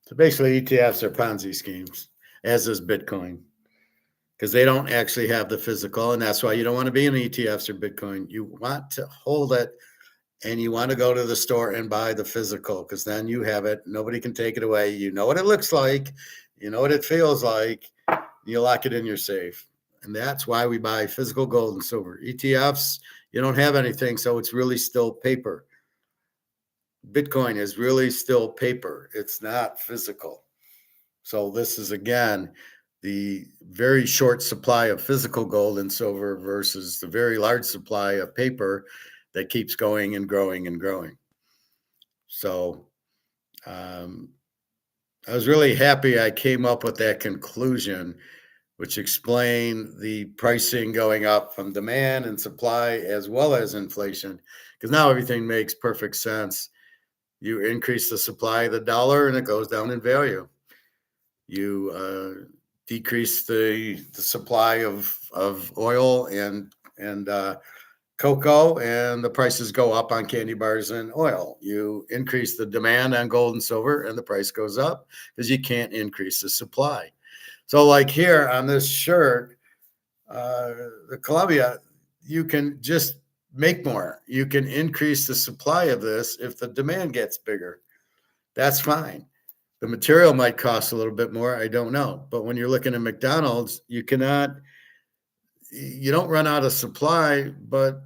So basically ETFs are Ponzi schemes, as is Bitcoin, because they don't actually have the physical. And that's why you don't want to be in ETFs or Bitcoin. You want to hold it and you want to go to the store and buy the physical, because then you have it. Nobody can take it away. You know what it looks like. You know what it feels like. You lock it in your safe. And that's why we buy physical gold and silver. ETFs, you don't have anything, so it's really still paper. Bitcoin is really still paper. It's not physical. So this is, again, the very short supply of physical gold and silver versus the very large supply of paper that keeps going and growing and growing. So I was really happy I came up with that conclusion, which explained the pricing going up from demand and supply as well as inflation, because now everything makes perfect sense. You increase the supply of the dollar and it goes down in value. You decrease the supply of oil and cocoa, and the prices go up on candy bars and oil. You increase the demand on gold and silver, and the price goes up because you can't increase the supply. So, like here on this shirt, the Columbia, you can just make more. You can increase the supply of this if the demand gets bigger. That's fine. The material might cost a little bit more. I don't know. But when you're looking at McDonald's, you don't run out of supply, but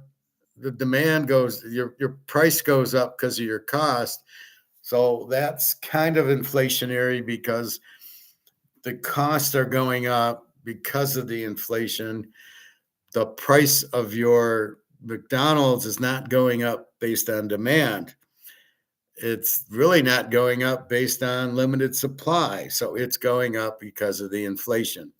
the demand goes, your price goes up because of your cost. So that's kind of inflationary because the costs are going up because of the inflation. The price of your McDonald's is not going up based on demand. It's really not going up based on limited supply. So it's going up because of the inflation.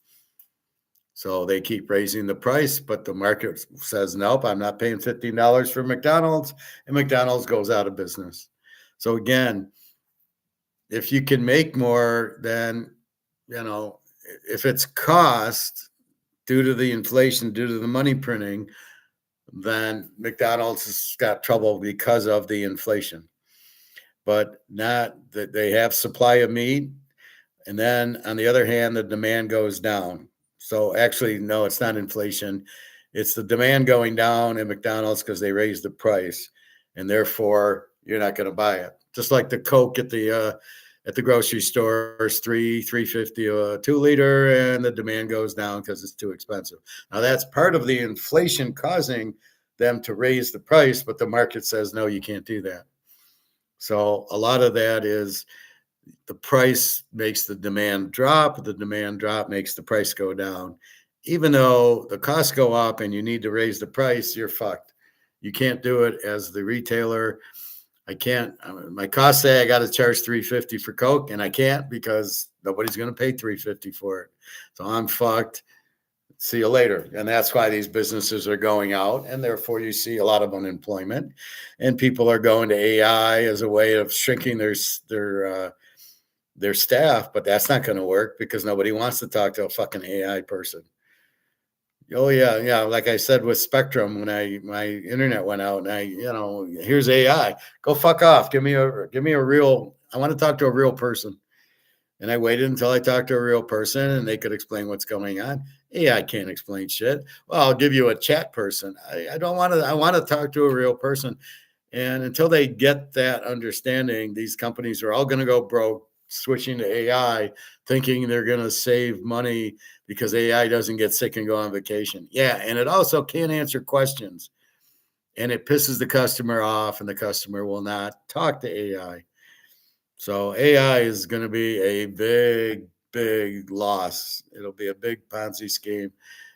So they keep raising the price, but the market says, nope, I'm not paying $15 for McDonald's, and McDonald's goes out of business. So again, if you can make more, then, if it's cost due to the inflation, due to the money printing, then McDonald's has got trouble because of the inflation. But not that they have supply of meat. And then on the other hand, the demand goes down. So actually, no, it's not inflation. It's the demand going down at McDonald's because they raised the price, and therefore you're not going to buy it. Just like the Coke at the grocery stores, $3.50 a 2 liter, and the demand goes down because it's too expensive. Now that's part of the inflation causing them to raise the price, but the market says no, you can't do that. So a lot of that is the price makes the demand drop. The demand drop makes the price go down. Even though the costs go up and you need to raise the price, you're fucked. You can't do it as the retailer. I can't. My costs say I got to charge $3.50 for Coke, and I can't because nobody's going to pay $3.50 for it. So I'm fucked. See you later. And that's why these businesses are going out, and therefore you see a lot of unemployment, and people are going to AI as a way of shrinking their staff. But that's not going to work because nobody wants to talk to a fucking AI person. Oh yeah. Like I said with Spectrum, when my internet went out, and here's AI. Go fuck off. Give me a real. I want to talk to a real person. And I waited until I talked to a real person and they could explain what's going on. AI can't explain shit. Well, I'll give you a chat person. I don't want to. I want to talk to a real person. And until they get that understanding, these companies are all going to go broke, switching to AI, thinking they're going to save money because AI doesn't get sick and go on vacation. Yeah, and it also can't answer questions. And it pisses the customer off, and the customer will not talk to AI. So AI is going to be a big, big loss. It'll be a big Ponzi scheme,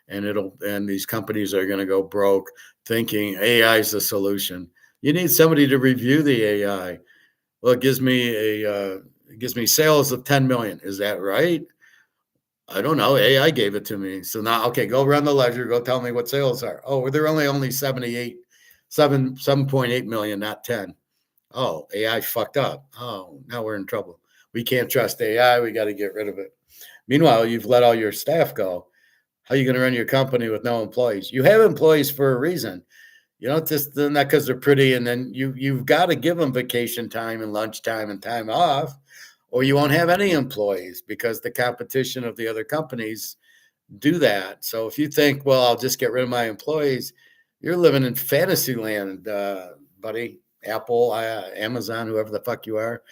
and these companies are going to go broke thinking AI is the solution. You need somebody to review the AI. Well, it gives me sales of 10 million. Is that right? I don't know. AI gave it to me. So now, okay, go run the ledger. Go tell me what sales are. Oh, they're only 7.8 million, not 10. Oh, AI fucked up. Oh, now we're in trouble. We can't trust AI. We got to get rid of it. Meanwhile, you've let all your staff go. How are you going to run your company with no employees? You have employees for a reason. You don't just not because they're pretty, and then you've got to give them vacation time and lunch time and time off, or you won't have any employees because the competition of the other companies do that. So if you think, well, I'll just get rid of my employees, you're living in fantasy land, buddy. Apple, Amazon, whoever the fuck you are.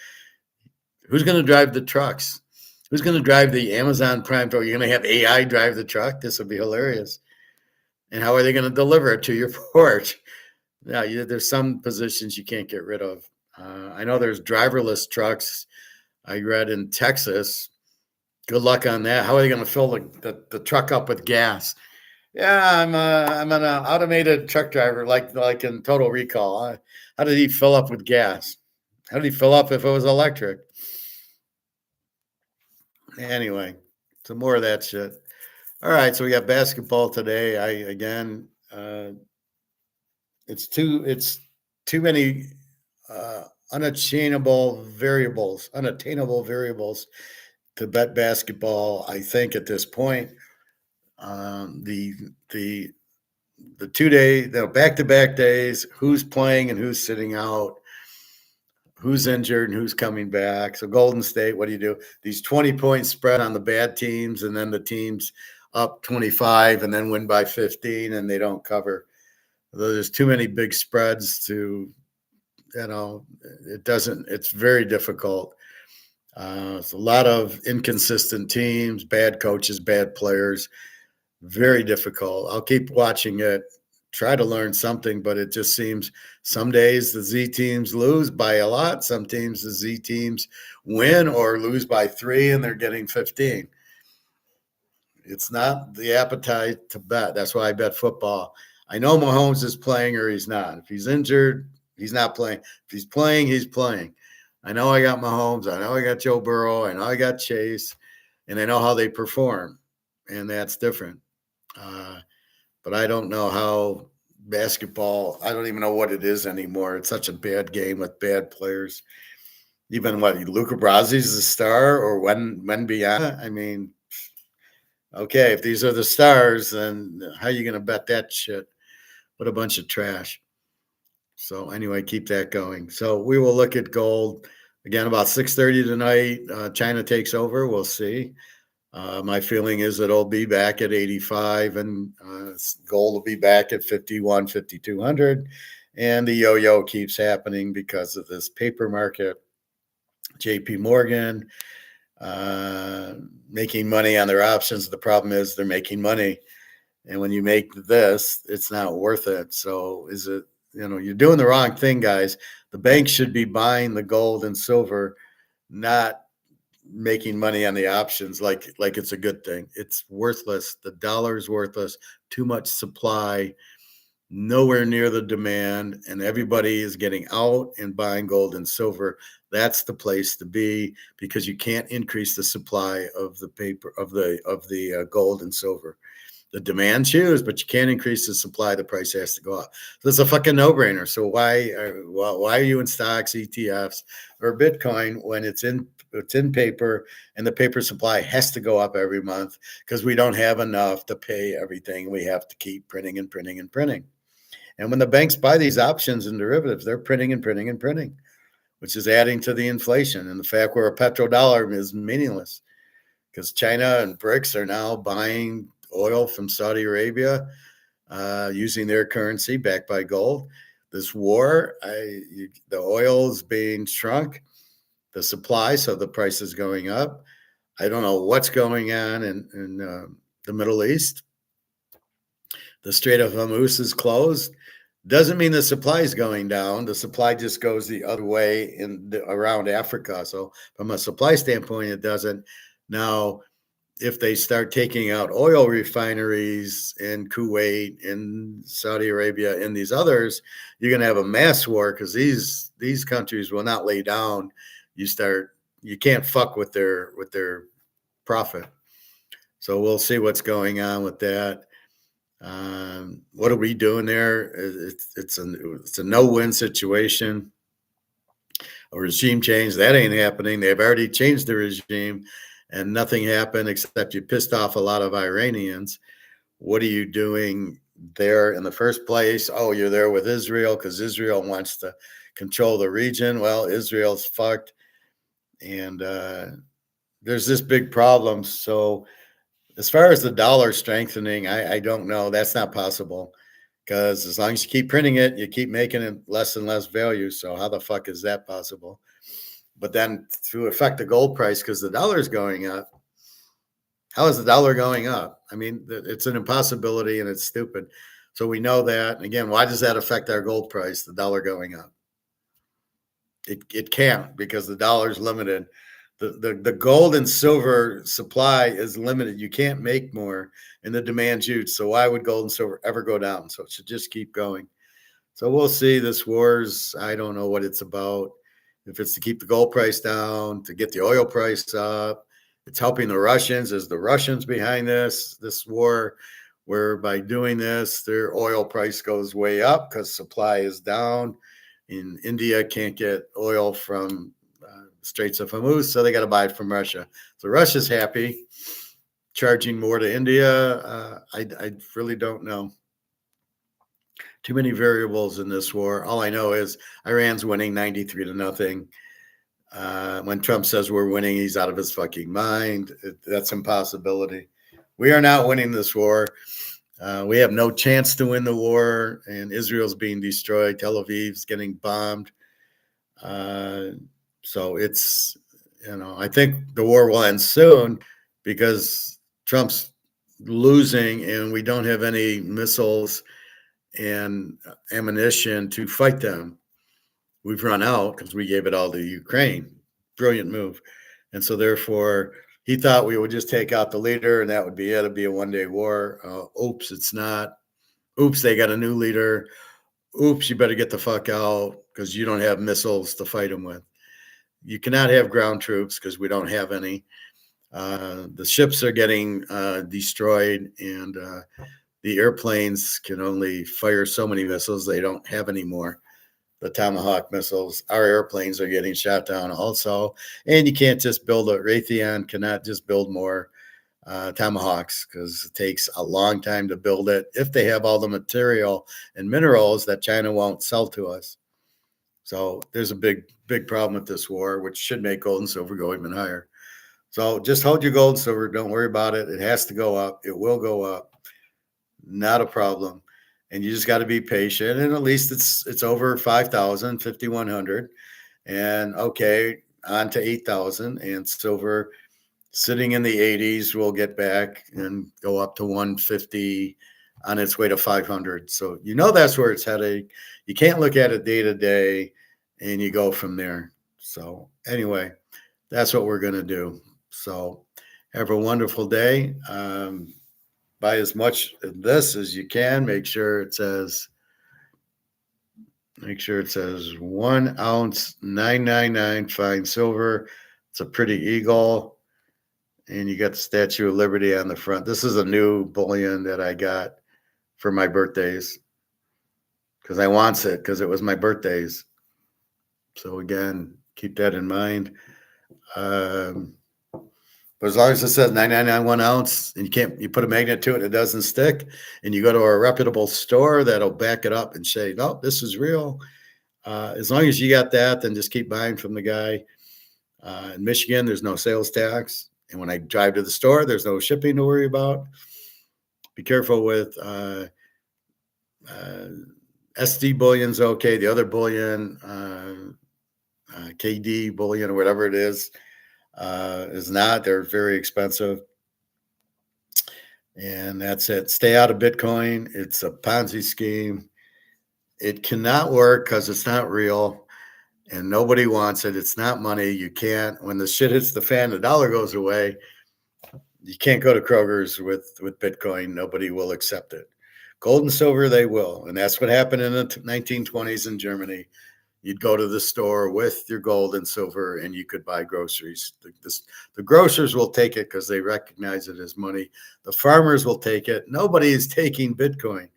Who's going to drive the trucks? Who's going to drive the Amazon Prime truck? You're going to have AI drive the truck? This would be hilarious. And how are they going to deliver it to your porch? Yeah, there's some positions you can't get rid of. I know there's driverless trucks. I read in Texas. Good luck on that. How are they going to fill the truck up with gas? Yeah, I'm an automated truck driver, like in Total Recall. How did he fill up with gas? How did he fill up if it was electric? Anyway, some more of that shit. All right, so we got basketball today. It's too many unattainable variables to bet basketball. I think at this point, the the the 2 day, back to back days, who's playing and who's sitting out, who's injured and who's coming back. So Golden State, what do you do? These 20-point spread on the bad teams, and then the teams up 25 and then win by 15 and they don't cover. There's too many big spreads to, it's very difficult. It's a lot of inconsistent teams, bad coaches, bad players, very difficult. I'll keep watching it, try to learn something, but it just seems some days the Z teams lose by a lot. Some teams, the Z teams win or lose by 3 and they're getting 15. It's not the appetite to bet. That's why I bet football. I know Mahomes is playing or he's not. If he's injured, he's not playing. If he's playing, he's playing. I know I got Mahomes. I know I got Joe Burrow. I know I got Chase. And I know how they perform. And that's different. But I don't know how basketball, I don't even know what it is anymore. It's such a bad game with bad players. Even Luca Brasi's the star or when beyond. I mean, okay, if these are the stars, then how are you going to bet that shit? What a bunch of trash. So anyway, keep that going. So we will look at gold again about 6:30 tonight. China takes over. We'll see. My feeling is it'll be back at 85 and gold will be back at 51, 5,200. And the yo-yo keeps happening because of this paper market. JP Morgan making money on their options. The problem is they're making money. And when you make this, it's not worth it. So is it, you're doing the wrong thing, guys. The banks should be buying the gold and silver, not making money on the options like it's a good thing. It's worthless. The dollar's worthless. Too much supply, nowhere near the demand, and everybody is getting out and buying gold and silver. That's the place to be because you can't increase the supply of the paper of the gold and silver. The demand choose, but you can't increase the supply. The price has to go up. So it's a fucking no-brainer. So why are you in stocks, ETFs, or Bitcoin when it's in paper and the paper supply has to go up every month because we don't have enough to pay everything. We have to keep printing and printing and printing. And when the banks buy these options and derivatives, they're printing and printing and printing, which is adding to the inflation. And the fact we're a petrodollar is meaningless because China and BRICS are now buying oil from Saudi Arabia using their currency backed by gold. This war, the oil is being shrunk, the supply, so the price is going up. I don't know what's going on in the Middle East. The Strait of Hormuz is closed. Doesn't mean the supply is going down. The supply just goes the other way around Africa. So from a supply standpoint, it doesn't. Now, if they start taking out oil refineries in Kuwait, in Saudi Arabia, and these others, you're going to have a mass war because these countries will not lay down. You can't fuck with their profit. So we'll see what's going on with that. What are we doing there? It's a no-win situation. A regime change, that ain't happening. They've already changed the regime and nothing happened except you pissed off a lot of Iranians. What are you doing there in the first place? Oh, you're there with Israel because Israel wants to control the region. Well, Israel's fucked. And there's this big problem. So as far as the dollar strengthening, I don't know. That's not possible because as long as you keep printing it, you keep making it less and less value. So how the fuck is that possible? But then to affect the gold price because the dollar is going up, how is the dollar going up? I mean, it's an impossibility and it's stupid. So we know that. And again, why does that affect our gold price, the dollar going up? It can't because the dollar is limited. The gold and silver supply is limited. You can't make more and the demand's huge. So why would gold and silver ever go down? So it should just keep going. So we'll see. This war's, I don't know what it's about. If it's to keep the gold price down, to get the oil price up, it's helping the Russians. Is the Russians behind this war? Where by doing this, their oil price goes way up because supply is down. In India, can't get oil from Straits of Hormuz, so they got to buy it from Russia. So Russia's happy, charging more to India. I really don't know. Too many variables in this war. All I know is Iran's winning 93-0. When Trump says we're winning, he's out of his fucking mind. That's impossibility. We are not winning this war. We have no chance to win the war, and Israel's being destroyed. Tel Aviv's getting bombed. So it's, I think the war will end soon because Trump's losing and we don't have any missiles and ammunition to fight them. We've run out because we gave it all to Ukraine. Brilliant move. And so therefore, he thought we would just take out the leader and that would be it. It'd be a one-day war. Oops, it's not. Oops, they got a new leader. Oops, you better get the fuck out because you don't have missiles to fight them with. You cannot have ground troops because we don't have any. The ships are getting destroyed, and the airplanes can only fire so many missiles. They don't have any more. The Tomahawk missiles. Our airplanes are getting shot down also. And you can't just build Raytheon cannot just build more Tomahawks because it takes a long time to build it if they have all the material and minerals that China won't sell to us. So there's a big problem with this war, which should make gold and silver go even higher. So just hold your gold and silver. Don't worry about it. It has to go up. It will go up. Not a problem. And you just got to be patient. And at least it's over 5,000, 5,100. And okay, on to 8,000. And silver sitting in the 80s will get back and go up to 150 on its way to 500. So that's where it's headed. You can't look at it day to day and you go from there. So anyway, that's what we're going to do. So have a wonderful day. Buy as much of this as you can. Make sure it says 1 ounce, $9.99 fine silver. It's a pretty eagle. And you got the Statue of Liberty on the front. This is a new bullion that I got for my birthdays because I wants it because it was my birthdays. So again, keep that in mind. But as long as it says 9.99 1 ounce, and you put a magnet to it, it doesn't stick, and you go to a reputable store that'll back it up and say, no, this is real. As long as you got that, then just keep buying from the guy. In Michigan, there's no sales tax. And when I drive to the store, there's no shipping to worry about. Be careful with SD bullion's okay. The other bullion, KD bullion or whatever it is not. They're very expensive. And that's it. Stay out of Bitcoin. It's a Ponzi scheme. It cannot work because it's not real and nobody wants it. It's not money. You can't, when the shit hits the fan, the dollar goes away. You can't go to Kroger's with Bitcoin. Nobody will accept it. Gold and silver, they will. And that's what happened in the 1920s in Germany. You'd go to the store with your gold and silver and you could buy groceries. The grocers will take it because they recognize it as money. The farmers will take it. Nobody is taking Bitcoin.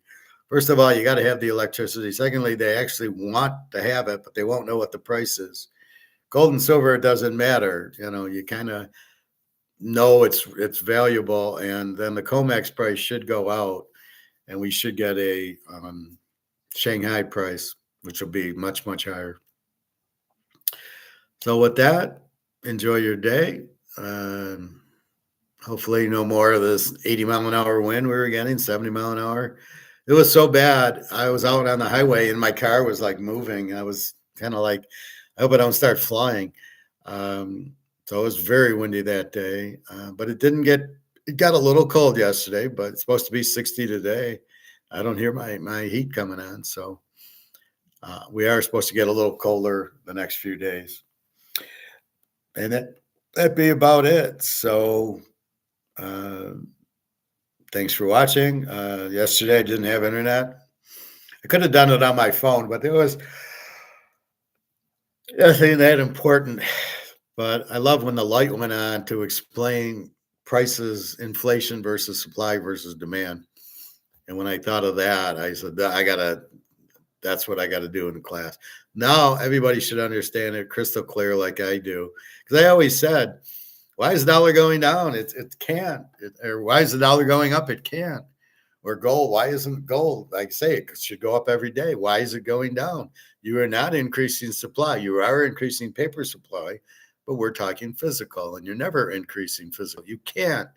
First of all, you got to have the electricity. Secondly, they actually want to have it, but they won't know what the price is. Gold and silver, it doesn't matter. You kind of know it's valuable, and then the COMEX price should go out, and we should get a Shanghai price, which will be much, much higher. So with that, enjoy your day. Hopefully no more of this 80 mile an hour wind we were getting, 70 mile an hour. It was so bad. I was out on the highway and my car was like moving. I was kind of like, I hope I don't start flying. So it was very windy that day, but it got a little cold yesterday, but it's supposed to be 60 today. I don't hear my heat coming on. So we are supposed to get a little colder the next few days. And that'd be about it. So thanks for watching. Yesterday I didn't have internet. I could have done it on my phone, but there was nothing that important. But I love when the light went on to explain prices, inflation versus supply versus demand. And when I thought of that, I said, that's what I got to do in the class. Now everybody should understand it crystal clear like I do. Because I always said, why is the dollar going down? It can't. Or why is the dollar going up? It can't. Or gold, why isn't gold? Like I say, it should go up every day. Why is it going down? You are not increasing supply. You are increasing paper supply, but we're talking physical, and you're never increasing physical. You can't.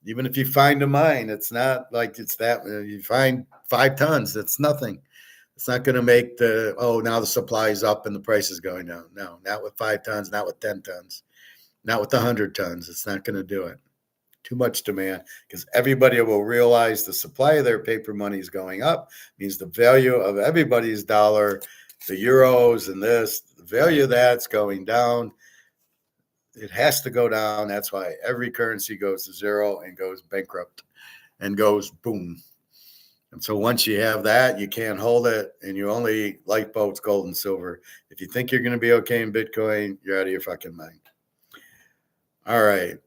Even if you find a mine, it's not like it's that. You find 5 tons, it's nothing. It's not going to make now the supply is up and the price is going down. No, not with 5 tons, not with 10 tons, not with 100 tons. It's not going to do it. Too much demand, because everybody will realize the supply of their paper money is going up, means the value of everybody's dollar, the euros and this, the value of that's going down. It has to go down. That's why every currency goes to zero and goes bankrupt and goes boom. And so once you have that, you can't hold it, and you only lifeboats, gold and silver. If you think you're going to be okay in Bitcoin, you're out of your fucking mind. All right.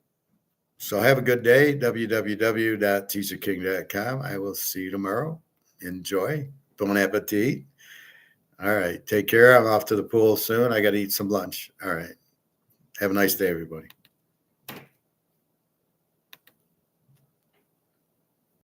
So have a good day, www.teacherking.com. I will see you tomorrow. Enjoy. Bon appetit. All right. Take care. I'm off to the pool soon. I got to eat some lunch. All right. Have a nice day, everybody.